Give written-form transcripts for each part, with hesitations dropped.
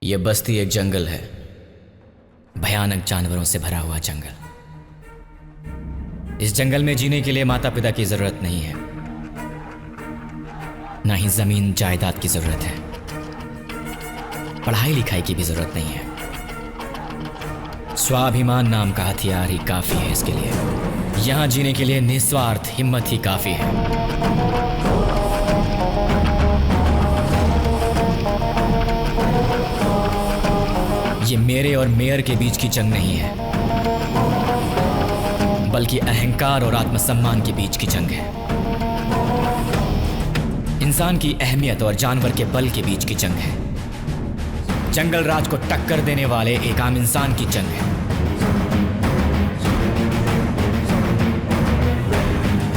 ये बस्ती एक जंगल है, भयानक जानवरों से भरा हुआ जंगल। इस जंगल में जीने के लिए माता पिता की जरूरत नहीं है, ना ही जमीन जायदाद की जरूरत है, पढ़ाई लिखाई की भी जरूरत नहीं है। स्वाभिमान नाम का हथियार ही काफी है इसके लिए। यहां जीने के लिए निस्वार्थ हिम्मत ही काफी है। ये मेरे और मेयर के बीच की जंग नहीं है, बल्कि अहंकार और आत्मसम्मान के बीच की जंग है। इंसान की अहमियत और जानवर के बल के बीच की जंग है। जंगल राज को टक्कर देने वाले एक आम इंसान की जंग है।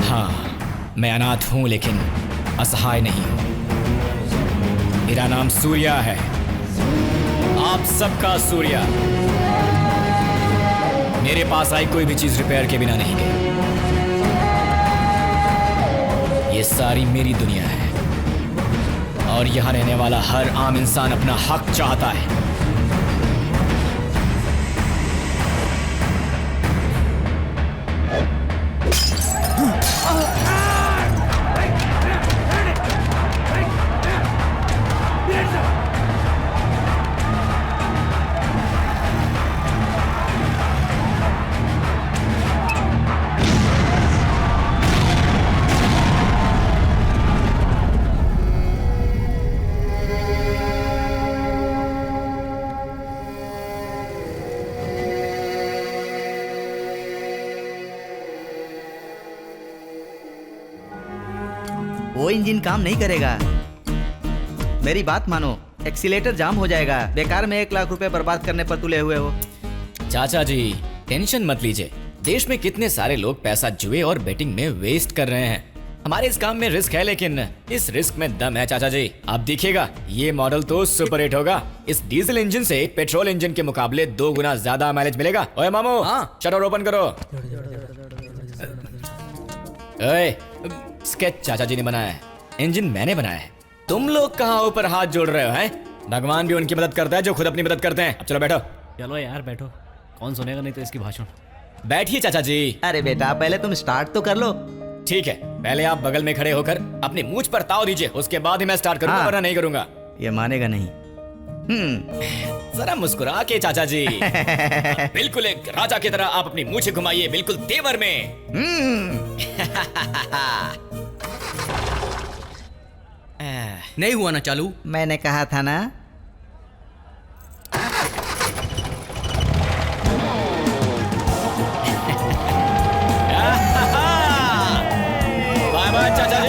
हाँ, मैं अनाथ हूं लेकिन असहाय नहीं हूं। मेरा नाम सूर्या है, आप सबका सूर्या। मेरे पास आई कोई भी चीज रिपेयर के बिना नहीं गई। ये सारी मेरी दुनिया है और यहां रहने वाला हर आम इंसान अपना हक चाहता है। वो इंजन काम नहीं करेगा। मेरी बात मानो, एक्सीलेटर जाम हो जाएगा। बेकार में 1 लाख रुपए बर्बाद करने पर तुले हुए हो। चाचा जी टेंशन मत लीजिए। देश में कितने सारे लोग पैसा जुए और बेटिंग में वेस्ट कर रहे हैं। हमारे इस काम में रिस्क है, लेकिन इस रिस्क में दम है चाचा जी। आप देखिएगा, ये मॉडल तो सुपर हिट होगा। इस डीजल इंजन से पेट्रोल इंजन के मुकाबले 2 गुना ज्यादा माइलेज मिलेगा। ओए मामू, हाँ शटर ओपन करो। ओए, स्केच चाचा जी ने बनाया है, इंजन मैंने बनाया है। तुम लोग कहाँ ऊपर हाथ जोड़ रहे हो हैं? भगवान भी उनकी मदद करता है जो खुद अपनी मदद करते हैं। अब चलो बैठो। चलो यार बैठो, कौन सुनेगा नहीं तो इसकी भाषण। बैठिए चाचा जी। अरे बेटा, पहले तुम स्टार्ट तो कर लो। ठीक है, पहले आप बगल में खड़े होकर अपनी मूंछ पर ताव दीजिए, उसके बाद ही मैं स्टार्ट करूंगा, वरना नहीं करूंगा। ये मानेगा नहीं। जरा मुस्कुरा के चाचा जी। बिल्कुल एक राजा की तरह आप अपनी मूंछ घुमाइए, बिल्कुल तेवर में। नहीं हुआ ना चालू? मैंने कहा था ना। बाय बाय चाचा जी।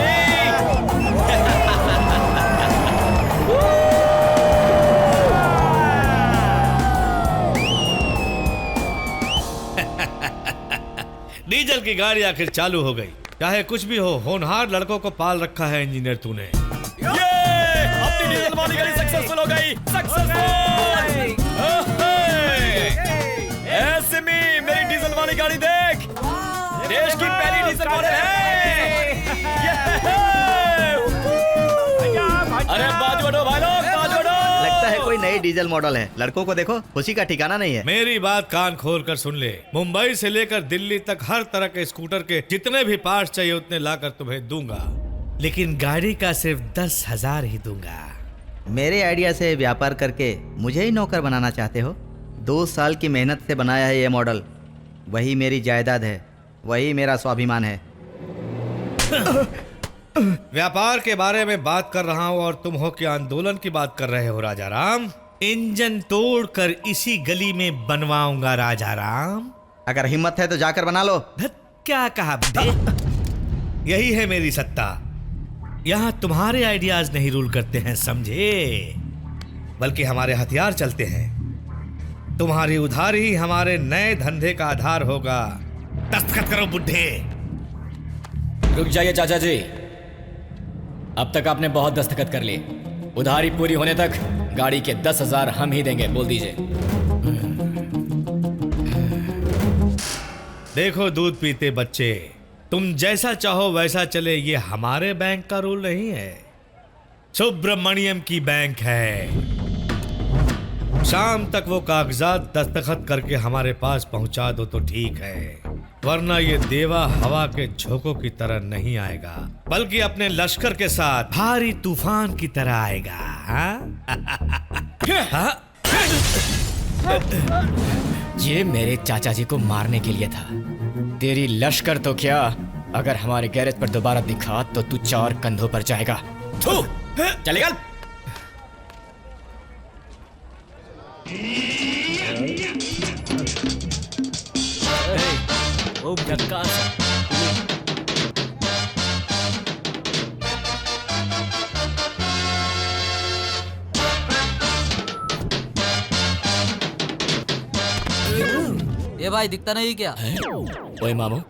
डीजल की गाड़ी आखिर चालू हो गई। चाहे कुछ भी हो, होनहार लड़कों को पाल रखा है इंजीनियर तूने। ये अपनी डीजल वाली गाड़ी सक्सेसफुल हो गई। सक्सेसफुल। सिमी, मेरी डीजल वाली गाड़ी देख, देश की पहली डीजल मॉडल है। अरे बाज बटो भाई लोग, बाज बटो। लगता है कोई नई डीजल मॉडल है। लड़कों को देखो, खुशी का ठिकाना नहीं है। मेरी बात कान खोल कर सुन ले। मुंबई से लेकर दिल्ली तक हर तरह के स्कूटर के जितने भी पार्ट्स चाहिए उतने लाकर तुम्हें दूंगा, लेकिन गाड़ी का सिर्फ 10,000 ही दूंगा। मेरे आइडिया से व्यापार करके मुझे ही नौकर बनाना चाहते हो? 2 साल की मेहनत से बनाया है ये मॉडल। वही मेरी जायदाद है, वही मेरा स्वाभिमान है। व्यापार के बारे में बात कर रहा हूँ और तुम हो कि आंदोलन की बात कर रहे हो राजा राम। इंजन तोड़कर इसी गली में बनवाऊंगा राजा राम। अगर हिम्मत है तो जाकर बना लो। क्या कहा बे? यही है मेरी सत्ता। यहाँ तुम्हारे आइडियाज नहीं रूल करते हैं, समझे, बल्कि हमारे हथियार चलते हैं। तुम्हारी उधारी ही हमारे नए धंधे का आधार होगा। दस्तखत करो बुड्ढे। रुक जाइए चाचा जी, अब तक आपने बहुत दस्तखत कर लिए। उधारी पूरी होने तक गाड़ी के 10,000 हम ही देंगे। बोल दीजिए। देखो दूध पीते बच्चे, तुम जैसा चाहो वैसा चले, ये हमारे बैंक का रूल नहीं है, सुब्रमण्यम की बैंक है। शाम तक वो कागजात दस्तखत करके हमारे पास पहुंचा दो तो ठीक है, वरना ये देवा हवा के झोंकों की तरह नहीं आएगा, बल्कि अपने लश्कर के साथ भारी तूफान की तरह आएगा। हाँ? हाँ? ये मेरे चाचा जी को मारने के लिए था। तेरी लश्कर तो क्या, अगर हमारे गैरेज पर दोबारा दिखा तो तू 4 कंधों पर जाएगा। थू, चलेगा। ओ झक्कास है। ये भाई दिखता नहीं क्या? ओए मामू,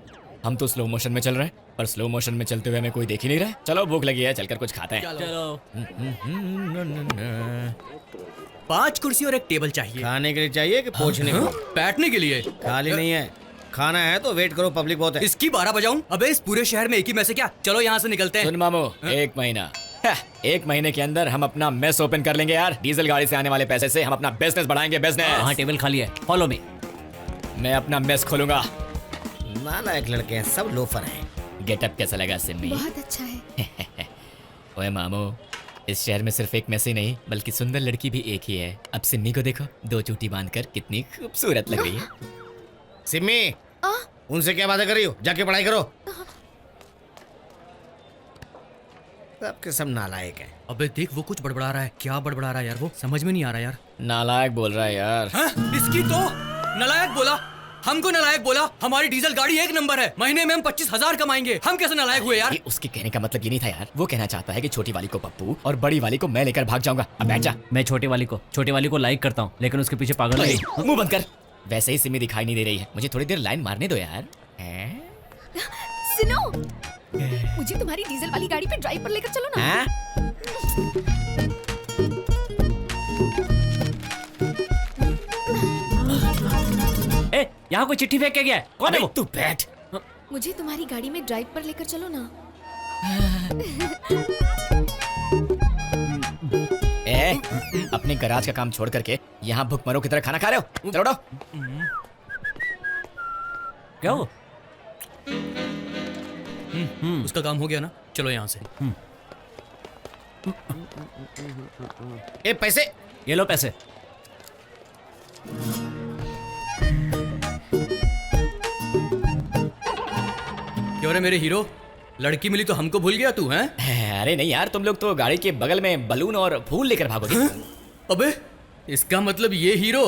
हम तो स्लो मोशन में चल रहे हैं, पर स्लो मोशन में चलते हुए हमें कोई देख ही नहीं रहा है। चलो भूख लगी है, चलकर कुछ खाते हैं। चलो 5 कुर्सी और एक टेबल चाहिए। खाने के लिए चाहिए कि पहुंचने को? बैठने के लिए। खाली नहीं है, खाना है तो वेट करो, पब्लिक बहुत है। इसकी 12 बजाऊं? अबे इस पूरे शहर में एक ही मैस है क्या? चलो यहाँ से निकलते हैं। सुन मामू, 1 महीना, 1 महीने के अंदर हम अपना मेस ओपन कर लेंगे यार। डीजल गाड़ी से आने वाले पैसे से हम अपना बिजनेस बढ़ाएंगे। बिजनेस। हाँ टेबल खाली है, फॉलो मी। मैं अपना मेस खोलूंगा। नालायक लड़के हैं, सब लोफर हैं। गेटअप कैसा लगा सिम्मी? बहुत अच्छा है। ओए मामू, इस शहर में सिर्फ एक मेस ही नहीं बल्कि सुंदर लड़की भी एक ही है। अब सिम्मी को देखो, 2 चोटी बांधकर कितनी खूबसूरत लग रही है। सिम्मी, उनसे क्या बातें कर रही हो? जाके पढ़ाई करो। सबके सब नालायक हैं। अबे देख वो कुछ बड़बड़ा रहा है। क्या बड़बड़ा रहा है यार? वो समझ में नहीं आ रहा यार। नालायक बोल रहा है यार। हाँ? इसकी तो नालायक बोला। हमको नालायक बोला। हमारी डीजल गाड़ी 1 नंबर है, महीने में हम 25,000 कमाएंगे। हम कैसे नालायक हुए यार? ये उसके कहने का मतलब ये नहीं था यार। वो कहना चाहता है कि छोटी वाली को पप्पू और बड़ी वाली को मैं लेकर भाग जाऊंगा। अब बैठ जा। मैं छोटे वाली को लाइक करता हूँ, लेकिन उसके पीछे पागल नहीं। मुंह बंद कर। वैसे ही सिमी दिखाई नहीं दे रही है, मुझे थोड़ी देर लाइन मारने दो यार। सुनो, मुझे तुम्हारी डीजल वाली गाड़ी पे ड्राइव पर लेकर चलो ना। ए, यहाँ कोई चिट्ठी फेंक के गया है? कौन है वो? तू बैठ। मुझे तुम्हारी गाड़ी में ड्राइव पर लेकर चलो ना। अपने गराज का काम छोड़ करके यहाँ भुखमरों की तरह खाना खा रहे हो? चलो उठो। क्या हो? उसका काम हो गया ना, चलो यहाँ से। ए पैसे, ये लो पैसे। क्यों रे मेरे हीरो, लड़की मिली तो हमको भूल गया तू? हैं? अरे नहीं यार, तुम लोग तो गाड़ी के बगल में बलून और फूल लेकर भागोगे। अबे इसका मतलब ये हीरो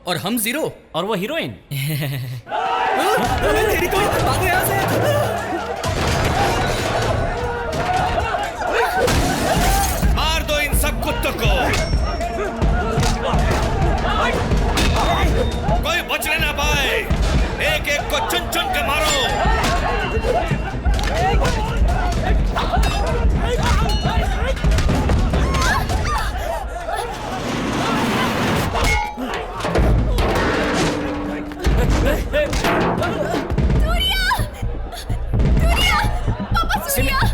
और हम जीरो और वो हीरोइन। तेरी तो भागो यहाँ से। मार दो इन सब कुत्तों को, कोई बचने ना पाए। एक एक को चुन चुन के मारो।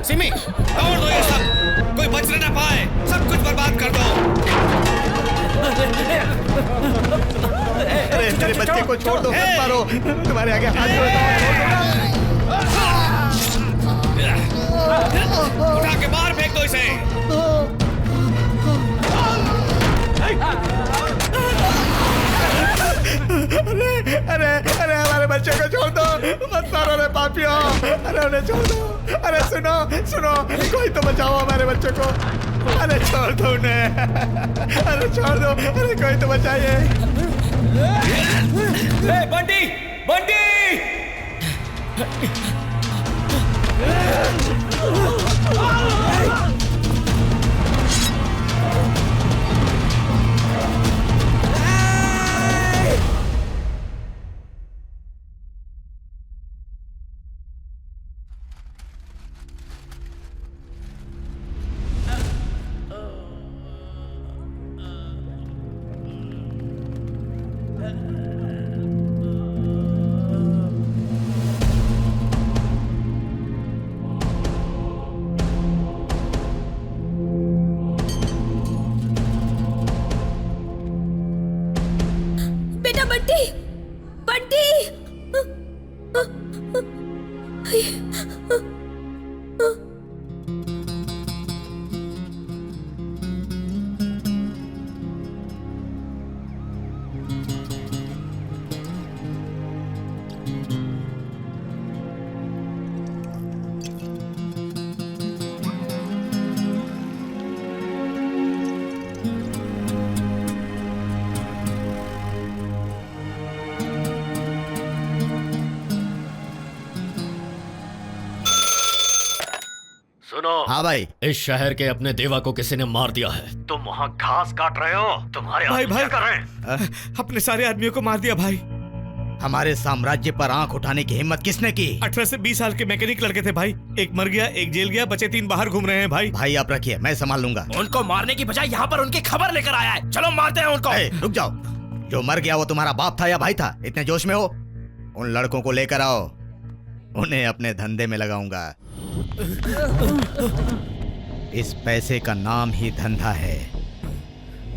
सिम्मी, तोड़ दो ये सब, कोई बचने ना पाए। सब कुछ बर्बाद कर दो। अरे मेरे बच्चे को छोड़ दो, मत मारो। तुम्हारे आगे हाथ जोड़ता हूं। उठा के बाहर फेंक दो इसे। अरे अरे हमारे बच्चे को छोड़ दो, मत मारो रे पापियों। अरे उन्हें छोड़ दो। अरे सुनो सुनो, कोई तो बचाओ हमारे बच्चे को। अरे छोड़ दो उन्हें। अरे छोड़ दो, अरे कोई तो बचाइए। बंटी, बंटी! हाँ भाई। इस शहर के अपने देवा को किसी ने मार दिया है। तुम वहाँ घास काट रहे हो, तुम्हारे भाई आदमी भाई क्या कर रहे हैं? अपने सारे आदमियों को मार दिया भाई। हमारे साम्राज्य पर आंख उठाने की हिम्मत किसने की? 18 से 20 साल के मैकेनिक लड़के थे भाई। एक मर गया, एक जेल गया, बचे 3 बाहर घूम रहे हैं भाई। भाई आप रखिए, मैं संभाल लूंगा। उनको मारने की बजाय यहाँ पर उनकी खबर लेकर आया है। चलो मारते हैं उनको। रुक जाओ। जो मर गया वो तुम्हारा बाप था या भाई था? इतने जोश में हो? उन लड़कों को लेकर आओ, उन्हें अपने धंधे में लगाऊंगा। इस पैसे का नाम ही धंधा है,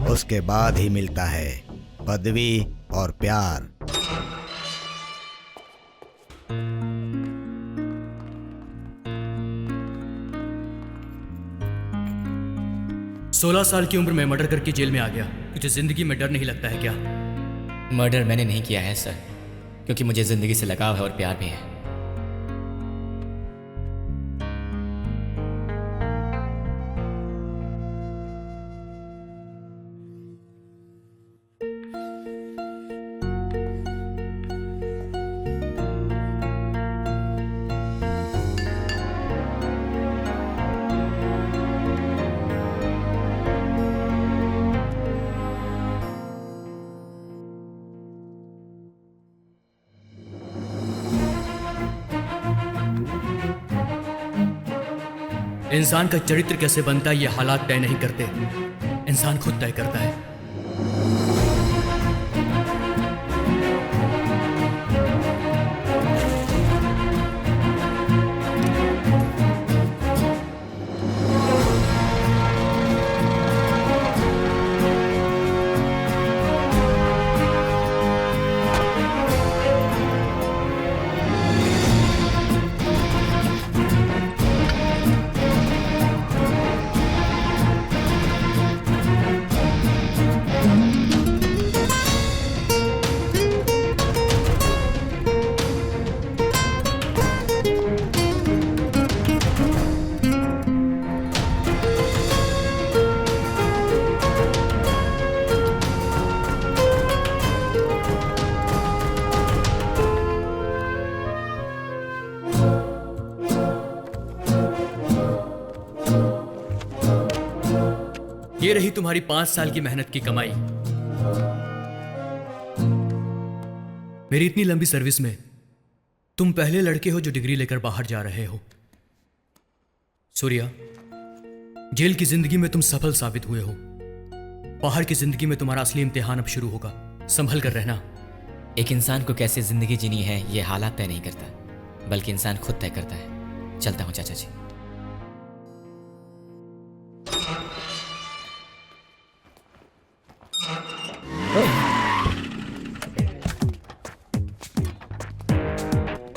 उसके बाद ही मिलता है पदवी और प्यार। सोलह साल की उम्र में मर्डर करके जेल में आ गया। तुझे जिंदगी में डर नहीं लगता है क्या? मर्डर मैंने नहीं किया है सर, क्योंकि मुझे जिंदगी से लगाव है और प्यार भी है। इंसान का चरित्र कैसे बनता है ये हालात तय नहीं करते, इंसान खुद तय करता है। ये रही तुम्हारी 5 साल की मेहनत की कमाई। मेरी इतनी लंबी सर्विस में तुम पहले लड़के हो जो डिग्री लेकर बाहर जा रहे हो। सूर्या, जेल की जिंदगी में तुम सफल साबित हुए हो। बाहर की जिंदगी में तुम्हारा असली इम्तिहान अब शुरू होगा। संभल कर रहना। एक इंसान को कैसे जिंदगी जीनी है ये हालात तय नहीं करता, बल्कि इंसान खुद तय करता है। चलता हूं चाचा जी।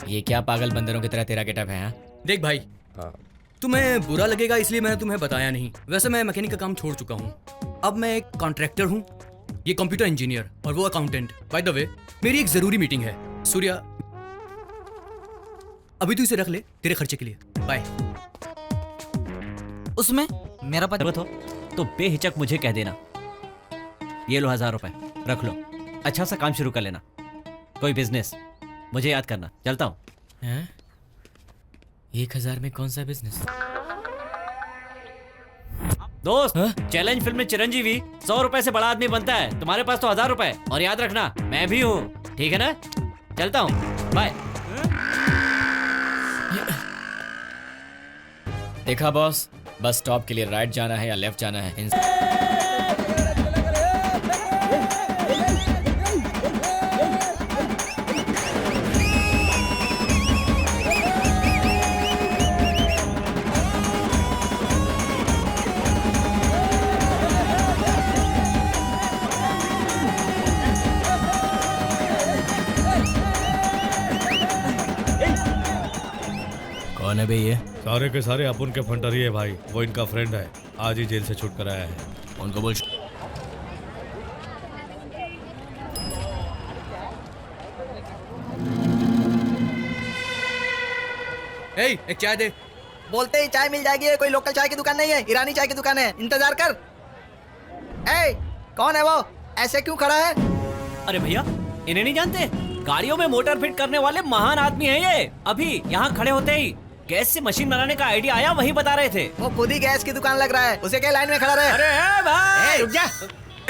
ये क्या पागल बंदरों की तरह तेरा गेटअप है? हाँ? देख भाई, तुम्हें बुरा लगेगा इसलिए मैंने तुम्हें बताया नहीं। वैसे मैं मैकेनिक का काम छोड़ चुका हूँ। अब मैं एक कॉन्ट्रैक्टर हूँ, ये कंप्यूटर इंजीनियर और वो अकाउंटेंट। बाय द वे, मेरी एक जरूरी मीटिंग है। सूर्या, अभी तू इसे रख ले तेरे खर्चे के लिए। बाय। उसमें मेरा पता हो तो बेहिचक मुझे कह देना। ये लो 1000 रुपए, रख लो। अच्छा सा काम शुरू कर लेना, कोई बिजनेस। मुझे याद करना। चलता हूँ। 1000 में कौन सा बिजनेस? दोस्त, चैलेंज फिल्म में चिरंजीवी 100 रुपए से बड़ा आदमी बनता है। तुम्हारे पास तो 1000 रुपए। और याद रखना, मैं भी हूँ। ठीक है ना? चलता हूँ। बाय। देखा बॉस, बस स्टॉप के लिए राइट जाना है या लेफ्ट जाना है। कौन है बे ये? सारे के सारे अपन के फंटरी है भाई। वो इनका फ्रेंड है, आज ही जेल से छूट कर आया है। उनको बोल। एक चाय दे। बोलते ही चाय मिल जाएगी। कोई लोकल चाय की दुकान नहीं है, ईरानी चाय की दुकान है। इंतजार कर। कौन है वो? ऐसे क्यों खड़ा है? अरे भैया, इन्हें नहीं जानते? गाड़ियों में मोटर फिट करने वाले महान आदमी हैं ये। अभी यहाँ खड़े होते ही गैस से मशीन बनाने का आइडिया आया वही बता रहे थे। वो खुद ही गैस की दुकान लग रहा है, उसे क्या लाइन में खड़ा रहे? अरे भाई रुक जा।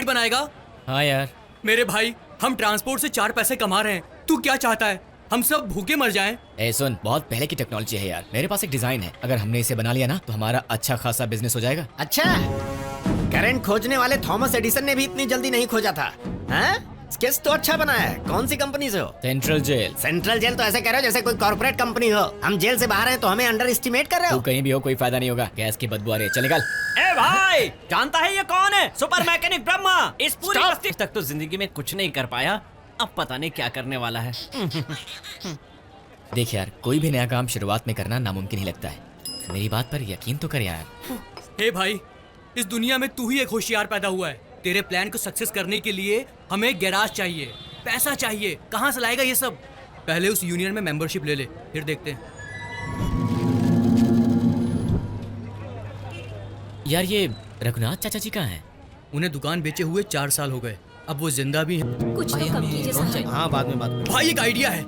बनाएगा। हाँ यार, मेरे भाई, हम ट्रांसपोर्ट से 4 पैसे कमा रहे हैं, तू क्या चाहता है? हम सब भूखे मर जाएं? ए सुन, बहुत पहले की टेक्नोलॉजी है यार। मेरे पास एक डिजाइन है, अगर हमने इसे बना लिया ना तो हमारा अच्छा खासा बिजनेस हो जाएगा। अच्छा, करंट खोजने वाले थॉमस एडिसन ने भी इतनी जल्दी नहीं खोजा था। हैं? स्केच तो अच्छा बना है। कौन सी कंपनी से हो? Central jail. सेंट्रल जेल तो ऐसे कह रहे हो जैसे कोई कॉर्पोरेट कंपनी हो। हम जेल से बाहर हैं तो हमें अंडर एस्टिमेट कर रहे तू हो। कहीं भी हो, कोई फायदा नहीं होगा। गैस की बदबू आ रही है, चल निकल। ए भाई, जानता है ये कौन है? Super mechanic Brahma. इस पूरी बस्ती तक तो जिंदगी में कुछ नहीं कर पाया, अब पता नहीं क्या करने वाला है। देख यार, कोई भी नया काम शुरुआत में करना नामुमकिन ही लगता है। मेरी बात पर यकीन तो कर यार। हे भाई, इस दुनिया में तू ही एक होशियार पैदा हुआ है। तेरे प्लान को सक्सेस करने के लिए हमें गैराज चाहिए, पैसा चाहिए। कहाँ से लाएगा ये सब? पहले उस यूनियन में मेंबरशिप ले ले, फिर देखते हैं। यार ये रघुनाथ चाचा जी कहाँ हैं? उन्हें दुकान बेचे हुए 4 साल हो गए, अब वो जिंदा भी हैं। कुछ तो कम कीजिए। हाँ, बाद में बात। भाई एक आइडिया है,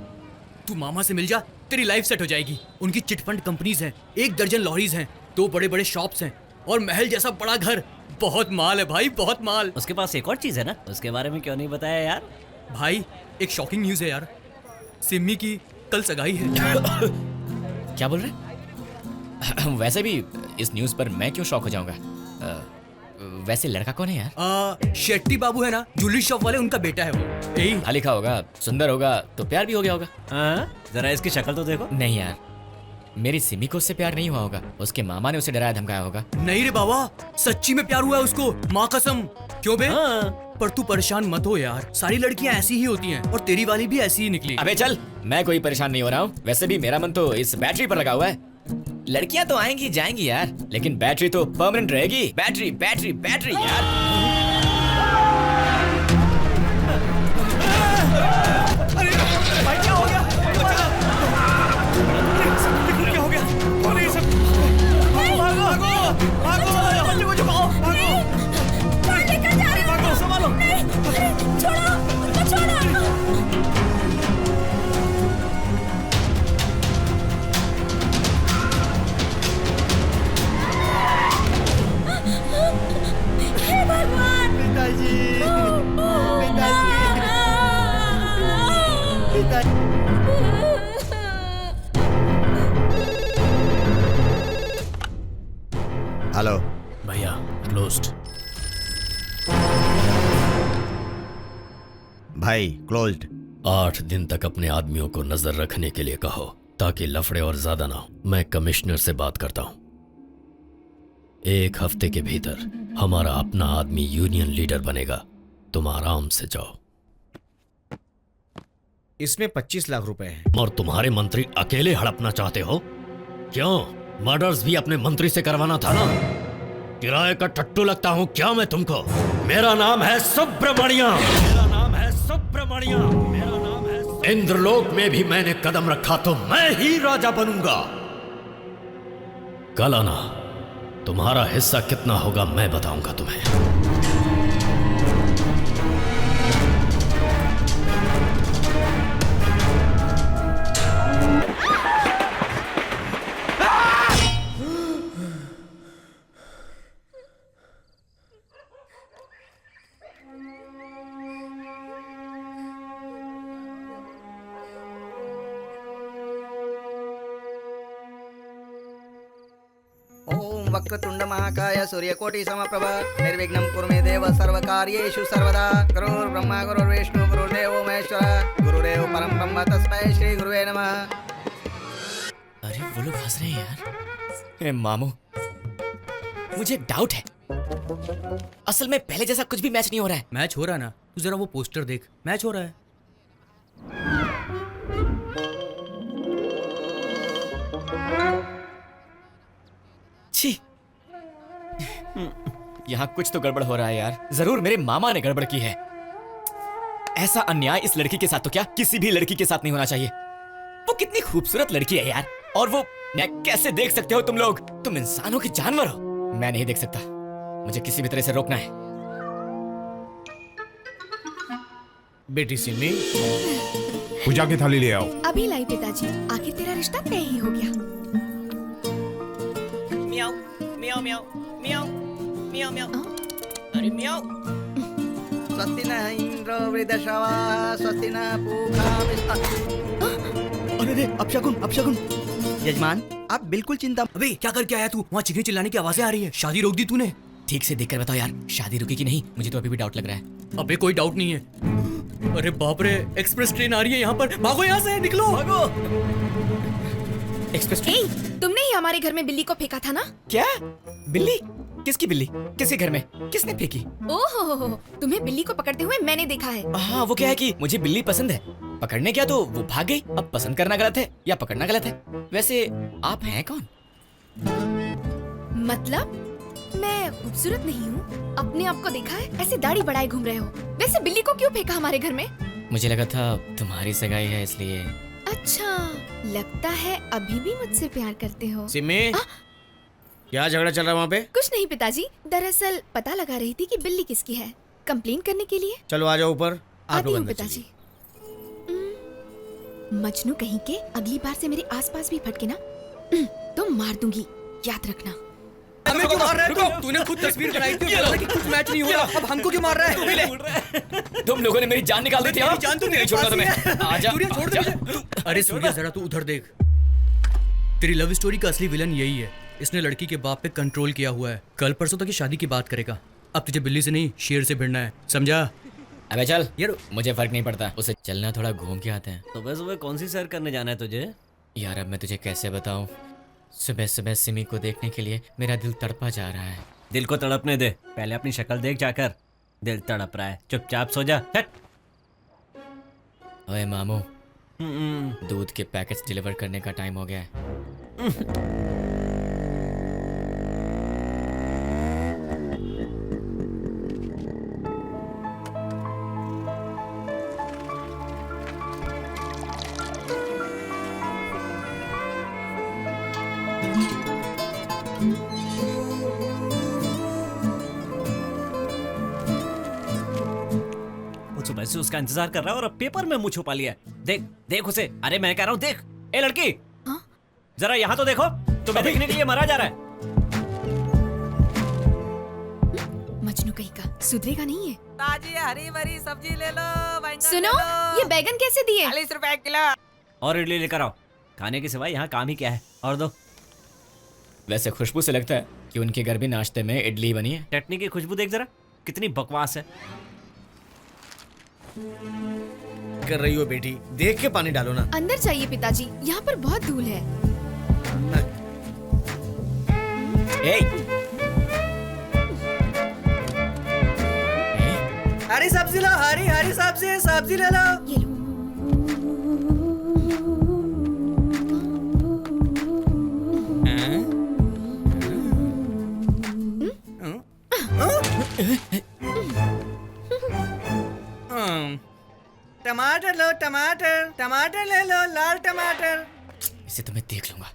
तू मामा से मिल जा, तेरी लाइफ सेट हो जाएगी। उनकी चिट फंड कंपनीज हैं, 1 दर्जन लॉरीज हैं, 2 बड़े बड़े शॉप्स हैं और महल जैसा बड़ा घर। बहुत माल है भाई, बहुत माल। उसके पास एक और चीज है ना, उसके बारे में क्यों नहीं बताया यार? भाई एक शॉकिंग न्यूज है यार, सिम्मी की कल सगाई है। क्या बोल रहे? वैसे भी इस न्यूज पर मैं क्यों शॉक हो जाऊंगा? वैसे लड़का कौन है यार? शेट्टी बाबू है ना, ज्वेलरी शॉप वाले, उनका बेटा है वो। यही पढ़ा लिखा होगा, सुंदर होगा, तो प्यार भी हो गया होगा। जरा इसकी शक्ल तो देखो। नहीं यार, मेरी सिमी को उससे प्यार नहीं हुआ होगा, उसके मामा ने उसे डराया धमकाया होगा। नहीं रे बाबा, सच्ची में प्यार हुआ है उसको, माँ कसम। क्यों बे? पर तू परेशान मत हो यार, सारी लड़कियां ऐसी ही होती हैं और तेरी वाली भी ऐसी ही निकली। अबे चल, मैं कोई परेशान नहीं हो रहा हूँ। वैसे भी मेरा मन तो इस बैटरी पर लगा हुआ है। लड़कियां तो आएंगी जाएंगी यार, लेकिन बैटरी तो परमानेंट रहेगी। बैटरी बैटरी बैटरी यार। भाई क्या हो गया? क्या हो गया? कौन है ये सब? भागो भागो भागो, बच्चे को छुपाओ, भागो। लेकर जा रहे हो? भागो, संभालो। नहीं, छोड़ो, उनको छोड़ो। हे भगवान। पिताजी, पिताजी। हेलो भैया, क्लोज्ड। भाई, क्लोज्ड। 8 दिन तक अपने आदमियों को नजर रखने के लिए कहो, ताकि लफड़े और ज्यादा ना हो। मैं कमिश्नर से बात करता हूँ। 1 हफ्ते के भीतर हमारा अपना आदमी यूनियन लीडर बनेगा। तुम आराम से जाओ। इसमें 25 लाख रुपए हैं। और तुम्हारे मंत्री अकेले हड़पना चाहते हो? क्यों? मर्डर्स भी अपने मंत्री से करवाना था ना? किराए का टट्टू लगता हूँ क्या मैं तुमको? मेरा नाम है सुब्रमण्यम। मेरा नाम है सुब्रमण्यम। मेरा नाम है। इंद्रलोक में भी मैंने कदम रखा तो मैं ही राजा बनूंगा। कल आना, तुम्हारा हिस्सा कितना होगा मैं बताऊंगा तुम्हें। ओम वक्रतुंड महाकाय सूर्यकोटि समप्रभ निर्विघ्नं कुरु मे देव सर्वकार्येषु सर्वदा। गुरुर् ब्रह्मा गुरुर्विष्णु गुरुर्देवो महेश्वर गुरुरेव परम ब्रह्म तस्मै श्री गुरुवे नमः। अरे वो लोग हंस रहे हैं यार। मामू, मुझे एक डाउट है। असल में पहले जैसा कुछ भी मैच नहीं हो रहा है। मैच हो रहा है ना, तू जरा वो पोस्टर देख, मैच हो रहा है। छी, यहाँ कुछ तो गड़बड़ हो रहा है यार। जरूर मेरे मामा ने गड़बड़ की है। ऐसा अन्याय इस लड़की के साथ तो क्या किसी भी लड़की के साथ नहीं होना चाहिए। वो कितनी खूबसूरत लड़की है यार, और वो मैं कैसे देख सकते हो तुम लोग? तुम इंसानों के जानवर हो। मैं नहीं देख सकता, मुझे किसी भी तरह से रोकना है। बेटी सिमी, पूजा की थाली ले आओ। अभी लाई पिताजी, आखिर तेरा रिश्ता तय ही हो गया। मियाओ मियाओ मियाओ मियाओ मियाओ मियाओ। अरे मियाओ। स्वस्ति न इंद्रो वृद्धश्रवा स्वस्ति न पूषा विश्व। अरे अपशकुन। यजमान आप बिल्कुल चिंता। अबे क्या करके आया तू? वहाँ चिल्लाने चिल्लाने की आवाजें आ रही है। शादी रोक दी तूने? ठीक से देखकर बताओ यार, शादी रुकी कि नहीं? मुझे तो अभी भी डाउट लग रहा है। अबे कोई डाउट नहीं है। अरे बाप रे, एक्सप्रेस ट्रेन आ रही है यहाँ पर। भागो यहाँ से, निकलो भागो। Express train? तुमने ही हमारे घर में बिल्ली को फेंका था ना? क्या? बिल्ली? किसकी बिल्ली? किसके घर में? किसने फेंकी? ओहो, तुम्हें बिल्ली को पकड़ते हुए मैंने देखा है। हाँ, वो क्या है कि मुझे बिल्ली पसंद है। पकड़ने क्या तो वो भाग गई। अब पसंद करना गलत है या पकड़ना गलत है? वैसे आप हैं कौन? मतलब मैं खूबसूरत नहीं हूँ? अपने आप को देखा है? ऐसे दाढ़ी बढ़ाए घूम रहे हो। वैसे बिल्ली को क्यों फेंका हमारे घर में? मुझे लगा था तुम्हारी सगाई है इसलिए। अच्छा, लगता है अभी भी मुझसे प्यार करते हो। सिमी, क्या झगड़ा चल रहा है वहाँ पे? कुछ नहीं पिताजी, दरअसल पता लगा रही थी कि बिल्ली किसकी है, कंप्लेन करने के लिए। चलो आ जाओ ऊपर। आप आती लोग हूँ अंदर पिताजी। चलिए। मजनू कहीं के, अगली बार से मेरे आसपास भी फटके ना तो मार दूंगी, याद रखना। हमें क्यों मार रहा है तू? तूने खुद तस्वीर बनाई थी, बोला कि कुछ मैच नहीं हो रहा। अब हमको क्यों मार रहा है? तुम लोगों ने मेरी जान निकाल दी थी। मेरी जान तो नहीं छोड़ना तुम्हें। आजा। सूर्या छोड़ दे मुझे। अरे सूर्या जरा तू उधर देख। तेरी लव स्टोरी का असली विलन यही है। इसने लड़की के बाप पे कंट्रोल किया हुआ है। कल परसों तक ये शादी की बात करेगा। अब तुझे बिल्ली से नहीं शेर से भिड़ना है, समझा? अबे चल यार, मुझे फर्क नहीं पड़ता। उसे चलना, थोड़ा घूम के आते हैं। सुबह सुबह कौन सी सैर करने जाना है तुझे? यार अब मैं तुझे कैसे बताऊं, सुबह सुबह सिमी को देखने के लिए मेरा दिल तड़पा जा रहा है। दिल को तड़पने दे, पहले अपनी शक्ल देख जाकर। दिल तड़प रहा है, चुपचाप सो जा। हट। ओए मामू, दूध के पैकेट्स डिलीवर करने का टाइम हो गया है। सुबह से उसका इंतजार कर रहा है और अब पेपर में मुंह छुपा लिया है। देख देख उसे। अरे मैं कह रहा हूँ देख। ए लड़की, जरा यहाँ तो देखो, तुम्हें देखने के लिए मरा जा रहा है। मजनू कहीं का, सुधरेगा नहीं है। ताजी हरी भरी सब्जी ले लो। सुनो, ये बैगन कैसे दिए? 40 रुपए किलो। और इडली लेकर आओ। खाने के सिवाय यहाँ काम ही क्या है? और दो। वैसे खुशबू से लगता है कि उनके घर भी नाश्ते में इडली बनी है। चटनी की खुशबू देख जरा, कितनी बकवास है। कर रही हो बेटी, देख के पानी डालो ना। अंदर जाइए पिताजी, यहाँ पर बहुत धूल है। हरी सब्जी लो, हरी हरी सब्जी ले लो। ये लो। टमाटर लो, टमाटर ले लो, लाल टमाटर। इसे तो मैं देख लूंगा।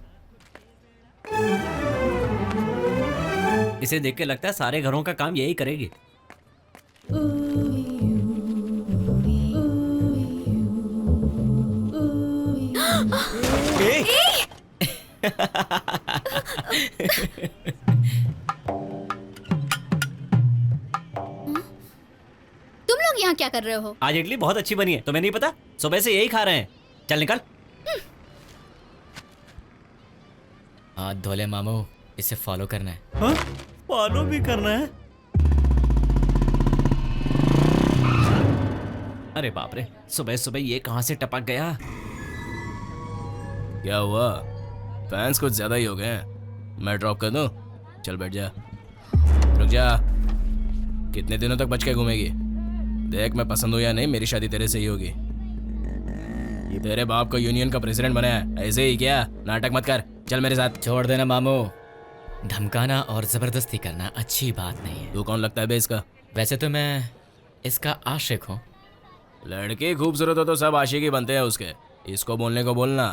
इसे देख के लगता है सारे घरों का काम यही करेगी। तुम लोग यहाँ क्या कर रहे हो? आज इडली बहुत अच्छी बनी है, तुम्हें नहीं पता? सुबह से यही खा रहे हैं। चल निकल। हाथ धोले मामू, इसे फॉलो करना है। हाँ? फॉलो भी करना है? अरे बाप रे, सुबह सुबह ये कहां से टपक गया? क्या हुआ? फैंस कुछ ज्यादा ही हो गए हैं। मैं ड्रॉप कर दूं? चल बैठ जा। रुक जा। कितने दिनों तक बच के घूमेगी? देख, मैं पसंद हूं या नहीं, मेरी शादी तेरे से ही होगी। ये तेरे बाप को यूनियन का प्रेसिडेंट बनाया है, ऐसे ही क्या? नाटक मत कर, चल मेरे साथ। छोड़ देना मामू, धमकाना और जबरदस्ती करना अच्छी बात नहीं है। तू कौन लगता है बे इसका? वैसे तो मैं इसका आशिक हूँ। लड़की खूबसूरत हो तो सब आशिक ही बनते हैं उसके। इसको बोलने को बोलना।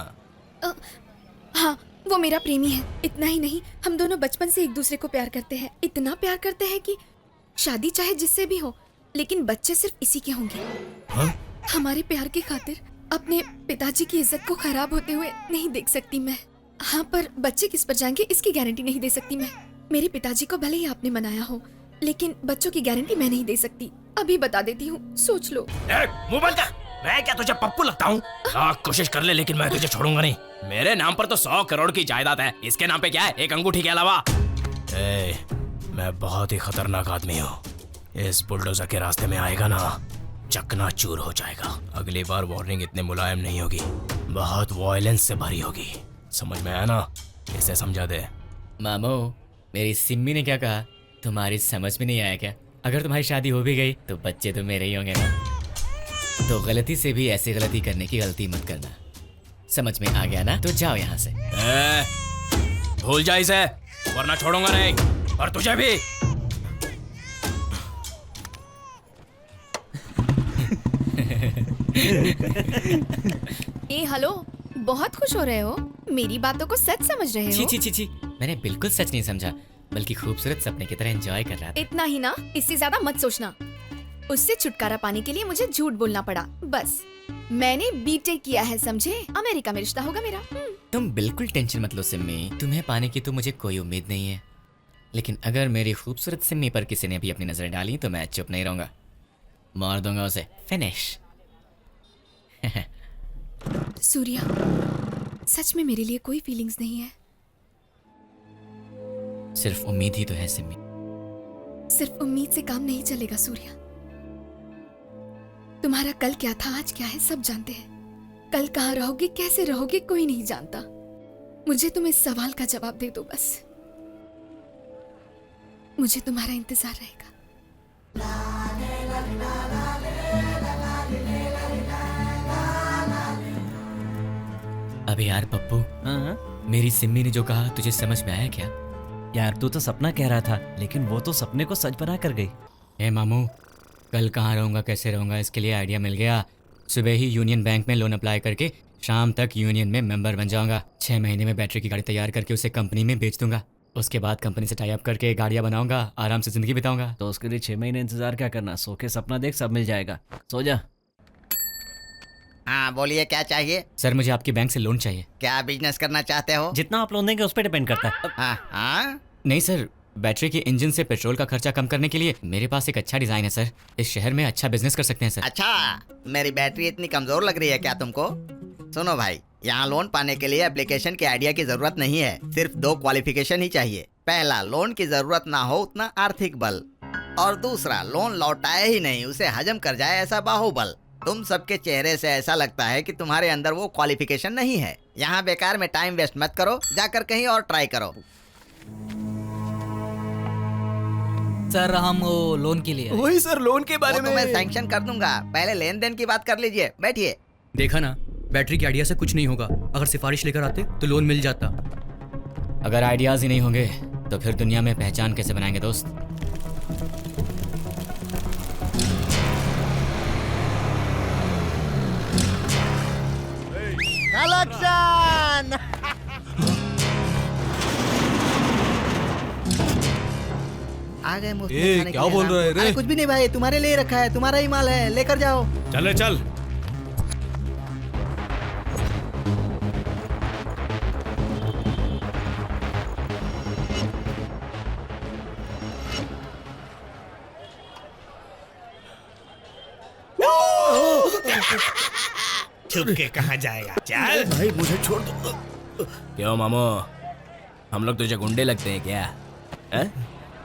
हाँ, वो मेरा प्रेमी है। इतना ही नहीं, हम दोनों बचपन से एक दूसरे को प्यार करते हैं। इतना प्यार करते हैं कि शादी चाहे जिससे भी हो, लेकिन बच्चे सिर्फ इसी के होंगे। हाँ? हमारे प्यार की खातिर अपने पिताजी की इज्जत को खराब होते हुए नहीं देख सकती मैं। हाँ, पर बच्चे किस पर जाएंगे इसकी गारंटी नहीं दे सकती मैं। मेरे पिताजी को भले ही आपने मनाया हो, लेकिन बच्चों की गारंटी मैं नहीं दे सकती। अभी बता देती हूँ, सोच लो। मुंह बंद कर। मैं क्या तुझे पप्पू लगता हूँ? कोशिश कर ले, लेकिन मैं तुझे छोड़ूंगा नहीं। मेरे नाम पर तो 100 करोड़ की जायदाद है, इसके नाम पे क्या है? एक अंगूठी के अलावा। मैं बहुत ही खतरनाक आदमी हूँ। इस बुलडोजर के रास्ते में आएगा ना, चकनाचूर हो जाएगा। अगली बार वार्निंग इतने मुलायम नहीं होगी, बहुत वायलेंस से भरी होगी। समझ में आया ना? इसे समझा दे। मामू, मेरी सिम्मी ने क्या कहा तुम्हारी समझ में नहीं आया क्या? अगर तुम्हारी शादी हो भी गई तो बच्चे तो मेरे ही होंगे ना। तो गलती से भी ऐसी गलती करने की गलती मत करना। समझ में आ गया ना? तो जाओ यहाँ से। भूल जा इसे, वरना छोड़ूंगा नहीं। और तुझे भी। हेलो, बहुत खुश हो रहे हो? मेरी बातों को सच समझ रहे हो? छी, मैंने बिल्कुल सच नहीं समझा, बल्कि खूबसूरत सपने की तरह एंजॉय कर रहा था। इतना ही ना, इससे ज्यादा मत सोचना। उससे छुटकारा पाने के लिए मुझे झूठ बोलना पड़ा, बस। मैंने बीटेक किया है, समझे? अमेरिका में रिश्ता होगा मेरा। तुम बिल्कुल टेंशन मत लो सिम्मी, तुम्हें पाने की तो मुझे कोई उम्मीद नहीं है। लेकिन अगर मेरी खूबसूरत सिम्मी पर किसी ने भी अपनी नजर डाली तो मैं चुप नहीं रहूंगा, मार दूंगा उसे। फिनिश। सूर्या, सच में मेरे लिए कोई फीलिंग्स नहीं है। सिर्फ उम्मीद ही तो है सिम्मी। सिर्फ उम्मीद से काम नहीं चलेगा सूर्या। तुम्हारा कल क्या था, आज क्या है, सब जानते हैं। कल कहाँ रहोगे, कैसे रहोगे, कोई नहीं जानता। मुझे तुम इस सवाल का जवाब दे दो बस। मुझे तुम्हारा इंतजार रहेगा। अबे यार पप्पू, मेरी सिम्मी ने जो कहा तुझे समझ में आया क्या? यार तू तो सपना कह रहा था, लेकिन वो तो सपने को सच बना कर गई। ए मामू, कल कहाँ रहूँगा, कैसे रहूँगा, इसके लिए आइडिया मिल गया। सुबह ही यूनियन बैंक में लोन अप्लाई करके शाम तक यूनियन में मेंबर बन जाऊँगा। 6 महीने में बैटरी की गाड़ी तैयार करके उसे कंपनी में बेच दूंगा। उसके बाद कंपनी से टाई अप करके गाड़ियाँ बनाऊंगा, आराम से जिंदगी बिताऊंगा। तो उसके लिए 6 महीने इंतजार क्या करना? सो के सपना देख, सब मिल जाएगा। सो जा। हाँ बोलिए, क्या चाहिए? सर मुझे आपके बैंक से लोन चाहिए। क्या बिजनेस करना चाहते हो? जितना आप लोन देंगे उस पर डिपेंड करता है। हाँ? नहीं सर, बैटरी के इंजन से पेट्रोल का खर्चा कम करने के लिए मेरे पास एक अच्छा डिजाइन है सर। इस शहर में अच्छा बिजनेस कर सकते हैं सर। अच्छा, मेरी बैटरी इतनी कमजोर लग रही है क्या तुमको? सुनो भाई, यहाँ लोन पाने के लिए एप्लीकेशन के आइडिया की जरूरत नहीं है, सिर्फ 2 क्वालिफिकेशन ही चाहिए। पहला, लोन की जरूरत ना हो उतना आर्थिक बल, और दूसरा, लोन लौटाए ही नहीं, उसे हजम कर जाए ऐसा बाहुबल। तुम सबके चेहरे से ऐसा लगता है कि तुम्हारे अंदर वो क्वालिफिकेशन नहीं है। यहाँ बेकार में टाइम वेस्ट मत करो, जाकर कहीं और ट्राई करो। सर हम वो लोन के लिए। वही सर, लोन के बारे में। मैं सैंक्शन कर दूंगा, पहले लेन देन की बात कर लीजिए। बैठिए। देखा ना, बैटरी के आइडिया से कुछ नहीं होगा। अगर सिफारिश लेकर आते तो लोन मिल जाता। अगर आइडियाज ही नहीं होंगे तो फिर दुनिया में पहचान कैसे बनाएंगे दोस्त? कलेक्शन। आ गए मुफ्त ए, में खाने क्या के लिए बोल राम। रहा है रे? अरे कुछ भी नहीं भाई, तुम्हारे लिए रखा है, तुम्हारा ही माल है, लेकर जाओ। चले चल। छुप के कहाँ जाएगा? चल भाई मुझे छोड़ दो। क्यों मामू, हम लोग तुझे गुंडे लगते हैं क्या?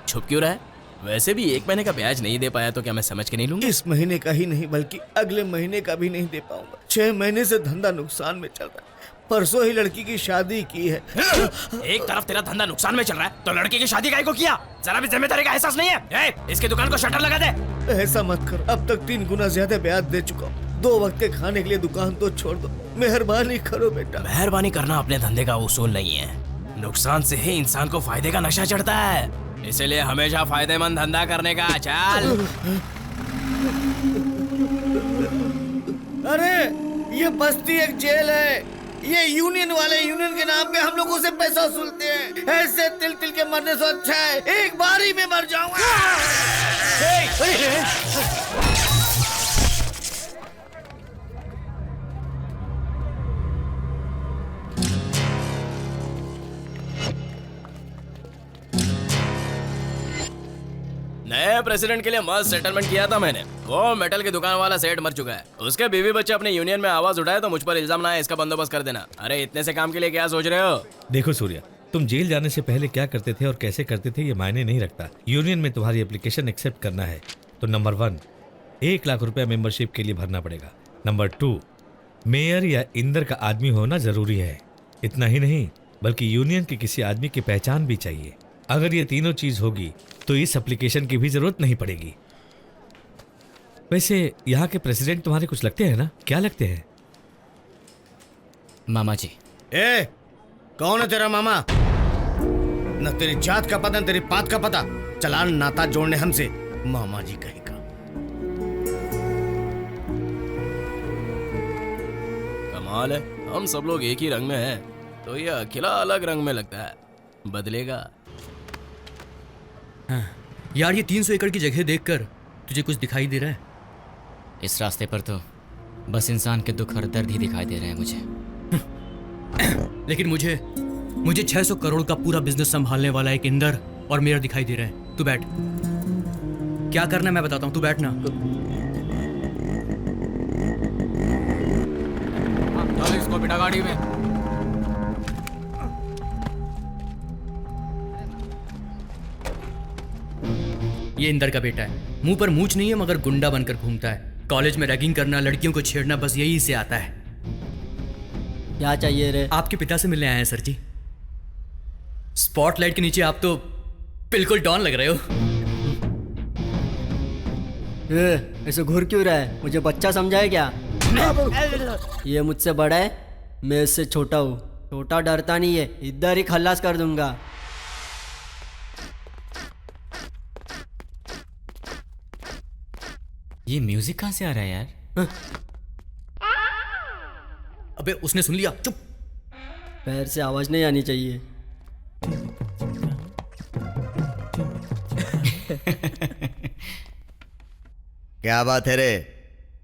छुप क्यों रहा है? वैसे भी 1 महीने का ब्याज नहीं दे पाया तो क्या मैं समझ के नहीं लूंगा? इस महीने का ही नहीं बल्कि अगले महीने का भी नहीं दे पाऊंगा। 6 महीने से धंधा नुकसान में चल रहा है। परसों ही लड़की की शादी की है। एक तरफ तेरा धंधा नुकसान में चल रहा है तो लड़की की शादी काहे को किया? जरा भी जिम्मेदारी का एहसास नहीं है? इसकी दुकान को शटर लगा दे। ऐसा मत करो, अब तक 3 गुना ज्यादा ब्याज दे चुका हूँ। 2 वक्त के खाने के लिए दुकान तो छोड़ दो, मेहरबानी करो बेटा। मेहरबानी करना अपने धंधे का उसूल नहीं है। नुकसान से ही इंसान को फायदे का नशा चढ़ता है, इसलिए हमेशा फायदेमंद धंधा करने का। चल। अरे ये बस्ती एक जेल है। ये यूनियन वाले यूनियन के नाम पे हम लोगों से पैसा वसूलते हैं। ऐसे तिल तिल के मरने से अच्छा है एक बारी में मर जाऊंगा। नए प्रेसिडेंट के लिए मस्त सेटलमेंट किया था मैंने। वो मेटल की दुकान वाला सेठ मर चुका है, उसके बीवी बच्चे अपने यूनियन में आवाज उठाए तो मुझ पर इल्जाम ना है, इसका बंदोबस्त कर देना। अरे इतने से काम के लिए क्या सोच रहे हो? देखो सूर्या, तुम जेल जाने से पहले क्या करते थे और कैसे करते थे ये मायने नहीं रखता। यूनियन में तुम्हारी एप्लीकेशन एक्सेप्ट करना है तो नंबर 1 1 लाख रुपया मेंबरशिप के लिए भरना पड़ेगा। नंबर 2 मेयर या इंदर का आदमी होना जरूरी है। इतना ही नहीं बल्कि यूनियन के किसी आदमी की पहचान भी चाहिए। अगर ये तीनों चीज होगी तो इस एप्लीकेशन की भी जरूरत नहीं पड़ेगी। वैसे यहाँ के प्रेसिडेंट तुम्हारे कुछ लगते हैं ना? क्या लगते हैं? मामा जी। ए, कौन है तेरा मामा? न तेरी जात का पता न तेरी पात का पता। चलान नाता जोड़ने हमसे मामा जी कहीं का। कमाल है, हम सब लोग एक ही रंग में हैं, तो ये अकेला अलग रंग में लगता है। बदलेगा। हाँ, यार ये 300 एकड़ की जगह देखकर तुझे कुछ दिखाई दे रहा है? इस रास्ते पर तो बस इंसान के दुख और दर्द ही दिखाई दे रहे हैं मुझे। लेकिन मुझे 600 करोड़ का पूरा बिजनेस संभालने वाला एक इंदर और मेयर दिखाई दे रहा है। तू बैठ, क्या करना है मैं बताता हूँ, तू बैठ ना। चल इसको बिठा गाड़ी में। ये इंदर का बेटा है, मुंह पर मूंछ नहीं है मगर गुंडा बनकर घूमता है। कॉलेज में रैगिंग करना, लड़कियों को छेड़ना, बस यही से आता है। क्या चाहिए रे? आपके पिता से मिलने आए हैं सर जी। स्पॉटलाइट के नीचे आप तो बिल्कुल डॉन लग रहे हो। ऐसे घूर क्यों रहा है? मुझे बच्चा समझा है क्या? ये मुझसे बड़ा है, मैं इससे छोटा हूँ। छोटा डरता नहीं है, इधर ही खल्लास कर दूंगा। ये म्यूजिक कहाँ से आ रहा है यार? अबे उसने सुन लिया, चुप। पैर से आवाज नहीं आनी चाहिए। क्या बात है रे?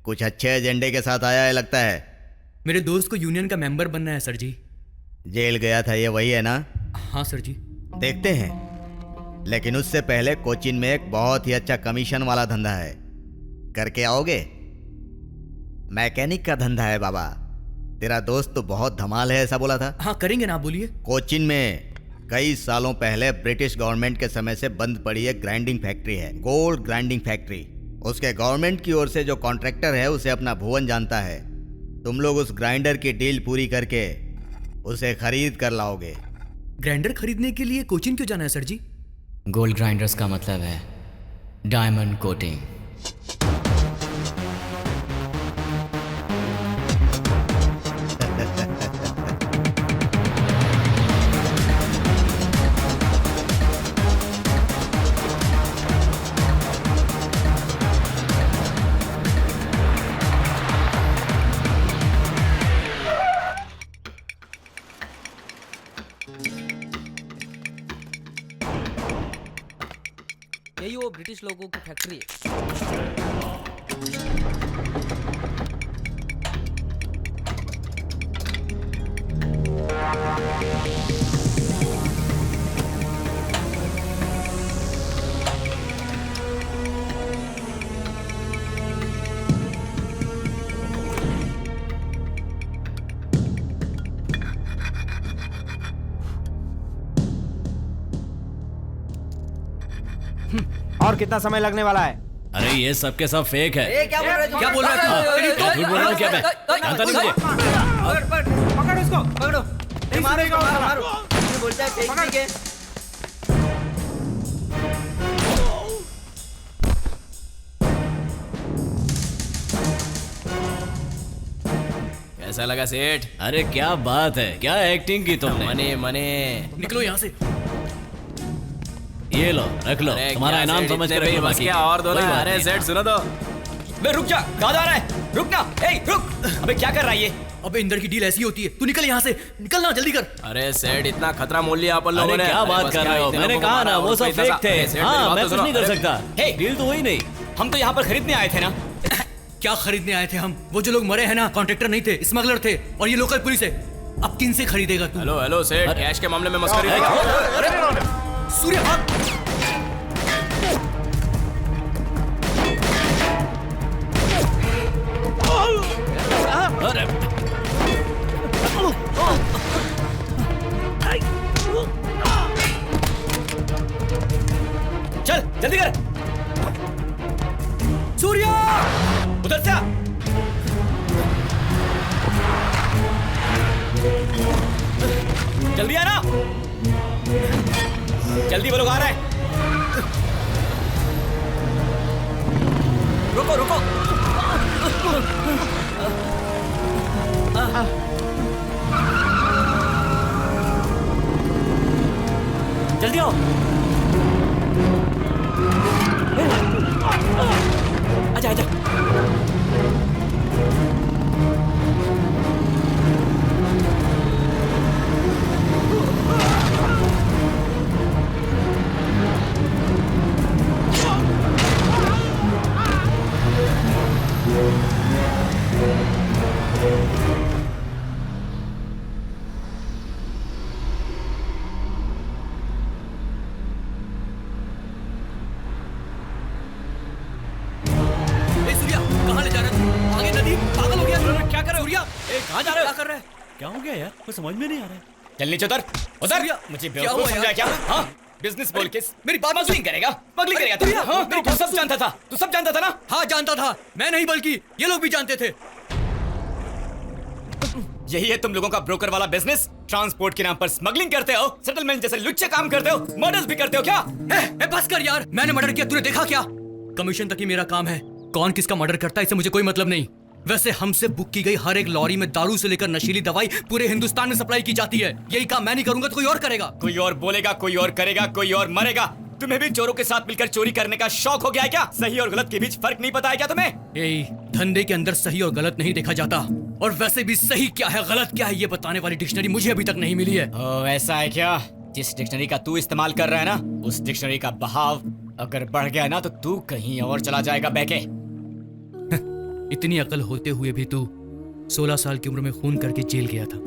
कुछ अच्छे एजेंडे के साथ आया है लगता है। मेरे दोस्त को यूनियन का मेंबर बनना है सर जी। जेल गया था ये वही है ना? हाँ सर जी। देखते हैं, लेकिन उससे पहले कोचिन में एक बहुत ही अच्छा कमीशन वाला धंधा है, करके आओगे? मैकेनिक का धंधा है बाबा। तेरा दोस्त तो बहुत धमाल है ऐसा बोला था। हाँ करेंगे ना, बोलिए। कोचिन में कई सालों पहले ब्रिटिश गवर्नमेंट के समय से बंद पड़ी एक ग्राइंडिंग फैक्ट्री है, गोल्ड ग्राइंडिंग फैक्ट्री। उसके गवर्नमेंट की ओर से जो कॉन्ट्रैक्टर है उसे अपना भुवन जानता है। तुम लोग उस ग्राइंडर की डील पूरी करके उसे खरीद कर लाओगे। ग्राइंडर खरीदने के लिए कोचिन क्यों जाना है सर जी? गोल्ड ग्राइंडर्स का मतलब है डायमंड कोटिंग। यही वो ब्रिटिश लोगों की फैक्ट्री है। और कितना समय लगने वाला है? अरे ये सब के सब फेक है। क्या बोल रहे हो? क्या बोल रहा है? झूठ बोल रहा हूँ क्या मैं? जानता नहीं मुझे। पकड़ इसको, पकड़ो, मारो इसको, मारो। ये बोलता है फेक नहीं है। कैसा लगा सेठ? अरे क्या बात है, क्या एक्टिंग की तुमने। मने मने निकलो यहाँ से। ये लो, रख लो, तुम्हारा इनाम समझ के रखो। बस क्या और दो ना। अरे सेठ सुनो तो। बे रुक जा, कहाँ जा रहा है? रुक ना, ए रुक। अबे क्या कर रहा है ये? अबे इंदर की डील ऐसी होती है, तू निकल यहाँ से, निकल ना, जल्दी कर। अरे सेठ इतना खतरा मोल लिया अपन लोगों अरे ने। क्या बात कर रहे हो? मैंने कहा ना वो सब फेक थे। हाँ मैं कुछ नहीं कर सकता। हे, डील तो हुई नहीं। हम तो यहाँ पर खरीदने आए थे ना। क्या खरीदने आए थे हम? वो जो लोग मरे हैं ना, कॉन्ट्रैक्टर नहीं थे, स्मगलर थे, और ये लोकल पुलिस है। अब किन से खरीदेगा तू? हेलो हेलो सेठ, कैश के मामले में मस्करी नहीं। सूर्य भाग। जल्दी कर। सूर्या उधर से आ। जल्दी आना, जल्दी, वो लोग आ रहे हैं। रुको रुको। जल्दी आओ। आजा आजा। क्या हो गया यार, कुछ समझ में नहीं आ रहा है। चल नीचे उतर, उतर। मुझे बेवकूफ समझा क्या? हाँ, बिजनेस बोल के मेरी बात स्मगलिंग करेगा, स्मगलिंग करेगा तू? हाँ, तू सब जानता था, तू सब जानता था ना? हाँ जानता था, मैं नहीं बल्कि ये लोग भी जानते थे। यही है तुम लोगों का ब्रोकर वाला बिजनेस? ट्रांसपोर्ट के नाम पर स्मगलिंग करते हो, सेटलमेंट जैसे लुच्चे काम करते हो, मर्डर्स भी करते हो क्या? बस कर यार, मैंने मर्डर किया, तूने देखा क्या? कमीशन तक ही मेरा काम है, कौन किसका मर्डर करता है इससे मुझे कोई मतलब नहीं। वैसे हमसे बुक की गई हर एक लॉरी में दारू से लेकर नशीली दवाई पूरे हिंदुस्तान में सप्लाई की जाती है। यही काम मैं नहीं करूंगा तो कोई और करेगा। कोई और बोलेगा, कोई और करेगा, कोई और मरेगा। तुम्हें भी चोरों के साथ मिलकर चोरी करने का शौक हो गया है क्या? सही और गलत के बीच फर्क नहीं पता है क्या तुम्हें? धंधे के अंदर सही और गलत नहीं देखा जाता, और वैसे भी सही क्या है गलत क्या है ये बताने वाली डिक्शनरी मुझे अभी तक नहीं मिली है। ऐसा है क्या? जिस डिक्शनरी का तू इस्तेमाल कर रहा है ना, उस डिक्शनरी का बहाव अगर बढ़ गया ना तो तू कहीं और चला जाएगा बहके। इतनी अकल होते हुए भी तू 16 साल की उम्र में खून करके जेल गया था।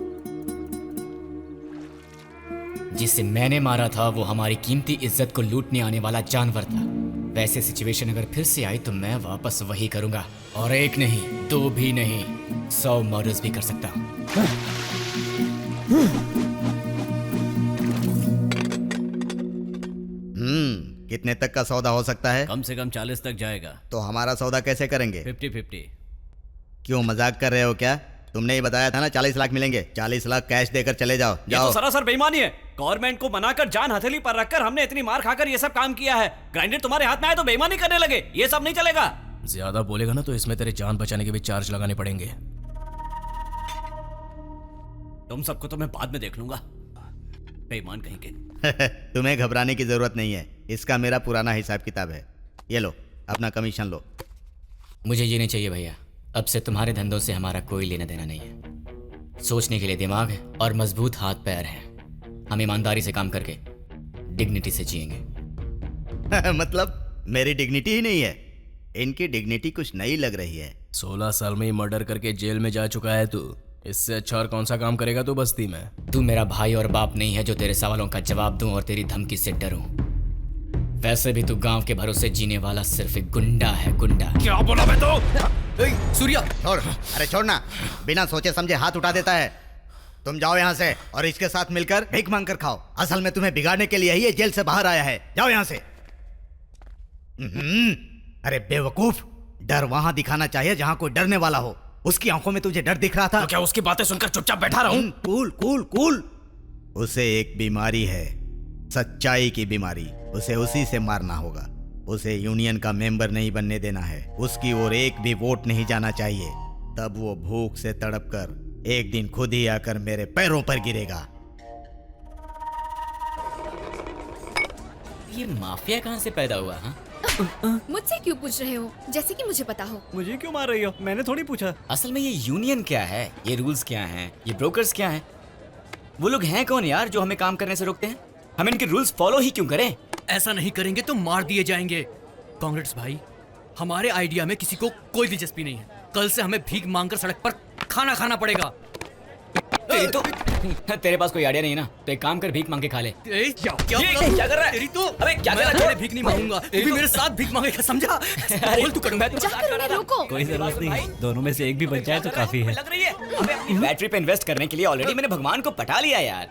जिसे मैंने मारा था वो हमारी कीमती इज्जत को लूटने आने वाला जानवर था। वैसे सिचुएशन अगर फिर से आई तो मैं वापस वही करूंगा, और एक नहीं, दो भी नहीं, 100 मर्डर्स भी कर सकता हूं। कितने तक का सौदा हो सकता है? कम से कम 40 तक जाएगा। तो हमारा सौदा कैसे करेंगे? 50-50। क्यों मजाक कर रहे हो क्या? तुमने ही बताया था ना 40 लाख मिलेंगे। 40 लाख कैश देकर चले जाओ। जाओ। ये तो सरासर बेईमानी है। गवर्नमेंट को बनाकर जान हथेली पर रखकर हमने इतनी मार खाकर ये सब काम किया है। ग्राइंडर तुम्हारे हाथ में आए तो बेईमानी करने लगे, ये सब नहीं चलेगा। ज्यादा बोलेगा ना तो इसमें तेरे जान बचाने के भी चार्ज लगाने पड़ेंगे। तुम सबको तो मैं बाद में देख लूंगा, बेईमान कहीं के। तुम्हें घबराने की जरूरत नहीं है, इसका मेरा पुराना हिसाब किताब है। ये लो अपना कमीशन लो। मुझे ये नहीं चाहिए भैया, अब से तुम्हारे धंधों से हमारा कोई लेना देना नहीं है। सोचने के लिए दिमाग है और मजबूत हाथ पैर है। हम ईमानदारी से काम करके डिग्निटी से जिएंगे। मतलब मेरी डिग्निटी ही नहीं है, इनकी डिग्निटी कुछ नई लग रही है। 16 साल में ही मर्डर करके जेल में जा चुका है तू, इससे अच्छा और कौन सा काम करेगा तू बस्ती में? तू मेरा भाई और बाप नहीं है जो तेरे सवालों का जवाब दूं और तेरी धमकी से डरूं। वैसे भी तू गांव के भरोसे जीने वाला सिर्फ एक गुंडा है, गुंडा। क्या बोला मैं तो? सूर्या छोड़, अरे छोड़ना, बिना सोचे समझे हाथ उठा देता है। तुम जाओ यहाँ से और इसके साथ मिलकर भीख मांग कर खाओ। असल में तुम्हें बिगाड़ने के लिए ही ये जेल से बाहर आया है। जाओ यहाँ से। अरे बेवकूफ, डर वहां दिखाना चाहिए जहां कोई डरने वाला हो। उसकी आंखों में तुझे डर दिख रहा था तो क्या उसकी बातें सुनकर चुपचाप बैठा रहूं? Cool cool cool. उसे एक बीमारी है, सच्चाई की बीमारी। उसे उसी से मारना होगा। उसे यूनियन का मेंबर नहीं बनने देना है। उसकी ओर एक भी वोट नहीं जाना चाहिए। तब वो भूख से तड़प कर एक दिन खुद ही आकर मेरे पैरों पर गिरेगा। ये माफिया कहाँ से पैदा हुआ? हाँ? मुझसे क्यों पूछ रहे हो, जैसे कि मुझे पता हो। मुझे क्यों मार रही हो? मैंने थोड़ी पूछा। असल में ये यूनियन क्या है, ये रूल्स क्या हैं, ये ब्रोकर्स क्या हैं? वो लोग हैं कौन यार जो हमें काम करने से रोकते हैं? हम इनके रूल्स फॉलो ही क्यों करें? ऐसा नहीं करेंगे तो मार दिए जाएंगे। कांग्रेस भाई, हमारे आइडिया में किसी को कोई दिलचस्पी नहीं है। कल से हमें भीख मांगकर सड़क पर खाना खाना पड़ेगा। तेरे पास कोई आइडिया नहीं ना, तो एक काम कर, भीख मांग के खा ले। क्या कर रहा है? तेरी तो अबे क्या कर रहा है? भीख नहीं मांगूंगा, तू भी मेरे साथ भीख मांगेगा, समझा? बोल तू करूंगा। रोको। कोई जरूरत नहीं, दोनों में से एक भी बच जाए तो काफी है। बैटरी पे इन्वेस्ट करने के लिए ऑलरेडी मैंने भगवान को पटा लिया यार।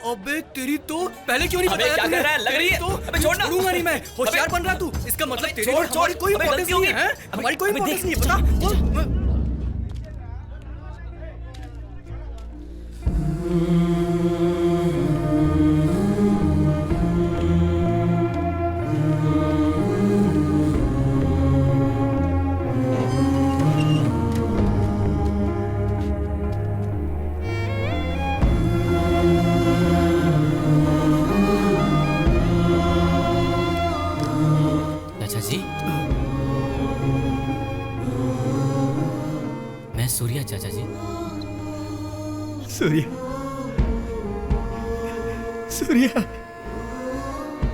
अबे तेरी तो पहले क्यों नहीं अबे बताया क्या तूने? कर रहा है? लग तेरी रही है। तो अबे छोड़ ना। छोड़ूंगा नहीं मैं। होशियार बन रहा तू। इसका मतलब अबे तेरी छोड़, और हमारी छोड़। कोई अबे इंपॉर्टेंस गलती नहीं होगी। है। हमारी कोई अबे इंपॉर्टेंस देख, नहीं है, पता? बोल। चाचा जी, मैं सूर्या चाचा जी। सूर्या, सूर्या,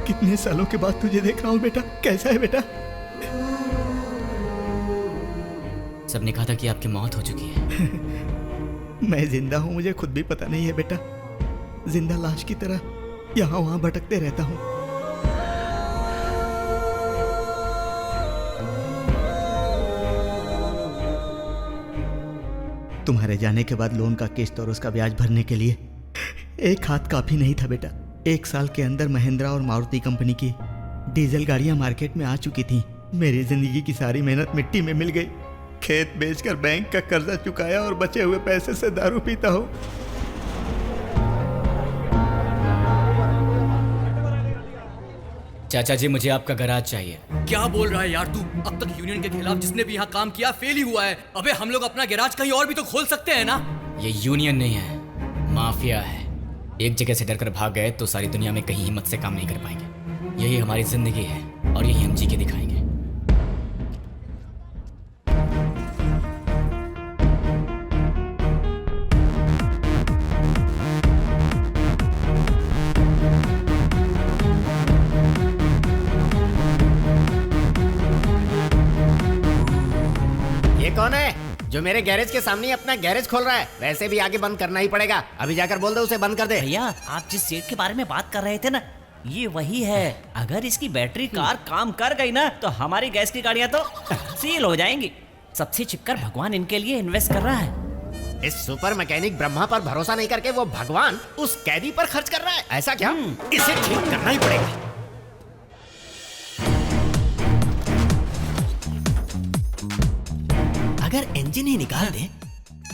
कितने सालों के बाद तुझे देख रहा हूँ बेटा। कैसा है बेटा? सबने कहा था कि आपकी मौत हो चुकी है। मैं जिंदा हूँ, मुझे खुद भी पता नहीं है बेटा। जिंदा लाश की तरह यहाँ वहाँ भटकते रहता हूँ। तुम्हारे जाने के बाद लोन का किस्त और उसका ब्याज भरने के लिए एक हाथ काफी नहीं था बेटा। 1 साल के अंदर महिंद्रा और मारुति कंपनी की डीजल गाड़ियां मार्केट में आ चुकी थीं। मेरी जिंदगी की सारी मेहनत मिट्टी में मिल गई। खेत बेचकर बैंक का कर्जा चुकाया और बचे हुए पैसे से दारू पीता हूँ। चाचा जी, मुझे आपका गराज चाहिए। क्या बोल रहा है यार तू? अब तक यूनियन के खिलाफ जिसने भी यहाँ काम किया फेल ही हुआ है। अबे हम लोग अपना गैराज कहीं और भी तो खोल सकते हैं ना? ये यूनियन नहीं है, माफिया है। एक जगह से डरकर भाग गए तो सारी दुनिया में कहीं हिम्मत से काम नहीं कर पाएंगे। यही हमारी जिंदगी है और यही हम जी के दिखाएंगे। ये कौन है जो मेरे गैरेज के सामने ही अपना गैरेज खोल रहा है? वैसे भी आगे बंद करना ही पड़ेगा। अभी जाकर बोल दो उसे बंद कर दे। भैया, आप जिस सेट के बारे में बात कर रहे थे ना, ये वही है। अगर इसकी बैटरी कार काम कर गई ना तो हमारी गैस की गाड़ियां तो सील हो जाएंगी। सबसे छिपकर भगवान इनके लिए इन्वेस्ट कर रहा है। इस सुपर मैकेनिक ब्रह्मा पर भरोसा नहीं करके वो भगवान उस कैदी पर खर्च कर रहा है। ऐसा क्या? इसे ठीक करना ही पड़ेगा। अगर इंजन ही निकाल दे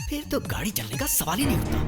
फिर तो गाड़ी चलने का सवाल ही नहीं उठता।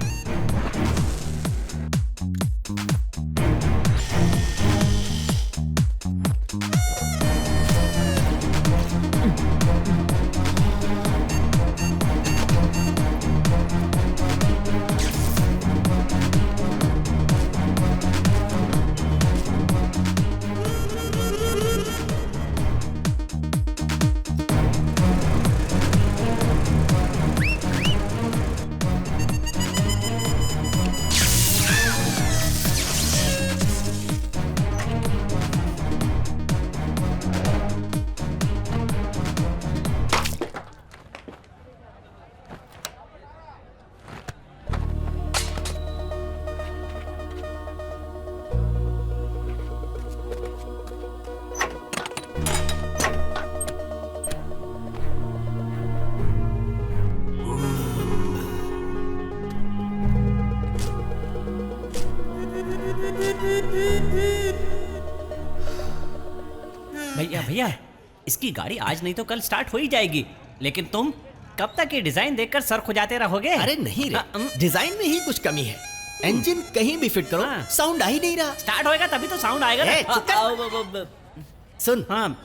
भैया भैया, इसकी गाड़ी आज नहीं तो कल स्टार्ट हो ही जाएगी। लेकिन तुम कब तक ये डिजाइन देखकर सर खुजाते रहोगे? अरे नहीं रे, डिजाइन में ही कुछ कमी है। इंजन कहीं भी फिट करो, साउंड आ ही नहीं रहा। स्टार्ट होएगा तभी तो साउंड आएगा ए, ना। चुप कर। सुन, हाँ,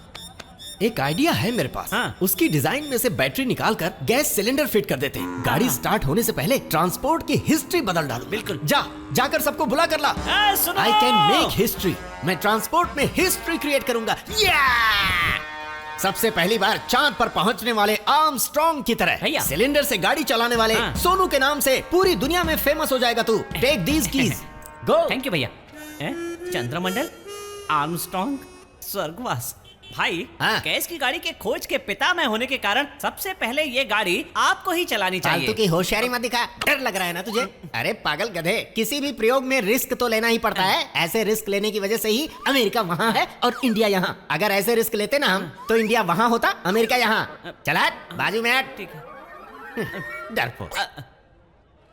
एक आइडिया है मेरे पास। उसकी डिजाइन में से बैटरी निकालकर गैस सिलेंडर फिट कर देते हैं। गाड़ी स्टार्ट होने से पहले ट्रांसपोर्ट की हिस्ट्री बदल डालो। बिल्कुल। जाकर सबको बुला कर ला। I can make history. मैं ट्रांसपोर्ट में हिस्ट्री क्रिएट करूंगा। सबसे पहली बार चांद पर पहुंचने वाले आर्मस्ट्रांग की तरह सिलेंडर से गाड़ी चलाने वाले सोनू के नाम से पूरी दुनिया में फेमस हो जाएगा तू। Take these keys, go. Thank you भैया। चंद्रमंडल, आर्मस्ट्रांग, स्वर्गवास। भाई, गैस की गाड़ी के खोज के पिता मैं होने के कारण सबसे पहले ये गाड़ी आपको ही चलानी चाहिए। फालतू की होशियारी मत दिखा। डर लग रहा है ना तुझे? अरे पागल गधे, किसी भी प्रयोग में रिस्क तो लेना ही पड़ता है। ऐसे रिस्क लेने की वजह से ही अमेरिका वहाँ है और इंडिया यहाँ। अगर ऐसे रिस्क लेते ना हम तो इंडिया वहाँ होता, अमेरिका यहाँ। चला बाजू में हट। ठीक है। डरपोक।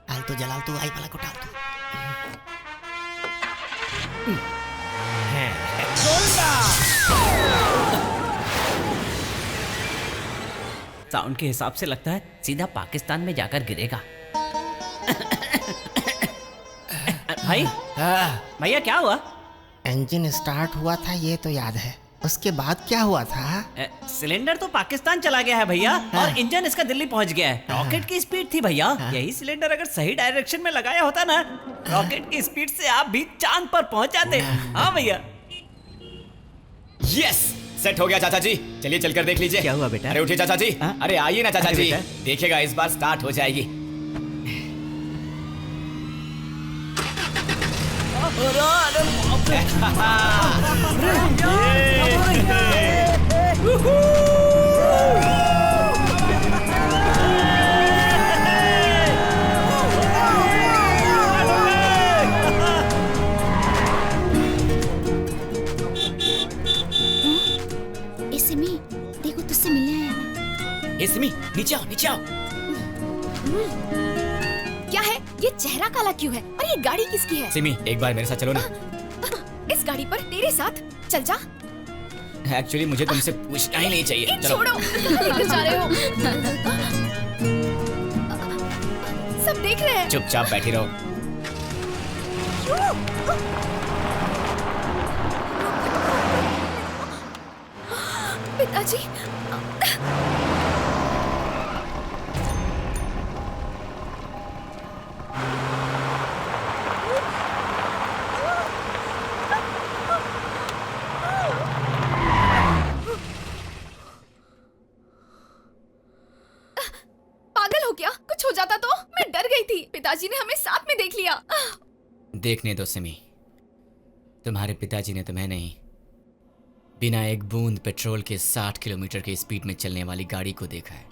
आलतू जलालतू आई वाला को टालतू। साउंड के हिसाब से लगता है सीधा पाकिस्तान में जाकर गिरेगा। भाई भैया क्या हुआ? इंजन स्टार्ट हुआ था ये तो याद है, उसके बाद क्या हुआ था? सिलेंडर तो पाकिस्तान चला गया है भैया, और इंजन इसका दिल्ली पहुंच गया है। रॉकेट की स्पीड थी भैया, यही सिलेंडर अगर सही डायरेक्शन में लगाया होता ना, रॉकेट की स्पीड से आप भी चांद पर पहुंच जाते। हाँ भैया। यस, सेट हो गया चाचा जी। चलिए चलकर देख लीजिए। क्या हुआ बेटा? अरे उठिए चाचा जी। अरे आइए ना चाचा जी, देखिएगा इस बार स्टार्ट हो जाएगी। सिमी, देखो तुझसे मिलने आया। ए सिमी, नीचे आओ, नीचे आओ। क्या है ये? चेहरा काला क्यों है? और ये गाड़ी किसकी है? सिमी, एक बार मेरे साथ चलो ना। इस गाड़ी पर तेरे साथ? चल जा। एक्चुअली मुझे तुमसे पूछना ही नहीं चाहिए। चलो। छोड़ो, कहाँ लेकर जा रहे हो? सब देख रहे हैं। चुपचाप बैठी रहो। पिताजी। पागल हो क्या? कुछ हो जाता तो? मैं डर गई थी। पिताजी ने हमें साथ में देख लिया। देखने दो सिमी, तुम्हारे पिताजी ने तुम्हें नहीं, बिना एक बूंद पेट्रोल के 60 किलोमीटर की स्पीड में चलने वाली गाड़ी को देखा है।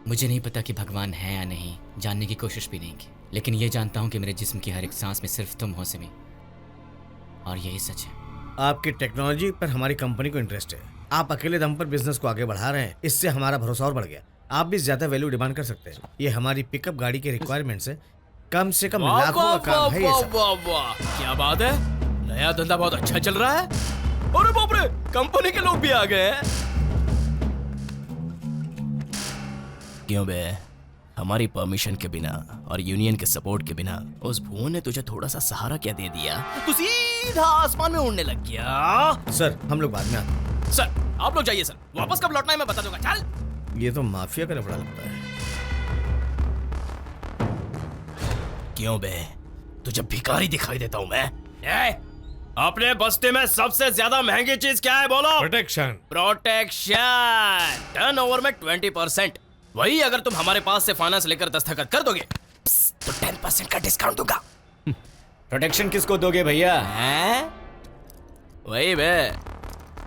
मुझे नहीं पता कि भगवान है या नहीं, जानने की कोशिश भी नहीं की, लेकिन ये जानता हूं कि मेरे जिस्म की हर एक सांस में सिर्फ तुम हो सिमी, और यही सच है। आपकी टेक्नोलॉजी पर हमारी कंपनी को इंटरेस्ट है। आप अकेले दम पर बिजनेस को आगे बढ़ा रहे हैं, इससे हमारा भरोसा और बढ़ गया। आप भी ज्यादा वैल्यू डिमांड कर सकते हैं। ये हमारी पिकअप गाड़ी के रिक्वायरमेंट से कम लाखों का काम है। ये सब। वाह वाह, क्या बात है, नया धंधा बहुत अच्छा चल रहा है। अरे बाप रे, कंपनी के लोग भी आ गए हैं। क्यों बे, हमारी परमिशन के बिना और यूनियन के सपोर्ट के बिना उस भुवन ने तुझे थोड़ा सा सहारा क्या दे दिया? तू सीधा आसमान में उड़ने लग गया। सर हम लोग बाद में आते हैं। सर आप लोग जाइए सर, वापस कब लौटना है मैं बता दूंगा। चल। ये तो माफिया का लफड़ा लगता है। क्यों बे, तुझे भिखारी दिखाई देता हूँ मैं? अपने बस्ती में सबसे ज्यादा महंगी चीज क्या है बोलो? प्रोटेक्शन। प्रोटेक्शन। टर्नओवर में 20%। वही अगर तुम हमारे पास से फाइनेंस लेकर दस्तखत कर दोगे तो 10% का डिस्काउंट दूंगा। प्रोटेक्शन किसको दोगे भैया? वही बे,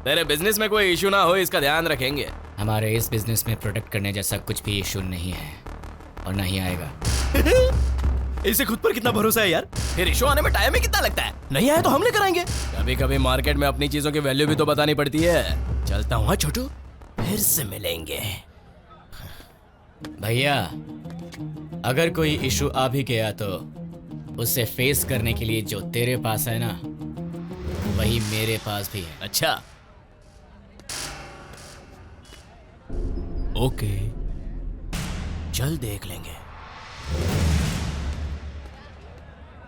तेरे बिजनेस में कोई इशू ना हो इसका ध्यान रखेंगे। हमारे इस बिजनेस में प्रोटेक्ट करने जैसा कुछ भी इशू नहीं है और नहीं आएगा। इसे खुद पर कितना भरोसा है यार। फिर इशू आने में टाइम ही कितना लगता है? नहीं आए तो हम लेकर आएंगे। कभी कभी मार्केट में अपनी चीजों की वैल्यू भी तो बतानी पड़ती है। चलता हूँ छोटू, फिर से मिलेंगे। भैया अगर कोई इशू आ भी गया तो उसे फेस करने के लिए जो तेरे पास है ना, वही मेरे पास भी है। अच्छा ओके, चल देख लेंगे।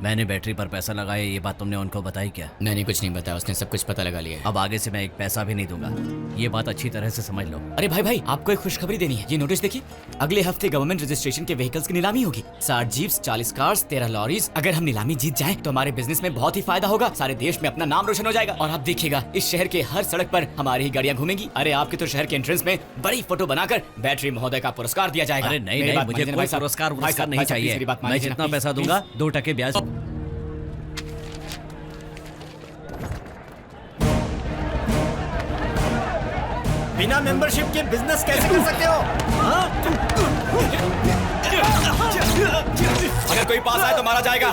मैंने बैटरी पर पैसा लगाया, ये बात तुमने उनको बताई क्या? मैंने कुछ नहीं बताया, उसने सब कुछ पता लगा लिया है। अब आगे से मैं एक पैसा भी नहीं दूंगा, ये बात अच्छी तरह से समझ लो। अरे भाई भाई, आपको एक खुशखबरी देनी है। ये नोटिस देखिए, अगले हफ्ते गवर्नमेंट रजिस्ट्रेशन के व्हीकल्स की नीलामी होगी। 60 जीप्स, 40 कार्स, 13 लॉरीज। अगर हम नीलामी जीत जाएं तो हमारे बिजनेस में बहुत ही फायदा होगा। सारे देश में अपना नाम रोशन हो जाएगा और आप देखिएगा इस शहर के हर सड़क पर हमारी ही गाड़ियां घूमेंगी। अरे आपके तो शहर के एंट्रेंस में बड़ी फोटो बनाकर बैटरी महोदय का पुरस्कार दिया जाएगा। अरे नहीं नहीं, मुझे कोई पुरस्कार नहीं चाहिए। मैं जितना पैसा दूंगा 2% ब्याज। बिना मेंबरशिप के बिजनेस कैसे कर सकते हो? अगर कोई पास आए तो मारा जाएगा।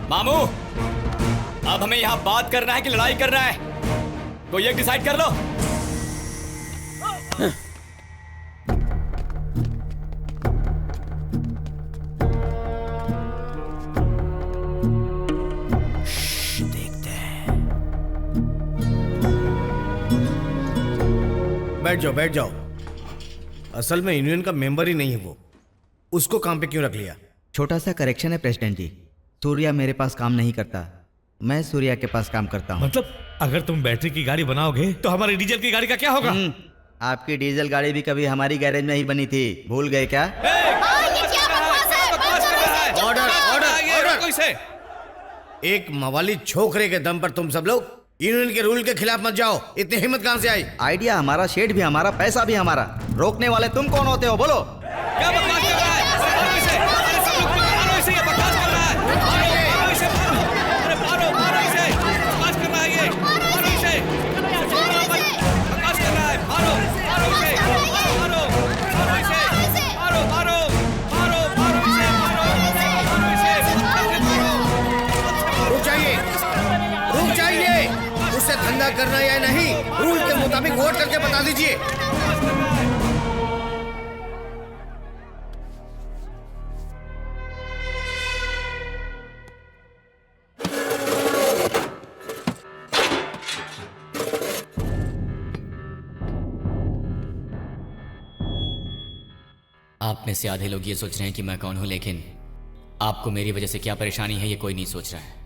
मामू, अब हमें यहाँ बात करना है कि लड़ाई करना है? कोई एक डिसाइड कर लो। बैठ जाओ बैठ जाओ। असल में यूनियन का मेंबर ही नहीं है वो, उसको काम पे क्यों रख लिया? छोटा सा करेक्शन है प्रेसिडेंट जी, सूर्या मेरे पास काम नहीं करता, मैं सूर्या के पास काम करता हूँ। मतलब अगर तुम बैटरी की गाड़ी बनाओगे तो हमारी डीजल की गाड़ी का क्या होगा? आपकी डीजल गाड़ी भी कभी हमारी गैरेज में ही बनी थी, भूल गए क्या? Order order order! एक मवाली छोकरे के दम पर तुम सब लोग यूनियन के रूल के खिलाफ मत जाओ। इतनी हिम्मत कहां से आई? आइडिया हमारा, शेड भी हमारा, पैसा भी हमारा, रोकने वाले तुम कौन होते हो बोलो? क्या बकवास कर रहा है? मारो इसे, अरे सब लोग मारो इसे, ये बकवास कर रहा है। मारो इसे, अरे मारो इसे, बकवास कर रहा है ये, मारो इसे, बकवास कर रहा है, मारो इसे, मारो इसे, मारो इसे, रुक जाइए, उससे धंधा करना या नहीं रूल के मुताबिक वोट करके बता दीजिए। आप में से आधे लोग ये सोच रहे हैं कि मैं कौन हूं, लेकिन आपको मेरी वजह से क्या परेशानी है ये कोई नहीं सोच रहा है।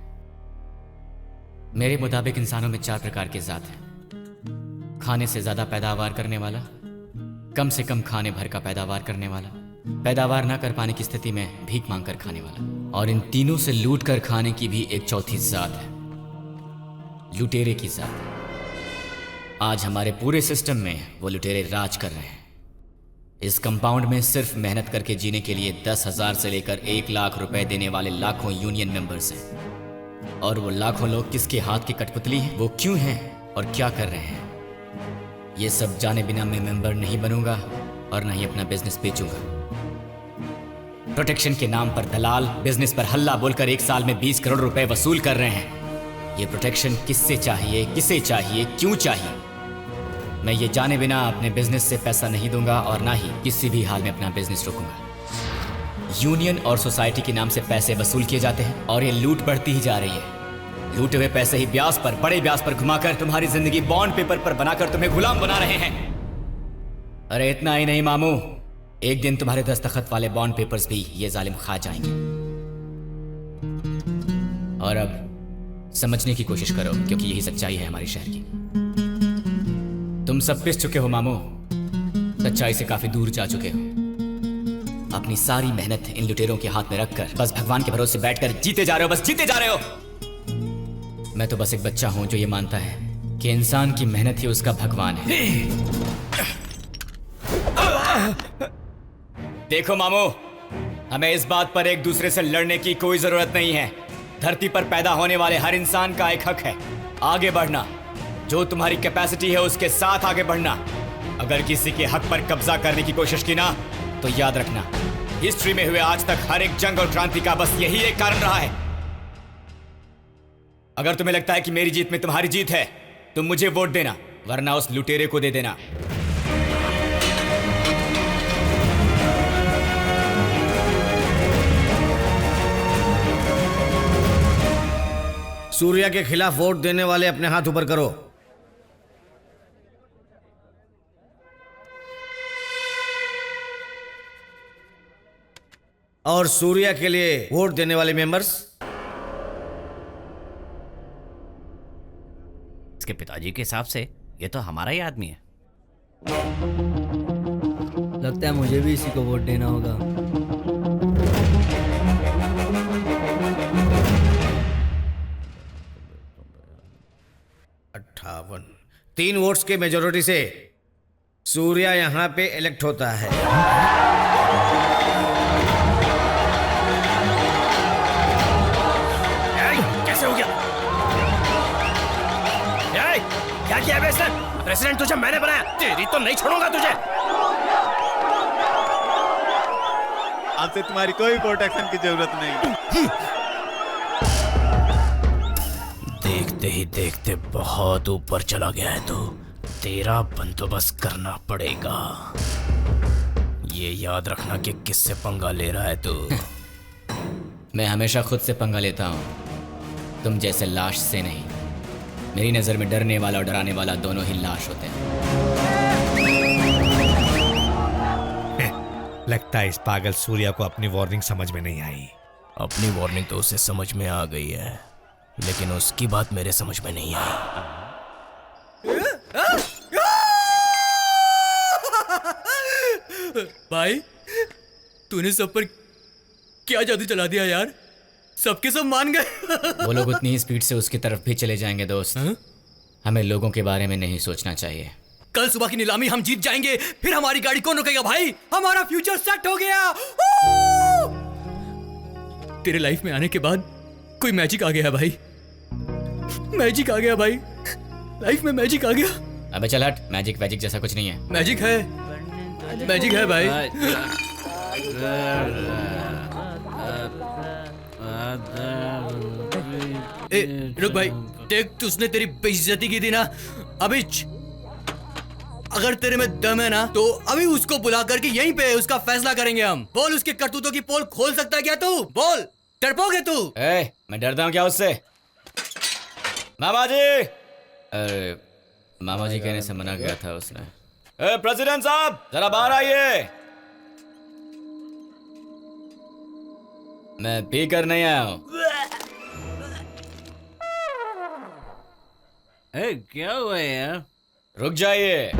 मेरे मुताबिक इंसानों में 4 प्रकार के जात हैं। खाने से ज्यादा पैदावार करने वाला, कम से कम खाने भर का पैदावार करने वाला, पैदावार ना कर पाने की स्थिति में भीख मांग कर खाने वाला, और इन तीनों से लूट कर खाने की भी एक चौथी जात है, लुटेरे की जात। आज हमारे पूरे सिस्टम में वो लुटेरे राज कर रहे हैं। इस कंपाउंड में सिर्फ मेहनत करके जीने के लिए 10,000 से लेकर 1 लाख रुपए देने वाले लाखों यूनियन मेंबर्स हैं। और वो लाखों लोग किसके हाथ की कठपुतली हैं, वो क्यों हैं और क्या कर रहे हैं, ये सब जाने बिना मैं मेंबर नहीं बनूंगा और ना ही अपना बिजनेस बेचूंगा। प्रोटेक्शन के नाम पर दलाल बिजनेस पर हल्ला बोलकर 1 साल में 20 करोड़ रुपए वसूल कर रहे हैं। ये प्रोटेक्शन किससे चाहिए, किसे चाहिए, क्यों चाहिए? मैं ये जाने बिना अपने बिजनेस से पैसा नहीं दूंगा और ना ही किसी भी हाल में अपना बिजनेस रोकूंगा। यूनियन और सोसाइटी के नाम से पैसे वसूल किए जाते हैं और ये लूट बढ़ती ही जा रही है। लूटे हुए पैसे ही ब्याज पर, बड़े ब्याज पर घुमाकर तुम्हारी जिंदगी बॉन्ड पेपर पर बनाकर तुम्हें गुलाम बना रहे हैं। अरे इतना ही नहीं मामू, एक दिन तुम्हारे दस्तखत वाले बॉन्ड पेपर्स भी ये जालिम खा जाएंगे। और अब समझने की कोशिश करो, क्योंकि यही सच्चाई है हमारी शहर की। तुम सब पिस चुके हो मामू, सच्चाई से काफी दूर जा चुके हो। अपनी सारी मेहनत इन लुटेरों के हाथ में रखकर बस भगवान के भरोसे बैठकर जीते जा रहे हो, बस जीते जा रहे हो। मैं तो बस एक बच्चा हूं जो ये मानता है कि इंसान की मेहनत ही उसका भगवान है। देखो मामू, हमें इस बात पर एक दूसरे से लड़ने की कोई जरूरत नहीं है। धरती पर पैदा होने वाले हर इंसान का एक हक है आगे बढ़ना। जो तुम्हारी कैपेसिटी है उसके साथ आगे बढ़ना। अगर किसी के हक पर कब्जा करने की कोशिश की ना, तो याद रखना, हिस्ट्री में हुए आज तक हर एक जंग और क्रांति का बस यही एक कारण रहा है। अगर तुम्हें लगता है कि मेरी जीत में तुम्हारी जीत है, तुम मुझे वोट देना, वरना उस लुटेरे को दे देना। सूर्या के खिलाफ वोट देने वाले अपने हाथ ऊपर करो। और सूर्या के लिए वोट देने वाले मेंबर्स? इसके पिताजी के हिसाब से ये तो हमारा ही आदमी है। लगता है मुझे भी इसी को वोट देना होगा। अट्ठावन 3 वोट्स के मेजोरिटी से सूर्या यहां पे इलेक्ट होता है। कैसे हो गया? क्या किया प्रेसिडेंट? तुझे मैंने बनाया, तेरी तो नहीं छोड़ूंगा तुझे। अब से तुम्हारी कोई प्रोटेक्शन की जरूरत नहीं। देखते ही देखते बहुत ऊपर चला गया है तू। तेरा बंदोबस्त करना पड़ेगा। ये याद रखना कि किससे पंगा ले रहा है तू। मैं हमेशा खुद से पंगा लेता हूँ, तुम जैसे लाश से नहीं। मेरी नजर में डरने वाला और डराने वाला दोनों ही लाश होते हैं। लगता है इस पागल सूर्या को अपनी वार्निंग समझ में नहीं आई। अपनी वार्निंग तो उसे समझ में आ गई है, लेकिन उसकी बात मेरे समझ में नहीं आई। भाई तूने सब पर क्या जादू चला दिया यार, सबके सब मान गए। वो लोग उतनी ही स्पीड से उसकी तरफ भी चले जाएंगे दोस्त। हमें लोगों के बारे में नहीं सोचना चाहिए। कल सुबह की नीलामी हम जीत जाएंगे, फिर हमारी गाड़ी कौन रोकेगा भाई? हमारा फ्यूचर सेट हो गया। तेरे लाइफ में आने के बाद कोई मैजिक आ गया भाई, मैजिक आ गया भाई, लाइफ में मैजिक आ गया। अबे चल हट, मैजिक वैजिक जैसा कुछ नहीं है। मैजिक है, मैजिक है भाई। ए, रुक भाई, देख तुझने तेरी बेइज्जती की थी ना अभिच, अगर तेरे में दम है ना तो अभी उसको बुला करके यहीं पे उसका फैसला करेंगे हम। बोल, उसके करतूतों की पोल खोल सकता है क्या तू? बोल, डरपोगे तू? मैं डरता हूँ क्या उससे? मामा जी, अरे मामा जी कहने से मना किया था उसने। प्रेसिडेंट साहब जरा बाहर आइए। मैं पी कर नहीं आया हूँ। क्या हुआ यार? रुक जाइए।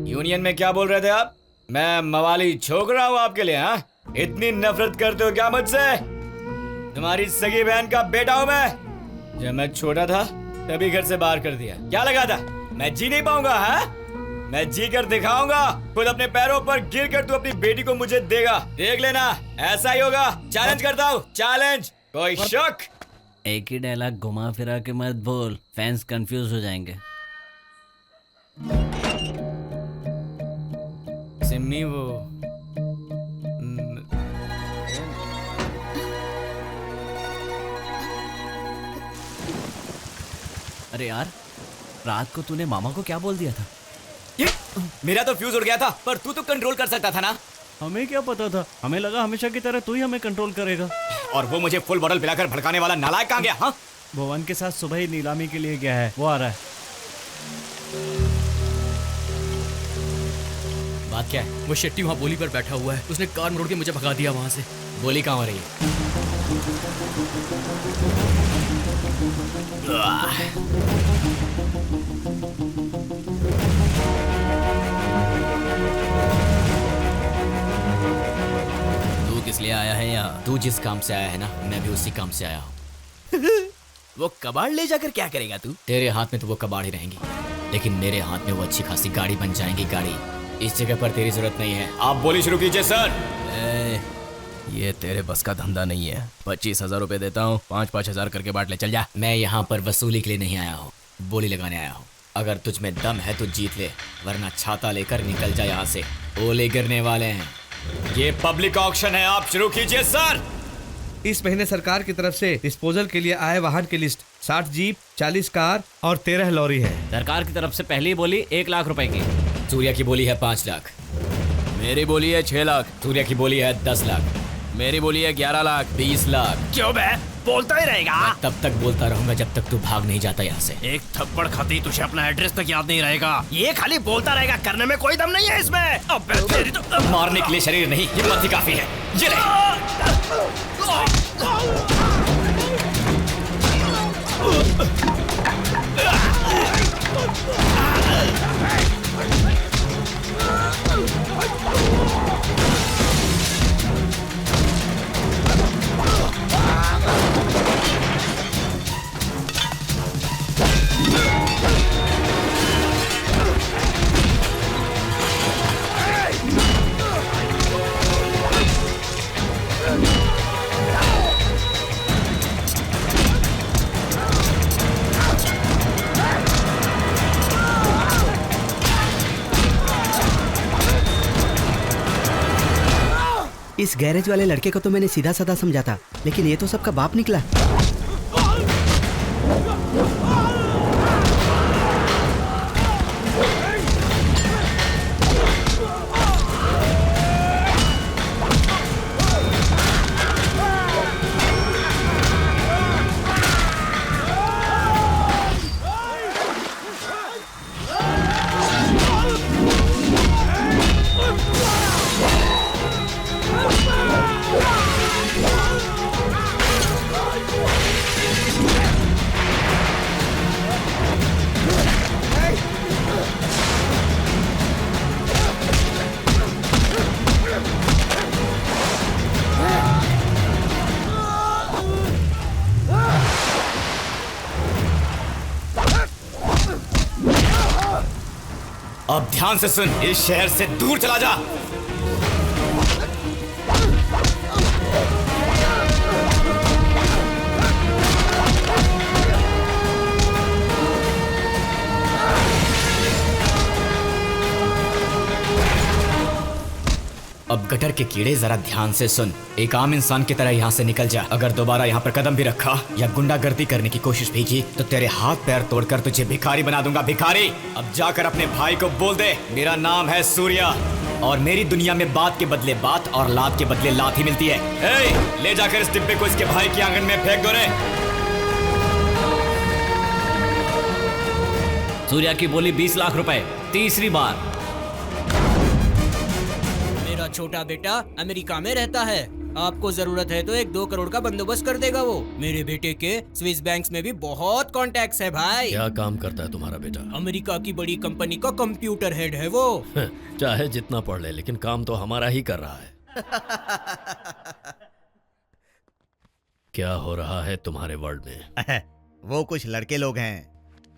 यूनियन में क्या बोल रहे थे आप? मैं मवाली छोक रहा हूँ आपके लिए? हाँ, इतनी नफरत करते हो क्या मुझसे? तुम्हारी सगी बहन का बेटा हूँ मैं। जब मैं छोटा था तभी घर से बाहर कर दिया। क्या लगा था मैं जी नहीं पाऊंगा? हाँ, मैं जी कर दिखाऊंगा। खुद अपने पैरों पर गिर कर तू अपनी बेटी को मुझे देगा, देख लेना। ऐसा ही होगा। चैलेंज करता हूँ, चैलेंज। कोई शक? एक ही डायलॉग घुमा फिरा के मत बोल, फैंस कंफ्यूज हो जाएंगे। सिम्मी वो अरे यार, रात को तूने मामा को क्या बोल दिया था? मेरा तो फ्यूज उड़ गया था, पर तू तो कंट्रोल कर सकता था ना। हमें क्या पता था, हमें लगा हमेशा की तरह तू ही हमें कंट्रोल करेगा। और वो मुझे फुल बॉटल पिलाकर भड़काने वाला नालायक कहाँ गया? हाँ, भवन के साथ सुबह ही नीलामी के लिए गया है, वो आ रहा है। बात क्या है? वो शेट्टी वहाँ बोली पर बैठा हुआ है, उसने कार मोड़ के मुझे भगा दिया वहाँ से। बोली कहाँ हो रही है? तू किस लिए आया है यहाँ? तू जिस काम से आया है ना, मैं भी उसी काम से आया हूँ। वो कबाड़ ले जाकर क्या करेगा तू? तेरे हाथ में तो वो कबाड़ ही रहेंगी, लेकिन मेरे हाथ में वो अच्छी खासी गाड़ी बन जाएंगी। गाड़ी इस जगह पर तेरी जरूरत नहीं है। आप बोली शुरू कीजिए सर। ये तेरे बस का धंधा नहीं है। 25,000 रुपए देता हूँ, 5-5 करके बांट ले, चल जा। मैं यहाँ पर वसूली के लिए नहीं आया हूँ, बोली लगाने आया हूँ। अगर तुझ में दम है तो जीत ले, वरना छाता लेकर निकल जा यहाँ से। ओले गिरने वाले हैं। ये पब्लिक ऑक्शन है, आप शुरू कीजिए सर। इस महीने सरकार की तरफ से डिस्पोजल के लिए आए वाहन की लिस्ट 60 जीप, 40 कार और 13 लॉरी है। सरकार की तरफ से पहली बोली 1 लाख रुपए की। सूर्या की बोली है 5 लाख। मेरी बोली है 6 लाख। सूर्या की बोली है 10 लाख। मेरी बोली है 11 लाख। 20 लाख। क्यों बे? बोलता ही रहेगा। मैं तब तक बोलता रहूंगा जब तक तू भाग नहीं जाता यहाँ से। एक थप्पड़ खाती तुझे अपना एड्रेस तक याद नहीं रहेगा। ये खाली बोलता रहेगा, करने में कोई दम नहीं है इसमें। अब तेरी तो मारने के लिए शरीर नहीं, हिम्मत ही काफी है। ये ले। इस गैरेज वाले लड़के को तो मैंने सीधा साधा समझा था, लेकिन ये तो सबका बाप निकला। अब ध्यान से सुन, इस शहर से दूर चला जा। अब गटर के कीड़े जरा ध्यान से सुन, एक आम इंसान की तरह यहाँ से निकल जा। अगर दोबारा यहाँ पर कदम भी रखा या गुंडागर्दी करने की कोशिश भी की तो तेरे हाथ पैर तोड़कर तुझे भिखारी बना दूंगा, भिखारी। अब जाकर अपने भाई को बोल दे मेरा नाम है सूर्या और मेरी दुनिया में बात के बदले बात और लात के बदले लात ही मिलती है। ए, ले जाकर इस डिब्बे को इसके भाई के आंगन में फेंक दो रे। सूर्या की बोली 20 लाख रुपए, तीसरी बार। मेरा छोटा बेटा अमेरिका में रहता है, आपको जरूरत है तो 1-2 करोड़ का बंदोबस्त कर देगा वो। मेरे बेटे के स्विस बैंक्स में भी बहुत कॉन्टैक्ट्स है भाई। क्या काम करता है तुम्हारा बेटा? अमेरिका की बड़ी कंपनी का कंप्यूटर हेड है वो। चाहे जितना पढ़ ले, लेकिन काम तो हमारा ही कर रहा है। क्या हो रहा है तुम्हारे वर्ल्ड में? वो कुछ लड़के लोग हैं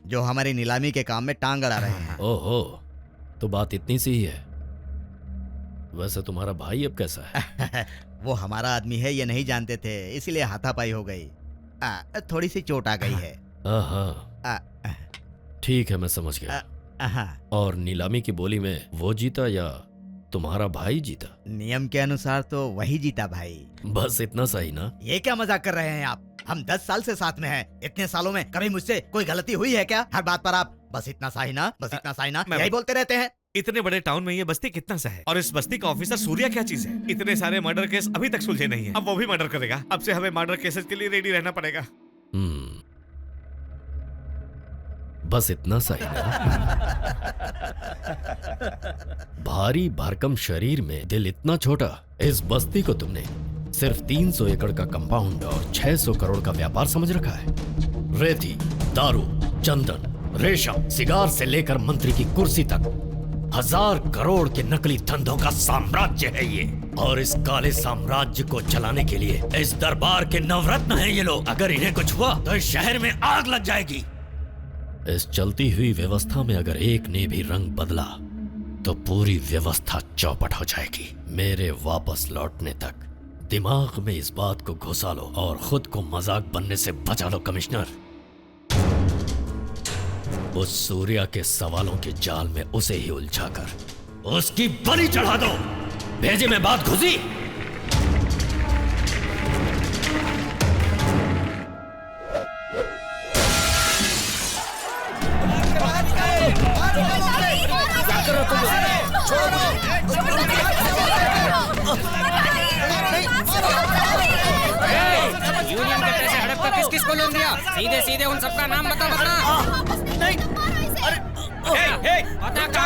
जो हमारी नीलामी के काम में टांग अड़ा रहे हैं। ओहो, तो बात इतनी सी ही है। वैसे तुम्हारा भाई अब कैसा है? वो हमारा आदमी है ये नहीं जानते थे, इसीलिए हाथापाई हो गई। थोड़ी सी चोट आ गई है। ठीक है, मैं समझ गया। और नीलामी की बोली में वो जीता या तुम्हारा भाई जीता? नियम के अनुसार तो वही जीता भाई। बस इतना सही ना? ये क्या मजाक कर रहे हैं आप? हम 10 साल से साथ में हैं। इतने सालों में कभी मुझसे कोई गलती हुई है क्या? हर बात पर आप बस इतना सा ही ना, बस इतना सा ही ना यही बोलते रहते हैं। इतने बड़े टाउन में ये बस्ती कितना सा है और इस बस्ती का ऑफिसर सूर्या क्या चीज है? इतने सारे मर्डर केस अभी तक सुलझे नहीं है, अब वो भी मर्डर करेगा। अब से हमें मर्डर केसेस के लिए रेडी रहना पड़ेगा। बस इतना सा ही ना? भारी भरकम शरीर में दिल इतना छोटा। इस बस्ती को तुमने सिर्फ 300 एकड़ का कंपाउंड और 600 करोड़ का व्यापार समझ रखा है। रेती, दारू, चंदन, रेशम, सिगार से लेकर मंत्री की कुर्सी तक 1000 करोड़ के नकली धंधों का साम्राज्य है ये। और इस काले साम्राज्य को चलाने के लिए इस दरबार के नवरत्न हैं ये लोग। अगर इन्हें कुछ हुआ तो इस शहर में आग लग जाएगी। इस चलती हुई व्यवस्था में अगर एक ने भी रंग बदला तो पूरी व्यवस्था चौपट हो जाएगी। मेरे वापस लौटने तक दिमाग में इस बात को घुसा लो और खुद को मजाक बनने से बचा लो कमिश्नर। उस सूर्या के सवालों के जाल में उसे ही उलझाकर उसकी बलि चढ़ा दो। भेजे में बात घुसी। यूनियन के पैसे हड़प कर किस किस को लोन दिया? सीधे सीधे उन सबका नाम बता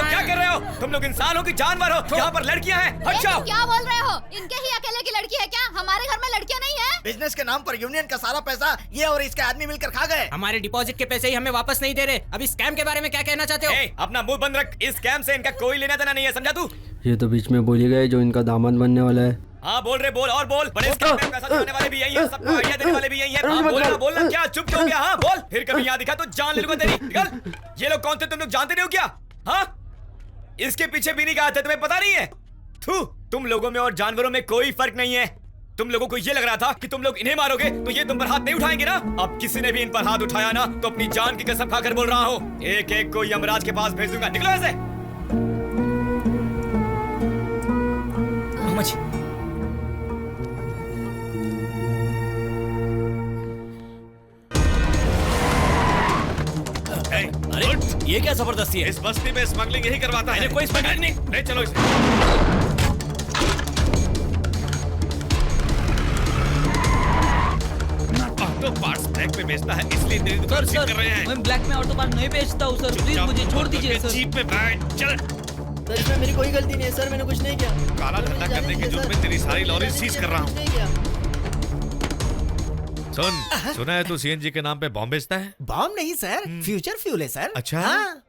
क्या कर रहे हो तुम लोग? इंसान हो कि जानवर हो? यहाँ पर लड़कियाँ हैं। हट जाओ। क्या बोल रहे हो? इनके ही अकेले की लड़की है क्या? हमारे घर में लड़कियाँ नहीं है। बिजनेस के नाम पर यूनियन का सारा पैसा ये और इसके आदमी मिलकर खा गए। हमारे डिपॉजिट के पैसे ही हमें वापस नहीं दे रहे। अभी स्कैम के बारे में क्या कहना चाहते हो? अपना मुंह बंद रख। इस स्कैम से इनका कोई लेना देना नहीं है, समझा तू? ये तो बीच में बोली गई जो इनका दामन बनने वाला है। हाँ बोल रहे, बोल और बोल। बड़े स्कैम में पैसा चुराने वाले भी यही है, सबको आइडिया देने वाले भी यही है। बोलना क्या? चुप क्यों हो गया? हाँ बोल। फिर कभी यहाँ दिखा तो जान लूंगा तेरी। निकल। ये लोग कौन थे तुम लोग जानते नहीं हो क्या? हाँ, इसके पीछे भी नहीं कहा था, तुम्हें पता नहीं है? थू, तुम लोगों में और जानवरों में कोई फर्क नहीं है। तुम लोगों को ये लग रहा था कि तुम लोग इन्हें मारोगे तो ये तुम पर हाथ नहीं उठाएंगे ना? अब किसी ने भी इन पर हाथ उठाया ना तो अपनी जान की कसम खाकर बोल रहा हूँ, एक एक को यमराज के पास भेज दूंगा। निकलो ऐसे। अरे ये क्या जबरदस्ती है? इस बस्ती में स्मगलिंग यही करवाता है। कोई स्मगलिंग नहीं। ले चलो इसे। ऑटो पार्ट्स ब्लैक में बेचता है, इसलिए तेरी दुकान सील कर रहे हैं। मैं ब्लैक में ऑटो पार्ट नहीं बेचता हूँ सर, प्लीज मुझे छोड़ दीजिए सर। जीप में बैठ, चल। सर इसमें मेरी कोई गलती नहीं है सर, मैंने कुछ नहीं किया। काला धंधा करने के जुर्म में तेरी सारी लॉरी सीज कर रहा हूँ। सुना है तू सीएनजी के नाम पे बॉम्ब बेचता है? बॉम्ब नहीं सर, फ्यूचर फ्यूल है सर। अच्छा।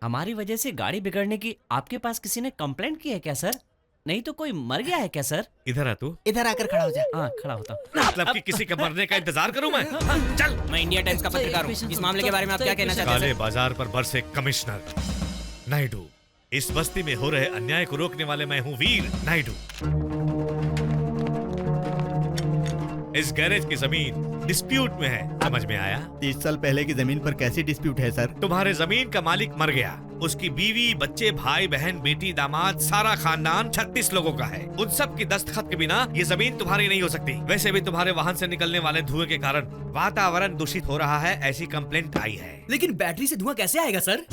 हमारी वजह से गाड़ी बिगड़ने की आपके पास किसी ने कंप्लेंट की है क्या सर? नहीं तो कोई मर गया है क्या सर? इधर आ तू। इधर आकर खड़ा हो जा। हाँ खड़ा होता। मतलब कि किसी के मरने का इंतजार करूं मैं? चल। मैं इंडिया टाइम्स का पत्रकार हूँ। इस मामले के बारे में आप क्या कहना चाहते हैं? काले बाजार पर बरसे कमिश्नर नायडू इस बस्ती में हो रहे अन्याय को रोकने वाले मैं हूँ वीर नायडू। इस गैरेज की जमीन डिस्प्यूट में है, समझ में आया? 30 साल पहले की जमीन पर कैसी डिस्प्यूट है सर? तुम्हारे जमीन का मालिक मर गया, उसकी बीवी, बच्चे, भाई, बहन, बेटी, दामाद, सारा खानदान 36 लोगों का है। उन सब की दस्तखत के बिना ये जमीन तुम्हारी नहीं हो सकती। वैसे भी तुम्हारे वाहन से निकलने वाले धुएं के कारण वातावरण दूषित हो रहा है, ऐसी कंप्लेंट आई है। लेकिन बैटरी से धुआं कैसे आएगा सर?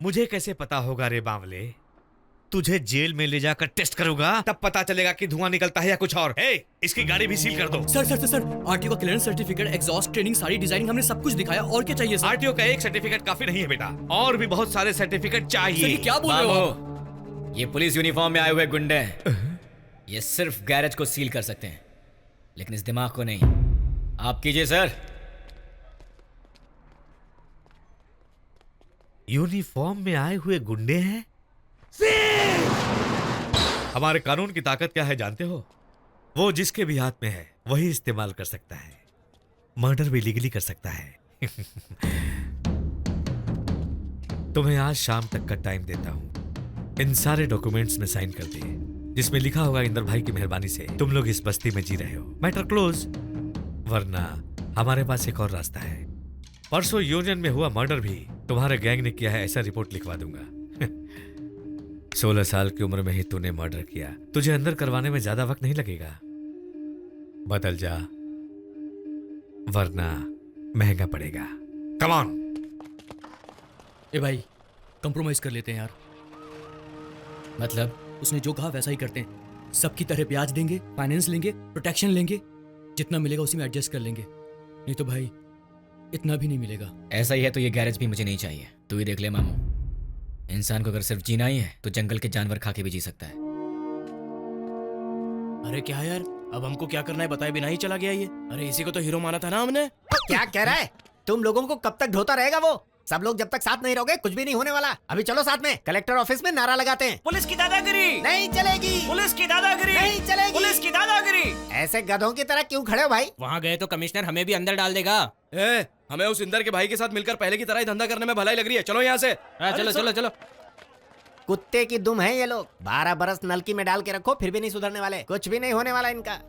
मुझे कैसे पता होगा रे बावले? तुझे जेल में ले जाकर टेस्ट करूंगा, तब पता चलेगा कि धुआं निकलता है या कुछ और। हे, इसकी गाड़ी भी सील कर दो। Sir sir sir sir RTO का क्लियरेंस सर्टिफिकेट, एग्जॉस्ट ट्रेनिंग, सारी डिजाइनिंग हमने सब कुछ दिखाया। और क्या चाहिए सर? आरटीओ का एक सर्टिफिकेट काफी नहीं है बेटा, और भी बहुत सारे सर्टिफिकेट चाहिए। सर, ये क्या बोल रहे हो? ये पुलिस यूनिफॉर्म में आए हुए गुंडे हैं। ये सिर्फ गैरेज को सील कर सकते हैं, लेकिन इस दिमाग को नहीं। आप कीजिए सर। यूनिफॉर्म में आए हुए गुंडे हैं? हमारे कानून की ताकत क्या है जानते हो? वो जिसके भी हाथ में है वही इस्तेमाल कर सकता है। मर्डर भी लीगली कर सकता है। तुम्हें आज शाम तक का टाइम देता हूं। इन सारे डॉक्यूमेंट्स में साइन कर दिए, जिसमें लिखा होगा इंदर भाई की मेहरबानी से तुम लोग इस बस्ती में जी रहे हो। Matter close. वरना हमारे पास एक और रास्ता है। परसों यूनियन में हुआ मर्डर भी तुम्हारे गैंग ने किया है, ऐसा रिपोर्ट लिखवा दूंगा। 16 साल की उम्र में ही तूने मर्डर किया, तुझे अंदर करवाने में ज्यादा वक्त नहीं लगेगा। बदल जा, वरना महंगा पड़ेगा। Come on. ए भाई, कंप्रोमाइज कर लेते हैं यार। मतलब? उसने जो कहा वैसा ही करते हैं। सबकी तरह ब्याज देंगे, फाइनेंस लेंगे, प्रोटेक्शन लेंगे, जितना मिलेगा उसी में एडजस्ट कर लेंगे। नहीं तो भाई इतना भी नहीं मिलेगा। ऐसा ही है तो ये गैरेज भी मुझे नहीं चाहिए। तू ही देख ले मामू, इंसान को अगर सिर्फ जीना ही है तो जंगल के जानवर खा के भी जी सकता है। अरे क्या यार, अब हमको क्या करना है बताए बिना ही चला गया ये। अरे इसी को तो हीरो माना था ना हमने। क्या कह रहा है? तुम लोगों को कब तक ढोता रहेगा वो? सब लोग जब तक साथ नहीं रहोगे कुछ भी नहीं होने वाला। अभी चलो साथ में कलेक्टर ऑफिस में नारा लगाते हैं। पुलिस की दादागिरी नहीं चलेगी। पुलिस की दादागिरी नहीं चलेगी। पुलिस की दादागिरी। ऐसे गधों की तरह क्यों खड़े हो भाई? वहाँ गए तो कमिश्नर हमें भी अंदर डाल देगा। हमें उस इंदर के भाई के साथ मिलकर पहले की तरह ही धंधा करने में भलाई लग रही है। चलो यहाँ से। चलो चलो चलो। कुत्ते की दुम है ये लोग। 12 बरस नलकी में डाल के रखो फिर भी नहीं सुधरने वाले। कुछ भी नहीं होने वाला इनका।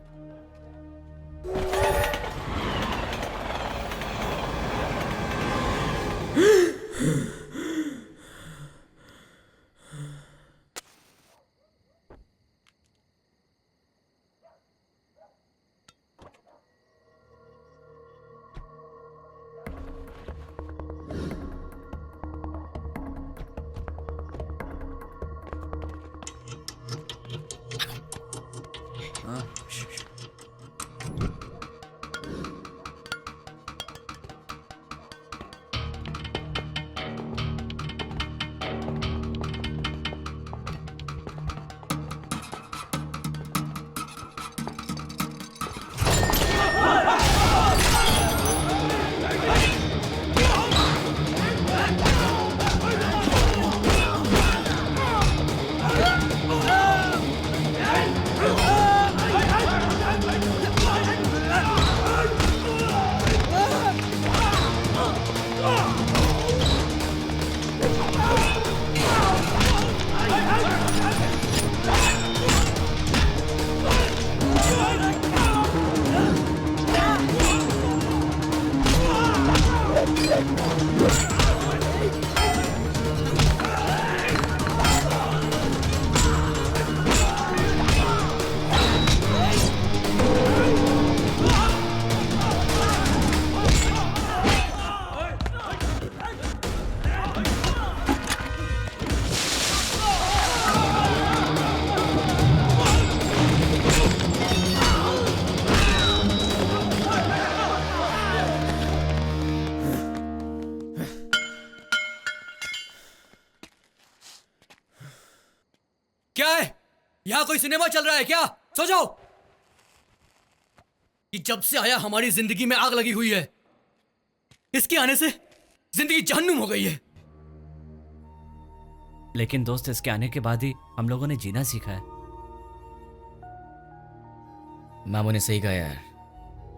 क्या है? यहां कोई सिनेमा चल रहा है क्या? सो जाओ। कि जब से आया हमारी जिंदगी में आग लगी हुई है। इसके आने से जिंदगी जहन्नुम हो गई है। लेकिन दोस्त इसके आने के बाद ही हम लोगों ने जीना सीखा है। मामू ने सही कहा यार,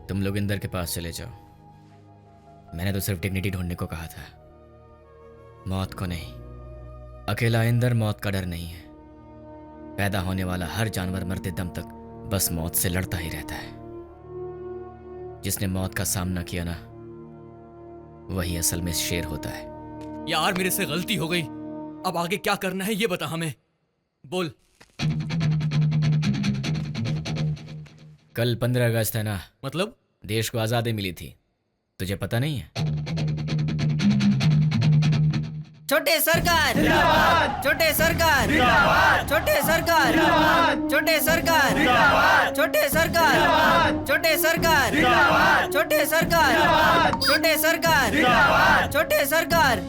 तुम लोग इंदर के पास चले जाओ। मैंने तो सिर्फ डिग्निटी ढूंढने को कहा था। मौत को नहीं, अकेला इंदर मौत का डर नहीं है। पैदा होने वाला हर जानवर मरते दम तक बस मौत से लड़ता ही रहता है। जिसने मौत का सामना किया ना, वही असल में शेर होता है। यार मेरे से गलती हो गई, अब आगे क्या करना है ये बता हमें, बोल। कल 15 अगस्त है ना? मतलब? देश को आजादी मिली थी, तुझे पता नहीं है? छोटे सरकार, छोटे सरकार, छोटे सरकार, छोटे सरकार, छोटे सरकार, छोटे सरकार, छोटे सरकार, छोटे सरकार, छोटे सरकार,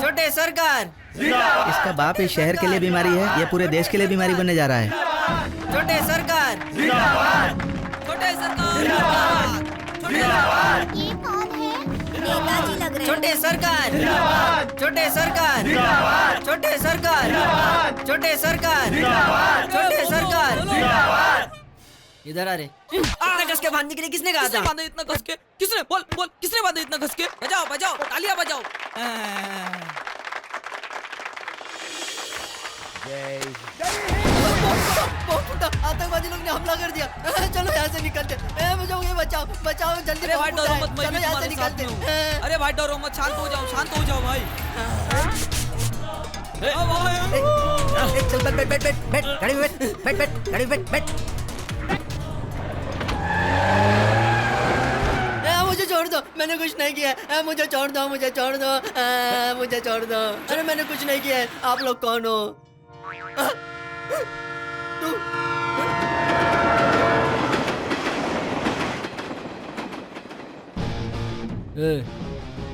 छोटे सरकार। इसका बाप इस शहर के लिए बीमारी है, ये पूरे देश के लिए बीमारी बनने जा रहा है। छोटे सरकार, छोटे सरकार, ये कौन है? नेताजी लग रहे हैं। छोटे सरकार, छोटे सरकार, छोटे सरकार, छोटे सरकार, छोटे सरकार। इधर आ रे। इतना कस के बांधने के लिए किसने कहा था? बांधे इतना कस के? किसने? बोल बोल, किसने बांधे इतना कस के? बजाओ बजाओ, तालियां बजाओ। आतंकवादी लोग ने हमला कर दिया। चलो यहाँ से निकलते। मुझे बचाओ, बचाओ जल्दी। अरे भाई डरो मत, चलो यहाँ से निकलते। अरे भाई डरो मत, शांत हो जाओ, शांत हो जाओ भाई। चल बैठ बैठ बैठ बैठ, गाड़ी में बैठ बैठ बैठ, गाड़ी में बैठ बैठ। मुझे छोड़ दो, मैंने कुछ नहीं किया। मुझे छोड़ दो, मुझे छोड़ दो, मुझे छोड़ दो। अरे मैंने कुछ नहीं किया है। आप लोग कौन हो?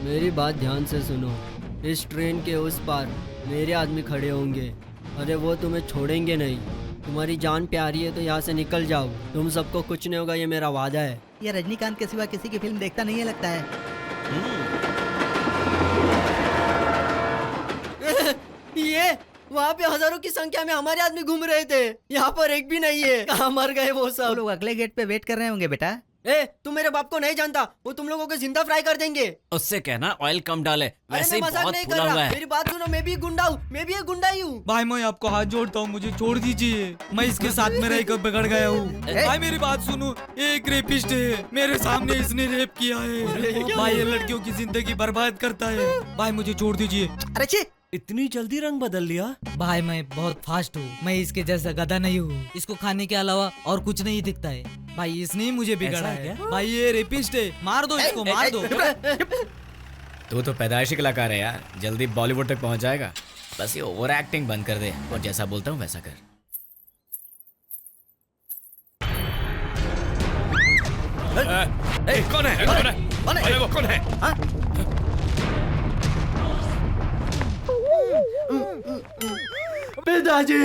मेरी बात ध्यान से सुनो। इस ट्रेन के उस पार मेरे आदमी खड़े होंगे। अरे वो तुम्हें छोड़ेंगे नहीं। तुम्हारी जान प्यारी है तो यहाँ से निकल जाओ। तुम सबको कुछ नहीं होगा, ये मेरा वादा है। ये रजनीकांत के सिवा किसी की फिल्म देखता नहीं है लगता है। ये वहाँ पे हजारों की संख्या में हमारे आदमी घूम रहे थे, यहाँ पर एक भी नहीं है। कहाँ मर गए वो सब? लोग अगले गेट पे वेट कर रहे होंगे बेटा। तुम मेरे बाप को नहीं जानता, वो तुम लोगों को जिंदा फ्राई कर देंगे। उससे कहना ऑयल कम डाले, वैसे ही मजाक बहुत नहीं कर फूला हुआ रहा। है। मेरी बात सुनो, मैं भी गुंडा हूँ, मैं भी एक गुंडा ही हूँ। भाई मैं आपको हाथ जोड़ता हूँ, मुझे छोड़ दीजिए। मैं इसके साथ में रहकर बिगड़ गया हूँ। भाई मेरी बात सुनो, एक रेपिस्ट है, मेरे सामने इसने रेप किया है। भाई ये लड़कियों की जिंदगी बर्बाद करता है। भाई मुझे छोड़ दीजिए। अरे इतनी जल्दी रंग बदल लिया? भाई मैं बहुत फास्ट हूँ, मैं इसके जैसा गधा नहीं हूँ। इसको खाने के अलावा और कुछ नहीं दिखता है। भाई इसने ही मुझे बिगाड़ा है। भाई ये रेपिस्ट है, मार दो इसको, मार दो। तू तो पैदाइशी कलाकार है यार, जल्दी बॉलीवुड तक पहुंच जाएगा। बस ये ओवर एक्टिंग बंद कर दे और जैसा बोलता हूँ वैसा कर। कौन है? कौन है? कौन है? वो कौन है? पिताजी,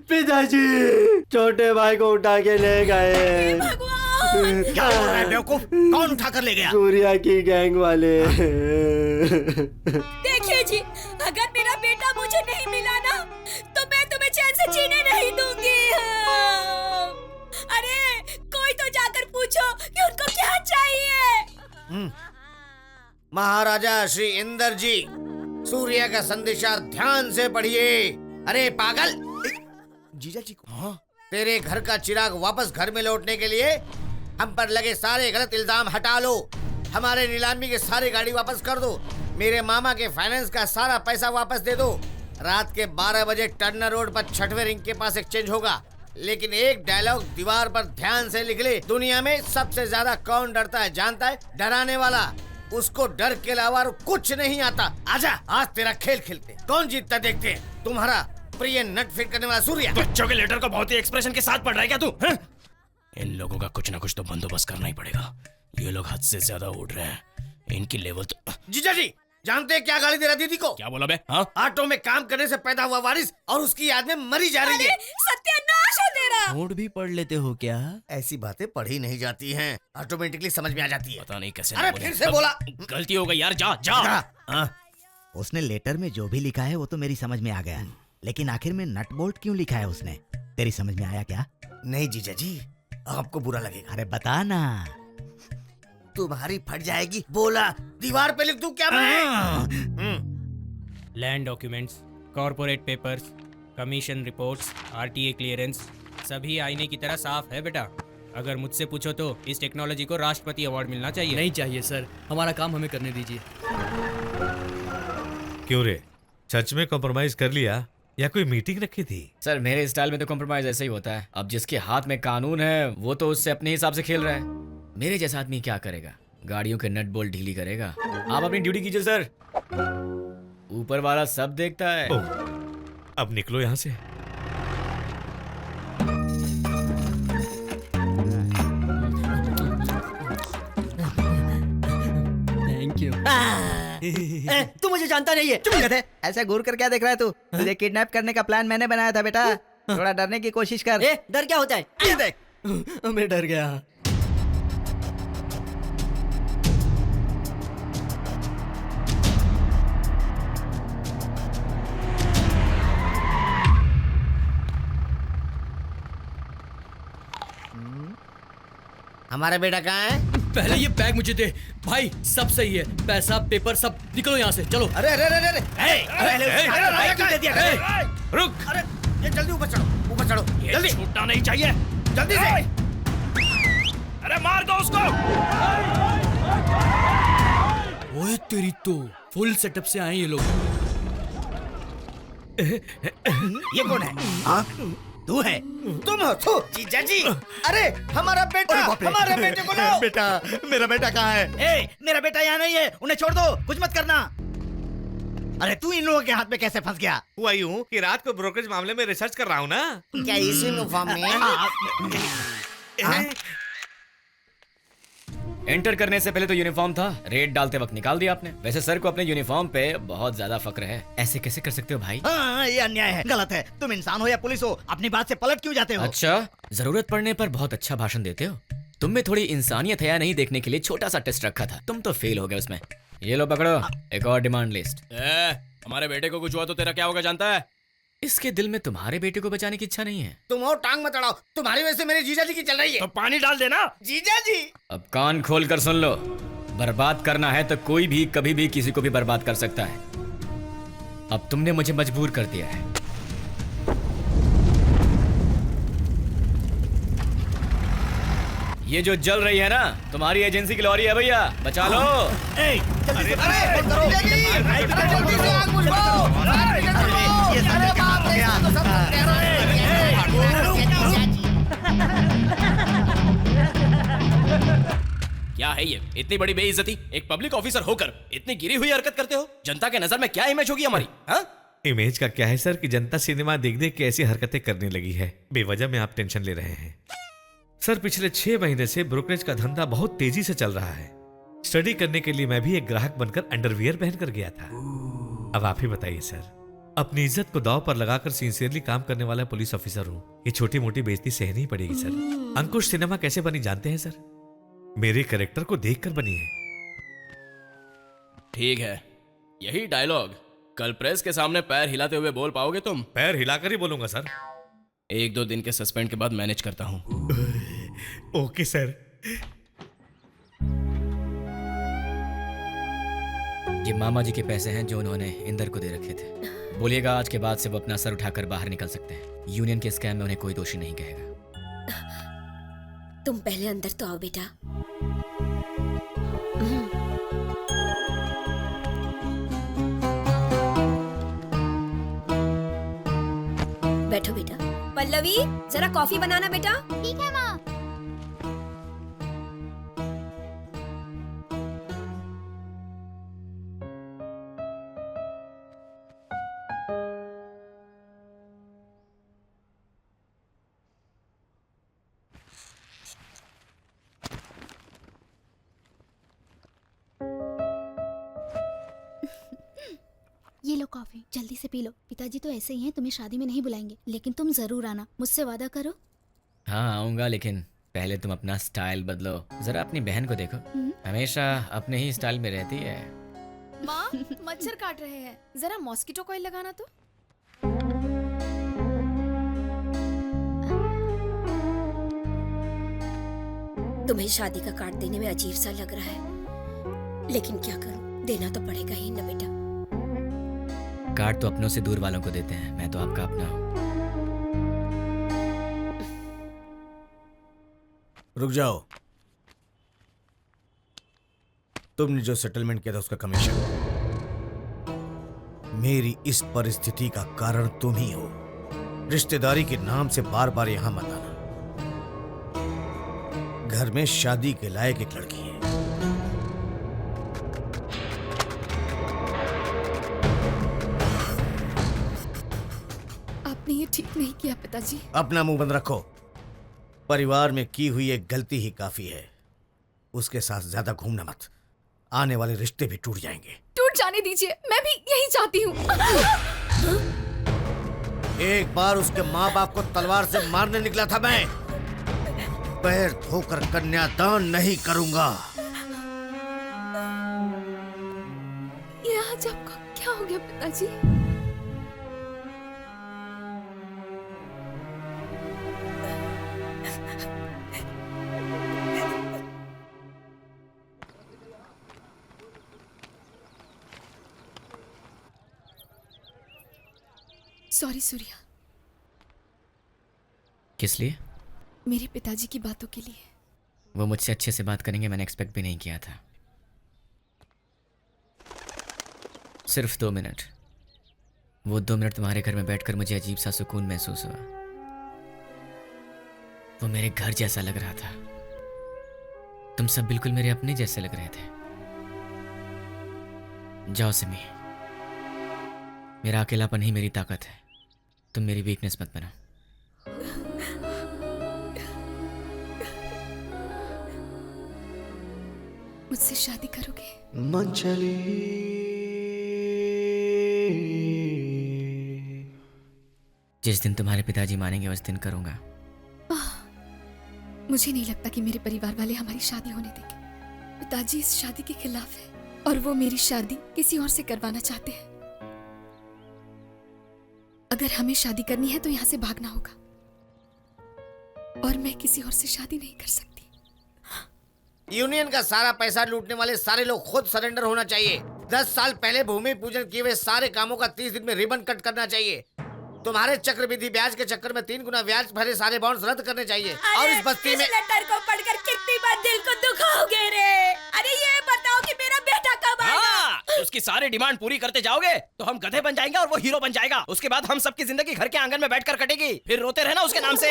पिताजी, छोटे भाई को उठा के ले गए। क्या बोल रहा है बेवकूफ? कौन उठा कर ले गया? सूर्या की गैंग वाले। देखिए जी, अगर मेरा बेटा मुझे नहीं मिला ना, तो मैं तुम्हें चैन से जीने नहीं दूंगी। अरे कोई तो जाकर पूछो कि उनको क्या चाहिए। महाराजा श्री इंदर जी, सूर्य का संदेशा ध्यान से पढ़िए। अरे पागल, जीजा जी को तेरे घर का चिराग वापस घर में लौटने के लिए हम पर लगे सारे गलत इल्जाम हटा लो। हमारे नीलामी के सारी गाड़ी वापस कर दो। मेरे मामा के फाइनेंस का सारा पैसा वापस दे दो। रात के 12 बजे टर्नर रोड पर 6वें रिंग के पास एक्सचेंज होगा। लेकिन एक डायलॉग दीवार पर ध्यान से लिख ले। दुनिया में सबसे ज्यादा कौन डरता है जानता है? डराने वाला। उसको डर के अलावा कुछ नहीं आता। आजा, आज तेरा खेल खेलते। कौन जीतता देखते हैं। तुम्हारा प्रिय नट फिट करने वाला सूर्या। बच्चों के लेटर को बहुत ही एक्सप्रेशन के साथ पढ़ रहा है क्या तू? इन लोगों का कुछ ना कुछ तो बंदोबस्त करना ही पड़ेगा। ये लोग हद से ज्यादा उड़ रहे हैं। इनकी लेवल तो। जीजा जी, जानते हैं क्या गाली दे रहा दीदी को? क्या बोला बे? हाँ? ऑटो में काम करने से पैदा हुआ वारिस और उसकी याद में मरी जा रही है। सत्यानाश है तेरा। नोट भी पढ़ लेते हो क्या? ऐसी बातें पढ़ी नहीं जाती हैं, ऑटोमेटिकली समझ में आ जाती है। पता नहीं कैसे। अरे फिर से बोला। गलती हो गई यार, जा जा। उसने लेटर में जो भी लिखा है वो तो मेरी समझ में आ गया, लेकिन आखिर में नट बोल्ट क्यों लिखा है उसने? तेरी समझ में आया क्या? नहीं जीजा जी, आपको बुरा लगेगा। अरे बता ना। तुम्हारी फट जाएगी। बोला दीवार पे लिख दूं क्या मैं? Land documents, corporate papers, commission reports, RTA clearance, सभी आईने की तरह साफ है बेटा। अगर मुझसे पूछो तो इस टेक्नोलॉजी को राष्ट्रपति अवार्ड मिलना चाहिए। नहीं चाहिए सर, हमारा काम हमें करने दीजिए। क्यों रे, चर्च में कॉम्प्रोमाइज कर लिया या कोई मीटिंग रखी थी? सर मेरे स्टाइल में तो कॉम्प्रोमाइज ऐसे ही होता है। अब जिसके हाथ में कानून है वो तो उससे अपने हिसाब से खेल रहा है। मेरे जैसा आदमी क्या करेगा? गाड़ियों के नट बोल्ट ढीली करेगा। आप अपनी ड्यूटी कीजिए सर, ऊपर वाला सब देखता है। अब निकलो यहाँ से। Thank you. तू मुझे जानता नहीं है। चुप गधे, ऐसे घूर कर क्या देख रहा है तू? तुझे किडनैप करने का प्लान मैंने बनाया था बेटा। थोड़ा डरने की कोशिश कर। डर क्या होता है? ये देख। मैं डर गया। हमारा बेटा कहाँ है? पहले ये बैग मुझे दे भाई। सब सही है, पैसा पेपर सब। निकलो यहाँ से, चलो। अरे अरे अरे अरे रुक। अरे ये जल्दी ऊपर चढ़ो, ऊपर चढ़ो जल्दी। छूटना नहीं चाहिए, जल्दी से। अरे मार दो उसको। ओए तेरी तो फुल सेटअप से आए ये लोग। ये कौन है? हाँ तू है? तुम हो? तू जीजा जी। अरे हमारा बेटा, हमारे बेटे को लाओ। बेटा, मेरा बेटा कहाँ है? मेरा बेटा यहाँ नहीं है, उन्हें छोड़ दो, कुछ मत करना। अरे तू इन लोगों के हाथ में कैसे फंस गया? हुआ यूं कि रात को ब्रोकरेज मामले में रिसर्च कर रहा हूँ ना। क्या इसी यूनिफॉर्म में? एंटर करने से पहले तो यूनिफॉर्म था, रेड डालते वक्त निकाल दिया आपने। वैसे सर को अपने यूनिफॉर्म पे बहुत ज्यादा फक्र है। ऐसे कैसे कर सकते हो भाई? हाँ ये अन्याय है, गलत है। तुम इंसान हो या पुलिस हो, अपनी बात से पलट क्यों जाते हो? अच्छा, जरूरत पड़ने पर बहुत अच्छा भाषण देते हो। तुम में थोड़ी इंसानियत है या नहीं देखने के लिए छोटा सा टेस्ट रखा था, तुम तो फेल हो गए उसमें। ये लो पकड़ो, एक और डिमांड लिस्ट। हमारे बेटे को कुछ हुआ तो तेरा क्या होगा जानता है? इसके दिल में तुम्हारे बेटे को बचाने की इच्छा नहीं है। तुम और टांग मत अड़ाओ, तुम्हारी वजह से मेरे जीजा जी की चल रही है। तो पानी डाल देना। जीजा जी अब कान खोल कर सुन लो, बर्बाद करना है तो कोई भी कभी भी किसी को भी बर्बाद कर सकता है। अब तुमने मुझे मजबूर कर दिया है। ये जो जल रही है ना, तुम्हारी एजेंसी की लॉरी है भैया, बचा लो। क्या है ये? इतनी बड़ी बेइज्जती, एक पब्लिक ऑफिसर होकर इतनी गिरी हुई हरकत करते हो? जनता के नजर में क्या इमेज होगी हमारी? हाँ? इमेज का क्या है सर कि जनता सिनेमा देख देख के ऐसी हरकतें करने लगी है। बेवजह में आप टेंशन ले रहे हैं। सर पिछले 6 महीने से ब्रोकरेज का धंधा बहुत तेजी से चल रहा है। स्टडी करने के लिए मैं भी एक ग्राहक बनकर अंडरवियर पहनकर गया था। अब आप ही बताइए सर, अपनी इज्जत को दांव पर लगाकर सिंसियरली काम करने वाला पुलिस ऑफिसर हूँ, ये छोटी मोटी बेइज्जती सहनी ही पड़ेगी सर। अंकुश सिनेमा कैसे बनी जानते हैं सर? मेरे कैरेक्टर को देखकर बनी है। ठीक है, यही डायलॉग कल प्रेस के सामने पैर हिलाते हुए बोल पाओगे तुम? पैर हिलाकर ही बोलूंगा सर। 1-2 दिन के सस्पेंड के बाद मैनेज करता हूँ। Okay sir. ये मामा जी के पैसे हैं जो उन्होंने इंदर को दे रखे थे। बोलिएगा आज के बाद से वो अपना सर उठाकर बाहर निकल सकते हैं। यूनियन के स्कैम में उन्हें कोई दोषी नहीं कहेगा। तुम पहले अंदर तो आओ बेटा। बैठो बेटा। पल्लवी जरा कॉफी बनाना बेटा। ठीक है माँ। ये लो कॉफी, जल्दी से पी लो। पिताजी तो ऐसे ही हैं, तुम्हें शादी में नहीं बुलाएंगे, लेकिन तुम जरूर आना, मुझसे वादा करो। हाँ आऊंगा, लेकिन पहले तुम अपना स्टाइल बदलो। जरा अपनी बहन को देखो, हमेशा अपने ही स्टाइल में रहती है। माँ मच्छर काट रहे हैं, जरा मॉस्किटो कॉइल लगाना तो। तुम्हें शादी का कार्ड देने में अजीब सा लग रहा है, लेकिन क्या करूं, देना तो पड़ेगा ही ना बेटा। कार्ड तो अपनों से दूर वालों को देते हैं, मैं तो आपका अपना हूँ। रुक जाओ। तुमने जो सेटलमेंट किया था उसका कमीशन, मेरी इस परिस्थिति का कारण तुम ही हो। रिश्तेदारी के नाम से बार बार यहां मत आना। घर में शादी के लायक एक लड़की है। आपने ये ठीक नहीं किया पिताजी। अपना मुंह बंद रखो। परिवार में की हुई एक गलती ही काफी है। उसके साथ ज्यादा घूमना मत, आने वाले रिश्ते भी टूट जाएंगे। टूट जाने दीजिए, मैं भी यही चाहती हूँ। एक बार उसके माँ बाप को तलवार से मारने निकला था मैं। पैर धोकर कन्यादान नहीं करूंगा। ये आज आपको क्या हो गया पिताजी? सॉरी सूर्या। किस लिए? मेरे पिताजी की बातों के लिए। वो मुझसे अच्छे से बात करेंगे मैंने एक्सपेक्ट भी नहीं किया था। सिर्फ 2 मिनट। वो 2 मिनट तुम्हारे घर में बैठकर मुझे अजीब सा सुकून महसूस हुआ। वो मेरे घर जैसा लग रहा था। तुम सब बिल्कुल मेरे अपने जैसे लग रहे थे। जाओ सिमी, मेरा अकेलापन ही मेरी ताकत है। तुम मेरी वीकनेस मत बनो। मुझसे शादी करोगे? जिस दिन तुम्हारे पिताजी मानेंगे उस दिन करूंगा। मुझे नहीं लगता कि मेरे परिवार वाले हमारी शादी होने देंगे। पिताजी इस शादी के खिलाफ है और वो मेरी शादी किसी और से करवाना चाहते हैं। अगर हमें शादी करनी है तो यहाँ से भागना होगा और मैं किसी और से शादी नहीं कर सकती। यूनियन का सारा पैसा लूटने वाले सारे लोग खुद सरेंडर होना चाहिए। 10 साल पहले भूमि पूजन किए हुए सारे कामों का 30 दिन में रिबन कट करना चाहिए। तुम्हारे चक्रवृद्धि ब्याज के चक्कर में 3 गुना ब्याज भरे सारे बॉन्ड्स रद्द करने चाहिए। और इस बस्ती में लेटर को पढ़कर कितनी बार दिल को दुखाओगे रे? अरे ये बताओ कि मेरा बेटा कब आएगा? उसकी सारी डिमांड पूरी करते जाओगे तो हम गधे बन जाएंगे और वो हीरो बन जाएगा। उसके बाद हम सबकी जिंदगी घर के आंगन में बैठकर कटेगी। फिर रोते रहना उसके नाम से।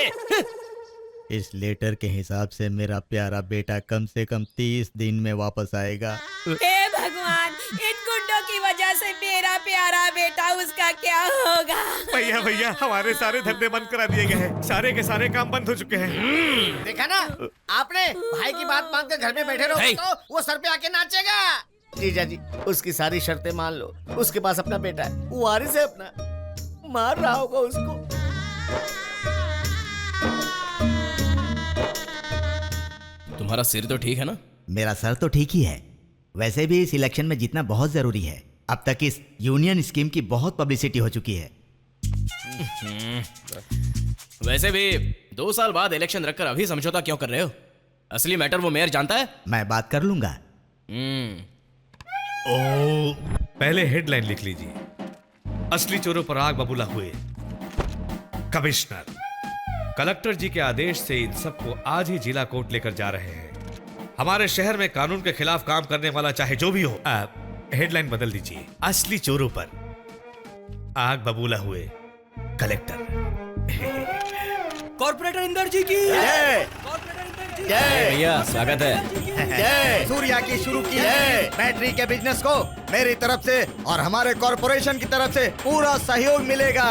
इस लेटर के हिसाब से मेरा प्यारा बेटा कम से कम 30 दिन में वापस आएगा। हे भगवान, इन गुंडों की वजह से मेरा प्यारा बेटा, उसका क्या होगा? भैया भैया, हमारे सारे धंधे बंद करा दिए गए हैं। सारे के सारे काम बंद हो चुके हैं। देखा ना, आपने भाई की बात मानकर घर में बैठे रहो तो वो सर पे आके नाचेगा। जीजा जी, उसकी सारी शर्तें मान लो। उसके पास अपना बेटा है, वो वारिस है अपना। मार रहा होगा उसको। तुम्हारा सिर तो ठीक है ना? मेरा सर तो ठीक ही है। वैसे भी इस इलेक्शन में जीतना बहुत जरूरी है। अब तक इस यूनियन स्कीम की बहुत पब्लिसिटी हो चुकी है। वैसे भी 2 साल बाद इलेक्शन रखकर अभी समझौता क्यों कर रहे हो? असली मैटर वो मेयर जानता है। मैं बात कर लूंगा। पहले हेडलाइन लिख लीजिए। असली चोरों पर आग बबूला हुए। कमिश्नर कलेक्टर जी के आदेश से इन सबको आज ही जिला कोर्ट लेकर जा रहे हैं। हमारे शहर में कानून के खिलाफ काम करने वाला चाहे जो भी हो। हेडलाइन बदल दीजिए। असली चोरों पर आग बबूला हुए कलेक्टर। कॉर्पोरेटर इंदर जी की जय। जय भैया, स्वागत है। जय। सूर्या की शुरू की है बैटरी के बिजनेस को मेरी तरफ से और हमारे कॉर्पोरेशन की तरफ से पूरा सहयोग मिलेगा।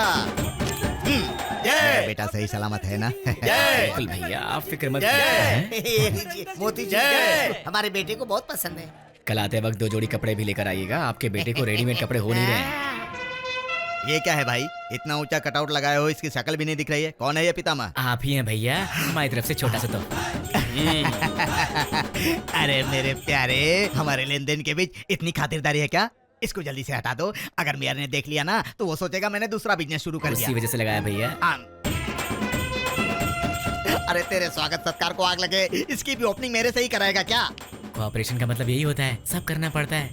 जय। बेटा सही सलामत है ना? जय। बिल्कुल भैया, आप फिक्र मत जय। कीजिए। मोती जय। हमारे बेटे को बहुत पसंद है। कल आते वक्त 2 जोड़ी कपड़े भी लेकर आइएगा। आपके बेटे को रेडीमेड कपड़े हो नहीं रहे हैं। ये क्या है भाई? इतना ऊंचा कटआउट लगाए हो, इसकी शक्ल भी नहीं दिख रही है। कौन है ये पितामह? आप ही हैं भैया, हमारी तरफ से छोटा सा तो। अरे मेरे प्यारे, हमारे लेन देन के बीच इतनी खातिरदारी है क्या? इसको जल्दी से हटा दो। अगर मेयर ने देख लिया ना तो वो सोचेगा मैंने दूसरा बिजनेस शुरू कर दिया। उसी वजह से लगाया भैया। अरे तेरे स्वागत सत्कार को आग लगे, इसकी भी ओपनिंग मेरे से ही कराएगा क्या? कोऑपरेशन का मतलब यही होता है, सब करना पड़ता है।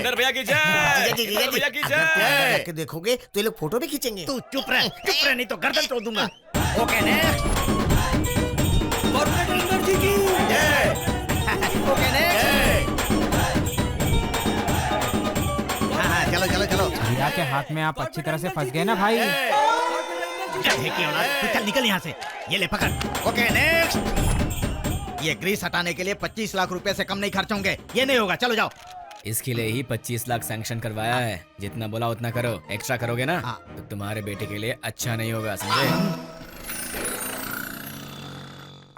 इंदर भैया की जय। इंदर भैया की जय। के देखोगे तो ये लोग फोटो भी खींचेंगे। तू चुप रह नहीं तो गर्दन तोड़ दूंगा। Okay next. कॉर्पोरेटर इंदर जी की जय। Okay next. हाँ, चलो चलो चलो। हीरा के हाथ में आप अच्छी तरह से फंस गए ना भाई। चल निकल यहाँ से। ये ले पकड़। Okay next. ये ग्रीस हटाने के लिए 25 लाख रुपए से कम नहीं खर्च होंगे। ये नहीं होगा, चलो जाओ। इसके लिए ही 25 लाख सैंक्शन करवाया है। जितना बोला उतना करो। एक्स्ट्रा करोगे ना तो तुम्हारे बेटे के लिए अच्छा नहीं होगा, समझे?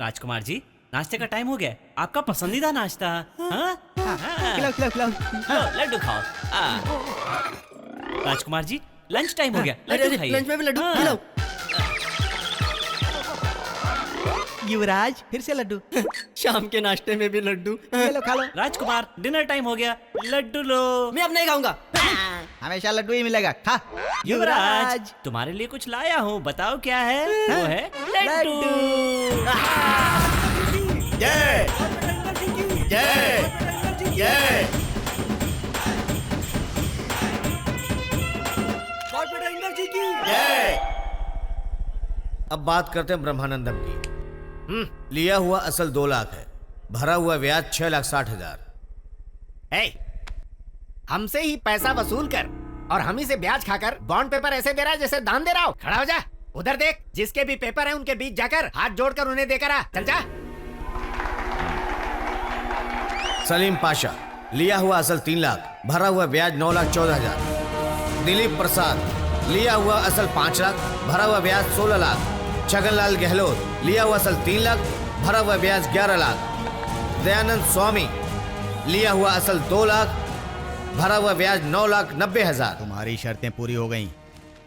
राजकुमार जी, नाश्ते का टाइम हो गया। आपका पसंदीदा नाश्ता। हाँ? खिलाओ खिलाओ खिलाओ। लड्डू खाओ। राजकुमार जी, लंच टाइम हो गया। लड्डू खाइए। लंच में भी लड्डू खिलाओ। युवराज फिर से लड्डू। शाम के नाश्ते में भी लड्डू। लो खा लो। राजकुमार, डिनर टाइम हो गया। लड्डू लो। मैं अब नहीं खाऊंगा। हमेशा लड्डू ही मिलेगा, खा। युवराज, तुम्हारे लिए कुछ लाया हूँ, बताओ क्या है? वो है लड्डू। जय जय जय। कॉर्पोरेटर इंदर जी की जय। अब बात करते हैं ब्रह्मानंदम की। लिया हुआ असल 2 लाख है, भरा हुआ ब्याज 6,60,000। हमसे ही पैसा वसूल कर और हम ही से ब्याज खाकर बॉन्ड पेपर ऐसे दे रहा है जैसे दान दे रहा हो। खड़ा हो जा। उधर देख, जिसके भी पेपर हैं उनके बीच जाकर हाथ जोड़कर उन्हें देकर आ। चल जा। सलीम पाशा, लिया हुआ असल 3 लाख, भरा हुआ ब्याज 9,14,000। दिलीप प्रसाद, लिया हुआ असल 5 लाख, भरा हुआ ब्याज 16 लाख। छगनलाल गहलोत, लिया हुआ असल 3 लाख, भरा हुआ ब्याज 11 लाख। दयानंद स्वामी, लिया हुआ असल 2 लाख, भरा हुआ ब्याज 9,90,000। तुम्हारी शर्तें पूरी हो गईं।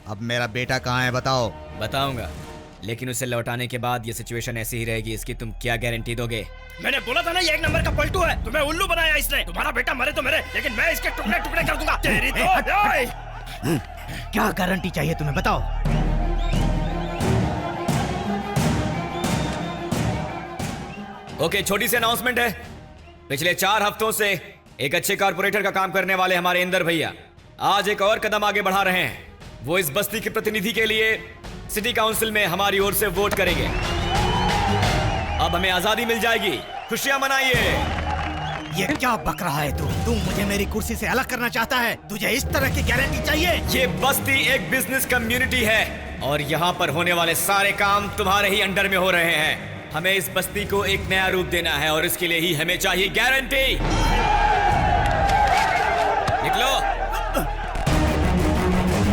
अब मेरा बेटा कहाँ है बताओ। बताऊंगा, लेकिन उसे लौटाने के बाद ये सिचुएशन ऐसी ही रहेगी। इसकी तुम क्या गारंटी दोगे? मैंने बोला था ना ये 1 नंबर का पलटू है। तुम्हें उल्लू बनाया इसने। तुम्हारा बेटा मरे तो मरे, लेकिन मैं इसके टुकड़े टुकड़े कर दूंगा। तेरी तो क्या गारंटी चाहिए तुम्हें, बताओ। ओके, छोटी सी अनाउंसमेंट है। पिछले 4 हफ्तों से एक अच्छे कारपोरेटर का काम करने वाले हमारे इंदर भैया आज एक और कदम आगे बढ़ा रहे हैं। वो इस बस्ती के प्रतिनिधि के लिए सिटी काउंसिल में हमारी ओर से वोट करेंगे। अब हमें आजादी मिल जाएगी। खुशियां मनाइए। ये क्या बक रहा है तू मुझे मेरी कुर्सी से अलग करना चाहता है? तुझे इस तरह की गारंटी चाहिए? ये बस्ती एक बिजनेस कम्युनिटी है और यहाँ पर होने वाले सारे काम तुम्हारे ही अंडर में हो रहे हैं। हमें इस बस्ती को एक नया रूप देना है और इसके लिए ही हमें चाहिए गारंटी। निकलो।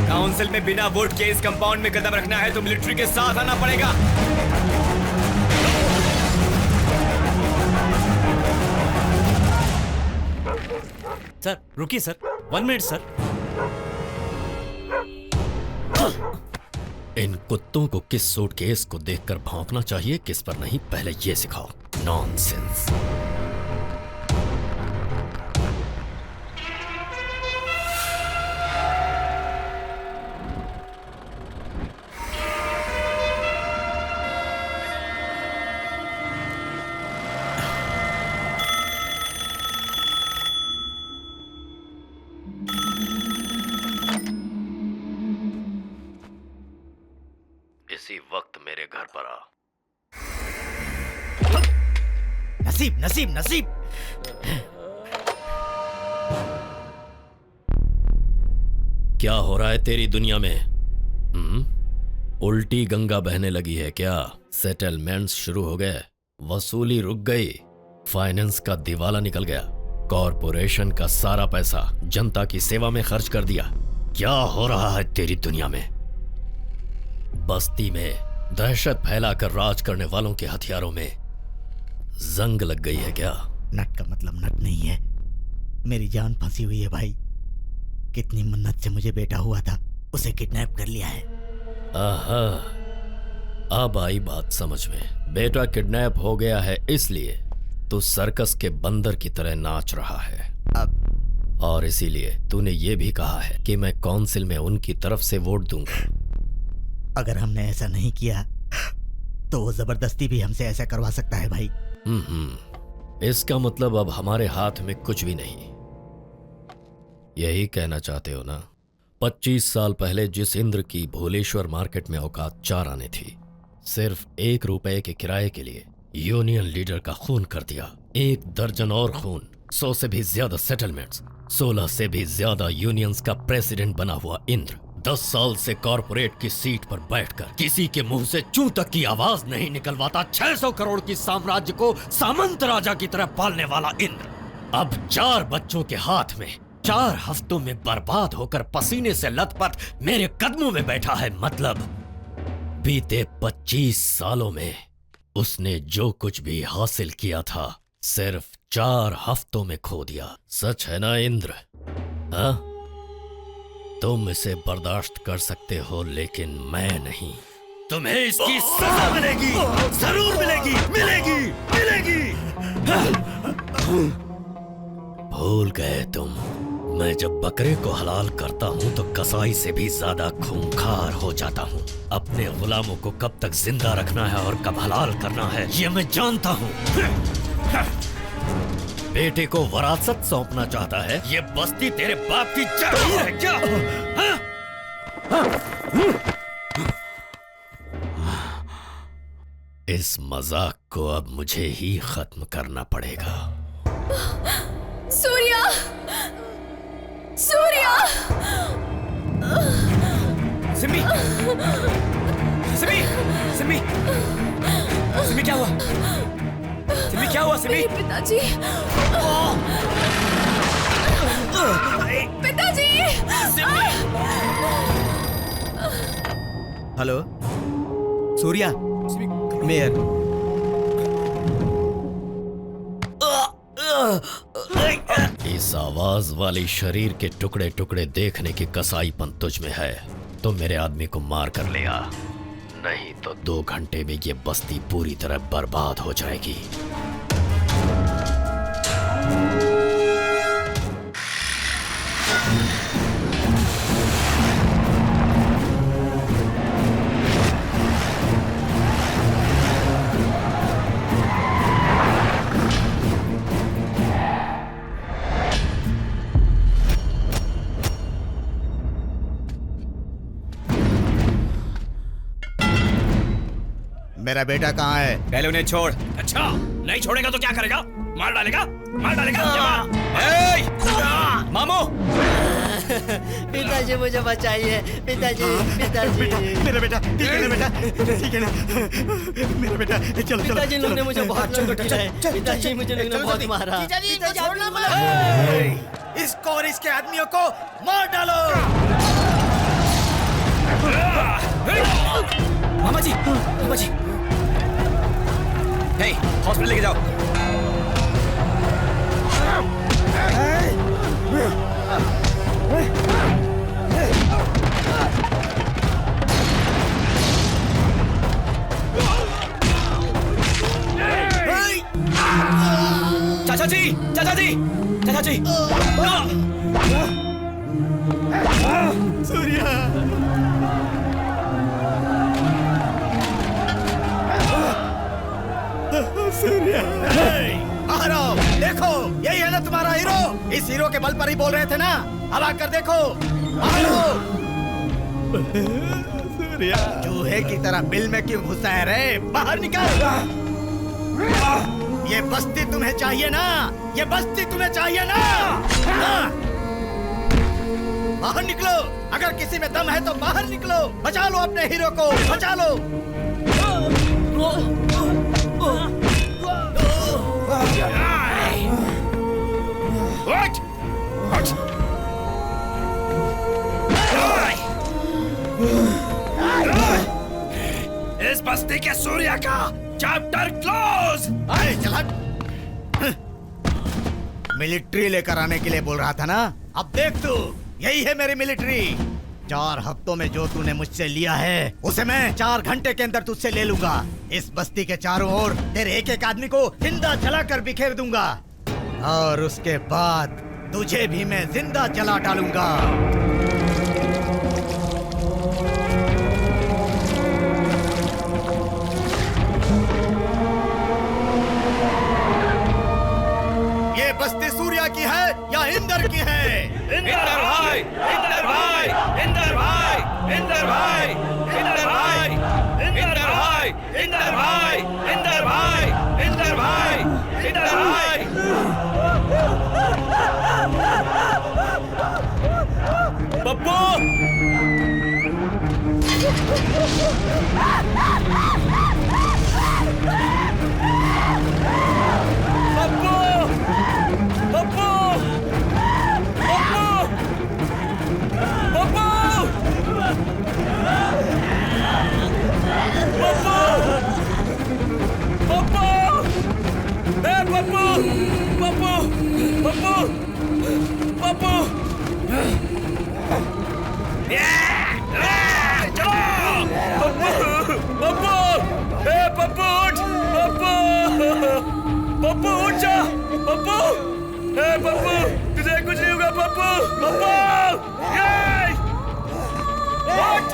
काउंसिल में बिना वोट के इस कंपाउंड में कदम रखना है तो मिलिट्री के साथ आना पड़ेगा। सर रुकिए सर, 1 मिनट सर। इन कुत्तों को किस सूटकेस को देखकर भौंकना चाहिए, किस पर नहीं, पहले ये सिखाओ। नॉनसेंस। इसी वक्त मेरे घर पर आ। नसीब नसीब नसीब। क्या हो रहा है तेरी दुनिया में? उल्टी गंगा बहने लगी है क्या? सेटलमेंट्स शुरू हो गए, वसूली रुक गई, फाइनेंस का दिवाला निकल गया, कॉरपोरेशन का सारा पैसा जनता की सेवा में खर्च कर दिया। क्या हो रहा है तेरी दुनिया में? बस्ती में दहशत फैलाकर राज करने वालों के हथियारों में जंग लग गई है क्या? नट का मतलब नट नहीं है, मेरी जान फंसी हुई है भाई। कितनी मन्नत से मुझे बेटा हुआ था, उसे किडनैप कर लिया है। आहा, अब आई बात समझ में। बेटा किडनैप हो गया है इसलिए तू सर्कस के बंदर की तरह नाच रहा है। और इसीलिए तूने ये भी कहा है कि मैं काउंसिल में उनकी तरफ से वोट दूंगा। अगर हमने ऐसा नहीं किया तो वो जबरदस्ती भी हमसे ऐसा करवा सकता है भाई। इसका मतलब अब हमारे हाथ में कुछ भी नहीं। यही कहना चाहते हो ना? 25 साल पहले जिस इंद्र की भोलेश्वर मार्केट में औकात 4 आने थी, सिर्फ 1 रुपए के किराए के लिए यूनियन लीडर का खून कर दिया। 1 दर्जन और खून, 100 से भी ज्यादा सेटलमेंट्स, 16 से भी ज्यादा यूनियंस का प्रेसिडेंट बना हुआ इंद्र, 10 साल से कॉर्पोरेट की सीट पर बैठकर किसी के मुंह से चू तक की आवाज नहीं निकलवाता 600 करोड़ की साम्राज्य को सामंत राजा की तरह पालने वाला इंद्र, अब 4 बच्चों के हाथ में 4 हफ्तों में बर्बाद होकर पसीने से लथपथ मेरे कदमों में बैठा है। मतलब बीते 25 सालों में उसने जो कुछ भी हासिल किया था सिर्फ 4 हफ्तों में खो दिया। सच है ना इंद्र? हाँ, तुम इसे बर्दाश्त कर सकते हो, लेकिन मैं नहीं। तुम्हें इसकी सजा मिलेगी, जरूर मिलेगी, मिलेगी, मिलेगी। भूल गए तुम, मैं जब बकरे को हलाल करता हूँ तो कसाई से भी ज्यादा खूंखार हो जाता हूँ। अपने गुलामों को कब तक जिंदा रखना है और कब हलाल करना है ये मैं जानता हूँ। बेटे को वरासत सौंपना चाहता है? ये बस्ती तेरे बाप की जागीर है क्या? इस मजाक को अब मुझे ही खत्म करना पड़ेगा। सूर्या! सूर्या! सिमी! सिमी! सिमी! सिमी क्या हुआ? सिमी क्या हुआ सिमी? पिताजी! पिताजी! Hello Surya, mayor. इस आवाज वाली शरीर के टुकड़े टुकड़े देखने की कसाईपन तुझ में है तो मेरे आदमी को मार कर ले आ, नहीं तो 2 घंटे में ये बस्ती पूरी तरह बर्बाद हो जाएगी। मेरा बेटा कहाँ है? पहले उन्हें छोड़। अच्छा, नहीं छोड़ेगा तो क्या करेगा? मार डालेगा? मार डालेगा? मामू! पिताजी मुझे बचाइए, पिताजी, पिताजी। मेरा बेटा ठीक है ना? बेटा ठीक है ना? मेरा बेटा चलो चलो। पिताजी लोग ने मुझे बहुत चोट किया है। पिताजी मुझे लोग ने बहुत मारा। इसको और इसके आदमियों को मार डालो। मामा जी, मामा जी, हॉस्पिटल लेके जाओ। चाचा जी, चाचा जी, चाचा जी। सूर्या! बाहर आओ, देखो यही है ना तुम्हारा हीरो? इस हीरो के बल पर ही बोल रहे थे ना? अब आकर देखो, बाहर आओ। चूहे की तरह बिल में क्यों घुसा है रे? बाहर निकल। ये बस्ती तुम्हें चाहिए ना? ये बस्ती तुम्हें चाहिए ना? बाहर निकलो, अगर किसी में दम है तो बाहर निकलो। बचा लो अपने हीरो को, बचा लो। इस बस्ती के सूर्या का चैप्टर क्लोज। मिलिट्री लेकर आने के लिए बोल रहा था ना? अब देख तू, यही है मेरी मिलिट्री। 4 हफ्तों में जो तूने मुझसे लिया है उसे मैं 4 घंटे के अंदर तुझसे ले लूंगा। इस बस्ती के चारों ओर तेरे एक एक आदमी को जिंदा जलाकर बिखेर दूंगा और उसके बाद तुझे भी मैं जिंदा जला डालूंगा। शक्ति सूर्या की है या इंद्र की है? इंद्र भाई, इंद्र भाई, इंद्र भाई, इंद्र भाई, इंद्र भाई, इंद्र भाई, इंद्र भाई, इंद्र भाई, इंद्र भाई, इंद्र भाई। पप्पू! पप्पू! पप्पू! पप्पू! पप्पू! पप्पू! ए पप्पू! पप्पू! पप्पू! पप्पू! पप्पू! ए पप्पू उठ! पप्पू! पप्पू उठ जा! पप्पू! ए पप्पू! तुझे कुछ नहीं होगा पप्पू! पप्पू! ये! उठ!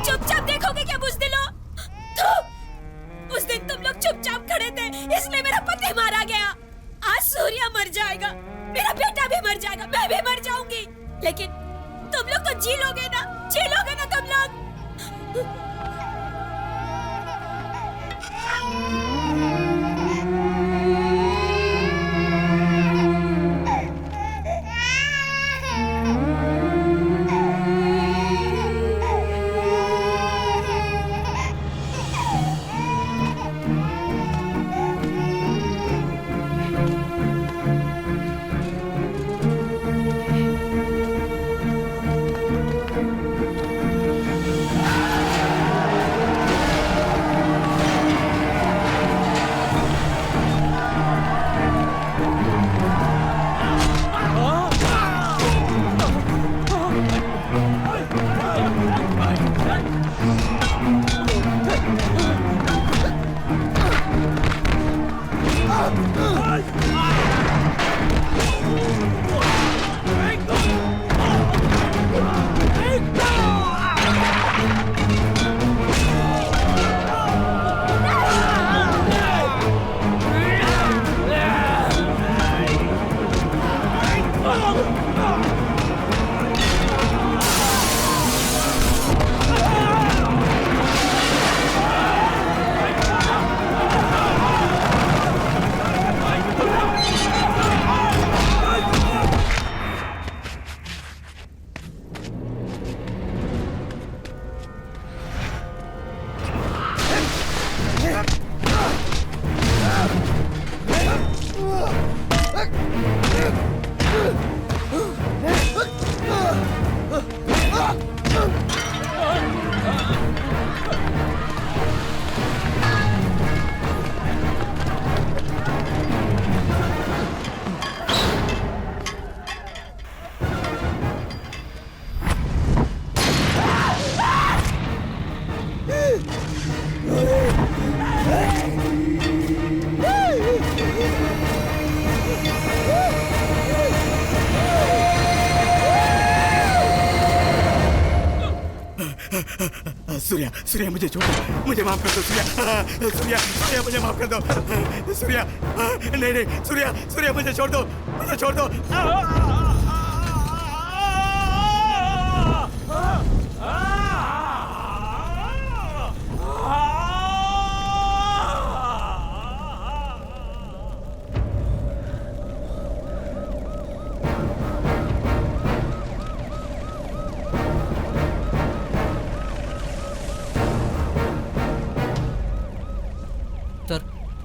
चुपचाप देखोगे क्या बुज़दिलों? उस दिन तुम लोग चुपचाप खड़े थे, इसलिए मेरा पति मारा गया। आज सूर्या मर जाएगा, मेरा बेटा भी मर जाएगा, मैं भी मर जाऊंगी। लेकिन तुम लोग तो जी लोगे ना तुम लोग। सूर्या, सूर्या मुझे छोड़ दो, मुझे माफ कर दो सूर्या, सूर्या, सूर्या मुझे माफ कर दो, सूर्या, नहीं नहीं, सूर्या, सूर्या मुझे छोड़ दो, मुझे छोड़ दो।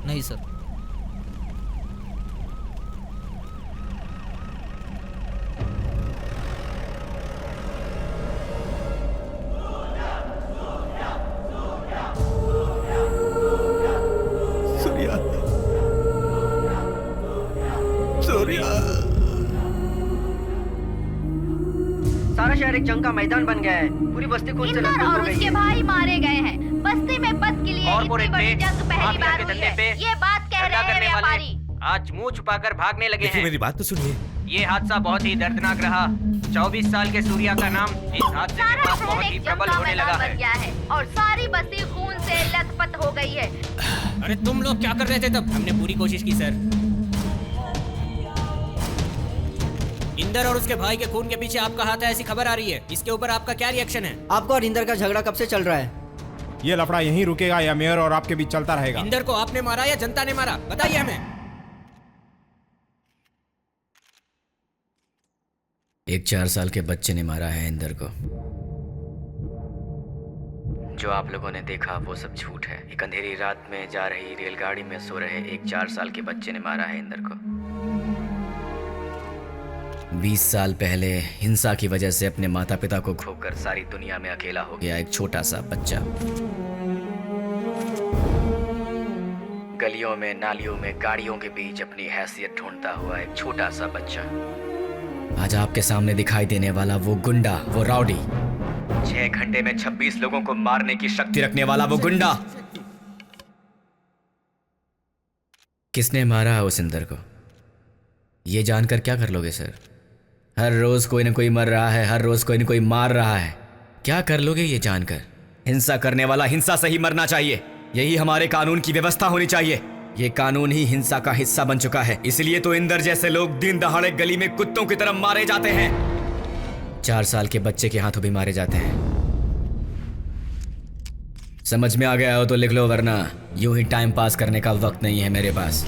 नहीं सर। सूर्या, सूर्या। सारा शहर एक जंग का मैदान बन गया है। पूरी बस्ती खून से लथपथ और हो गई उसके है। भाई मारे गए हैं। बस्ती में बद के लिए कॉर्पोरेट इतनी बड़ी पे, जंग पहली माफिया बार के हुई धंधे है। पे, ये बात कह धंधा रहे हैं करने व्यापारी। वाले आज मुंह छुपाकर भागने लगे देखिए हैं। मेरी बात तो सुनिए। ये हादसा बहुत ही दर्दनाक रहा। 24 साल के सूर्या का नाम इस हादसे के बाद बहुत ही प्रबल होने लगा है। बन गया है और सारी बस्ती खून से लथपथ हो गई है। अरे तुम लोग क्या कर रहे थे तब? हमने पूरी कोशिश की सर। इंदर और उसके भाई के खून के पीछे आपका हाथ है ऐसी खबर आ रही है। इसके ऊपर आपका क्या रिएक्शन है? आपको और इंदर का झगड़ा कब से चल रहा है? ये लफड़ा यहीं रुकेगा या मेयर और आपके बीच चलता रहेगा? इंदर को आपने मारा या जनता ने मारा? बताइए हमें। एक 4 साल के बच्चे ने मारा है इंदर को। जो आप लोगों ने देखा वो सब झूठ है। एक अंधेरी रात में जा रही रेलगाड़ी में सो रहे एक 4 साल के बच्चे ने मारा है इंदर को। 20 साल पहले हिंसा की वजह से अपने माता पिता को खोकर सारी दुनिया में अकेला हो गया एक छोटा सा बच्चा। गलियों में, नालियों में, गाड़ियों के बीच अपनी हैसियत ढूंढता हुआ एक छोटा सा बच्चा। आज आपके सामने दिखाई देने वाला वो गुंडा, वो राउडी, 6 घंटे में 26 लोगों को मारने की शक्ति रखने वाला वो गुंडा। किसने मारा उस इंदर को? ये जानकर क्या कर लोगे सर? हर रोज कोई ना कोई मर रहा है, हर रोज कोई ना कोई मार रहा है। क्या कर लोगे ये जानकर? हिंसा करने वाला हिंसा से ही मरना चाहिए। यही हमारे कानून की व्यवस्था होनी चाहिए। ये कानून ही हिंसा का हिस्सा बन चुका है। इसलिए तो इंदर जैसे लोग दिन दहाड़े गली में कुत्तों की तरह मारे जाते हैं। 4 साल के बच्चे के हाथों भी मारे जाते हैं। समझ में आ गया हो तो लिख लो, वरना यूं ही टाइम पास करने का वक्त नहीं है मेरे पास।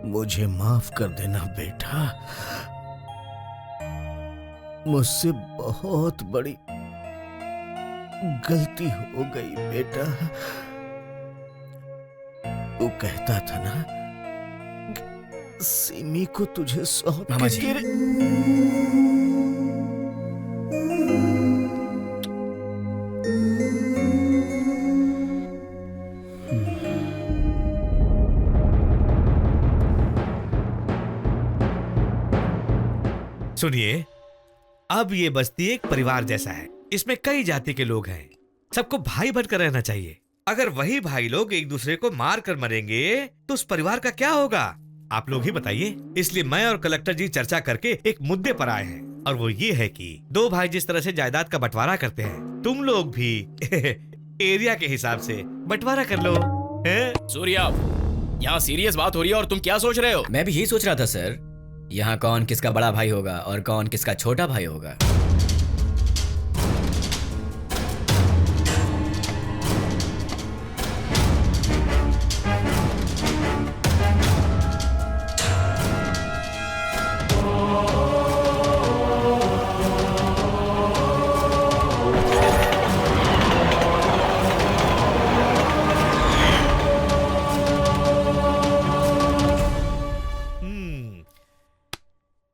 मुझे माफ कर देना बेटा, मुझसे बहुत बड़ी गलती हो गई बेटा। तू कहता था ना सिमी को तुझे सौंप मामा के जी। तेरे सुनिए, अब ये बस्ती एक परिवार जैसा है। इसमें कई जाति के लोग हैं। सबको भाई बनकर रहना चाहिए। अगर वही भाई लोग एक दूसरे को मार कर मरेंगे तो उस परिवार का क्या होगा? आप लोग ही बताइए। इसलिए मैं और कलेक्टर जी चर्चा करके एक मुद्दे पर आए हैं, और वो ये है कि 2 भाई जिस तरह से जायदाद का बंटवारा करते हैं, तुम लोग भी एरिया के हिसाब से बंटवारा कर लो। सूर्या, यहाँ सीरियस बात हो रही है और तुम क्या सोच रहे हो? मैं भी यही सोच रहा था सर। यहाँ कौन किसका बड़ा भाई होगा और कौन किसका छोटा भाई होगा?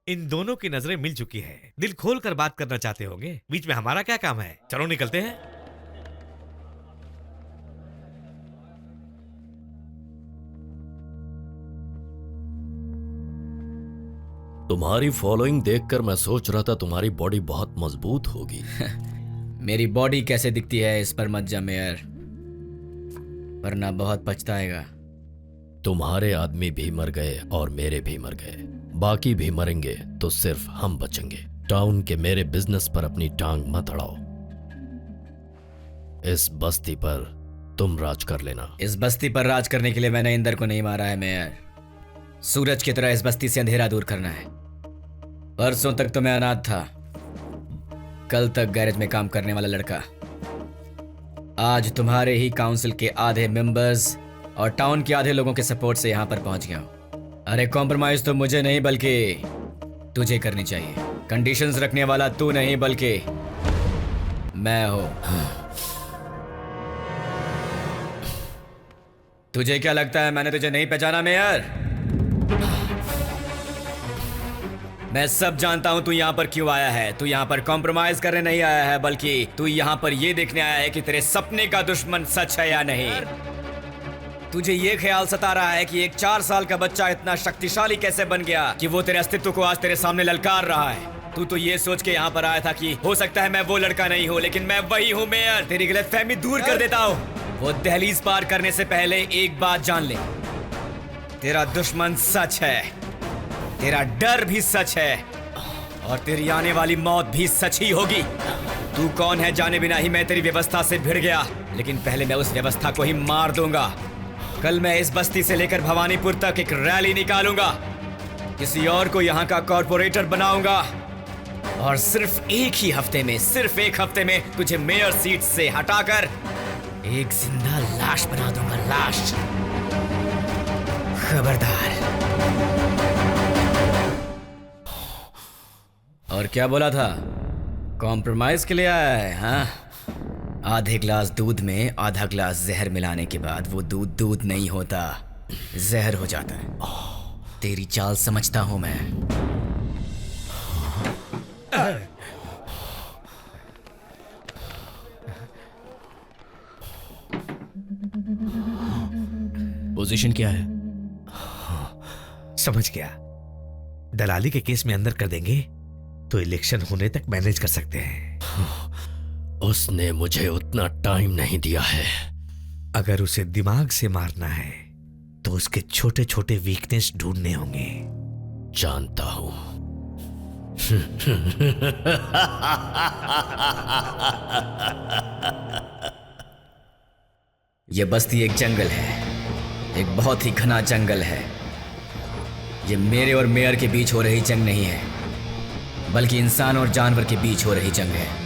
इन दोनों की नजरें मिल चुकी है। दिल खोल कर बात करना चाहते होंगे। बीच में हमारा क्या काम है? चलो निकलते हैं। तुम्हारी फॉलोइंग देखकर मैं सोच रहा था तुम्हारी बॉडी बहुत मजबूत होगी। मेरी बॉडी कैसे दिखती है इस पर मत जा मेयर, वरना बहुत पछताएगा। तुम्हारे आदमी भी मर गए और मेरे भी मर गए, बाकी भी मरेंगे तो सिर्फ हम बचेंगे। टाउन के मेरे बिजनेस पर अपनी टांग मत अड़ाओ। इस बस्ती पर तुम राज कर लेना। इस बस्ती पर राज करने के लिए मैंने इंदर को नहीं मारा है मेयर। सूरज की तरह इस बस्ती से अंधेरा दूर करना है। परसों तक तो मैं अनाथ था, कल तक गैरेज में काम करने वाला लड़का, आज तुम्हारे ही काउंसिल के आधे मेंबर्स और टाउन के आधे लोगों के सपोर्ट से यहां पर पहुंच गया हूं। अरे कॉम्प्रोमाइज तो मुझे नहीं बल्कि तुझे करनी चाहिए। कंडीशंस रखने वाला तू नहीं बल्कि मैं हूं। तुझे क्या लगता है मैंने तुझे नहीं पहचाना मेयर? मैं सब जानता हूं तू यहां पर क्यों आया है। तू यहां पर कॉम्प्रोमाइज करने नहीं आया है, बल्कि तू यहां पर यह देखने आया है कि तेरे सपने का दुश्मन सच है या नहीं। तुझे ये ख्याल सता रहा है कि एक 4 साल का बच्चा इतना शक्तिशाली कैसे बन गया कि वो तेरे अस्तित्व को आज तेरे सामने ललकार रहा है। तू तो ये सोच के यहाँ पर आया था कि हो सकता है मैं वो लड़का नहीं हूँ, लेकिन मैं वही हूँ मेयर। तेरी गलतफहमी दूर कर देता हूँ। वो दहलीज पार करने से पहले एक बात जान ले, तेरा दुश्मन सच है, तेरा डर भी सच है और तेरी आने वाली मौत भी सच ही होगी। तू कौन है जाने बिना ही मैं तेरी व्यवस्था से भिड़ गया, लेकिन पहले मैं उस व्यवस्था को ही मार दूंगा। कल मैं इस बस्ती से लेकर भवानीपुर तक एक रैली निकालूंगा, किसी और को यहाँ का कॉर्पोरेटर बनाऊंगा और सिर्फ एक ही हफ्ते में, सिर्फ एक हफ्ते में तुझे मेयर सीट से हटाकर एक जिंदा लाश बना दूंगा। लाश। खबरदार। और क्या बोला था? कॉम्प्रोमाइज के लिए आया है हाँ? आधे ग्लास दूध में आधा ग्लास जहर मिलाने के बाद वो दूध दूध नहीं होता, जहर हो जाता है। तेरी चाल समझता हूं मैं। पोजीशन क्या है? समझ गया। दलाली के केस में अंदर कर देंगे तो इलेक्शन होने तक मैनेज कर सकते हैं। उसने मुझे उतना टाइम नहीं दिया है। अगर उसे दिमाग से मारना है तो उसके छोटे छोटे वीकनेस ढूंढने होंगे। जानता हूं। ये बस्ती एक जंगल है, एक बहुत ही घना जंगल है। ये मेरे और मेयर के बीच हो रही जंग नहीं है, बल्कि इंसान और जानवर के बीच हो रही जंग है।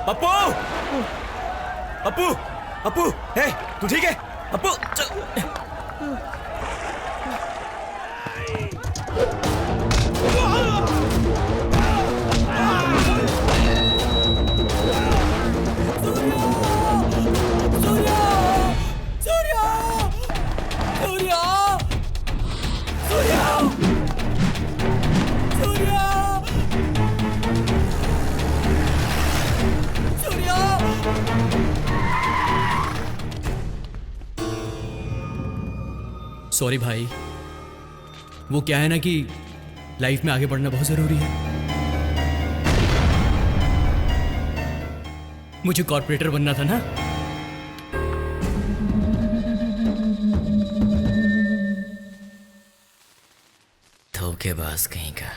अपू! अपू! अपू! हे, तू ठीक है? अपू! सॉरी भाई, वो क्या है ना कि लाइफ में आगे बढ़ना बहुत जरूरी है। मुझे कॉर्पोरेटर बनना था ना। धोखेबाज कहीं का।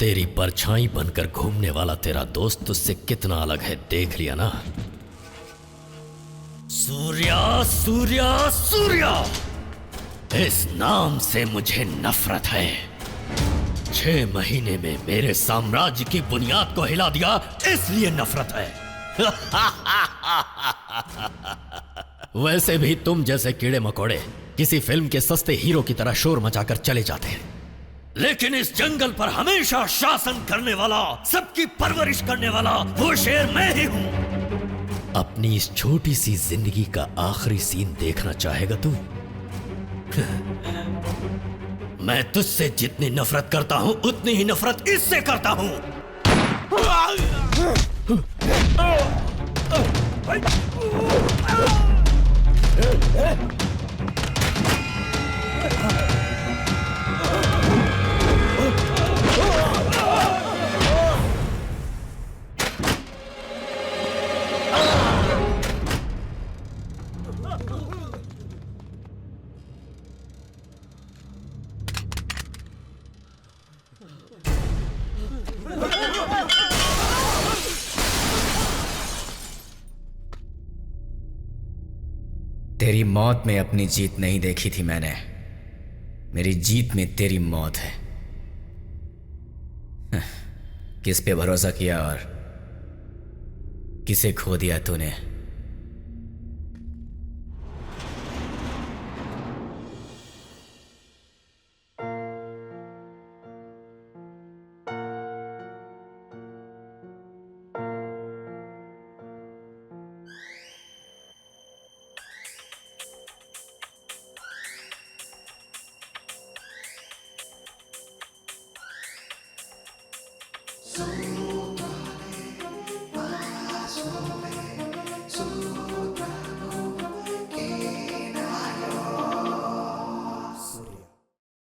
तेरी परछाई बनकर घूमने वाला तेरा दोस्त तुझसे कितना अलग है देख लिया ना। सूर्या सूर्या सूर्या, इस नाम से मुझे नफरत है। 6 महीने में मेरे साम्राज्य की बुनियाद को हिला दिया, इसलिए नफरत है। वैसे भी तुम जैसे कीड़े मकोड़े किसी फिल्म के सस्ते हीरो की तरह शोर मचाकर चले जाते हैं, लेकिन इस जंगल पर हमेशा शासन करने वाला, सबकी परवरिश करने वाला वो शेर मैं ही हूं। अपनी इस छोटी सी जिंदगी का आखिरी सीन देखना चाहेगा तू? मैं तुझसे जितनी नफरत करता हूं उतनी ही नफरत इससे करता हूं। तेरी मौत में अपनी जीत नहीं देखी थी मैंने, मेरी जीत में तेरी मौत है। किस पे भरोसा किया और किसे खो दिया तूने?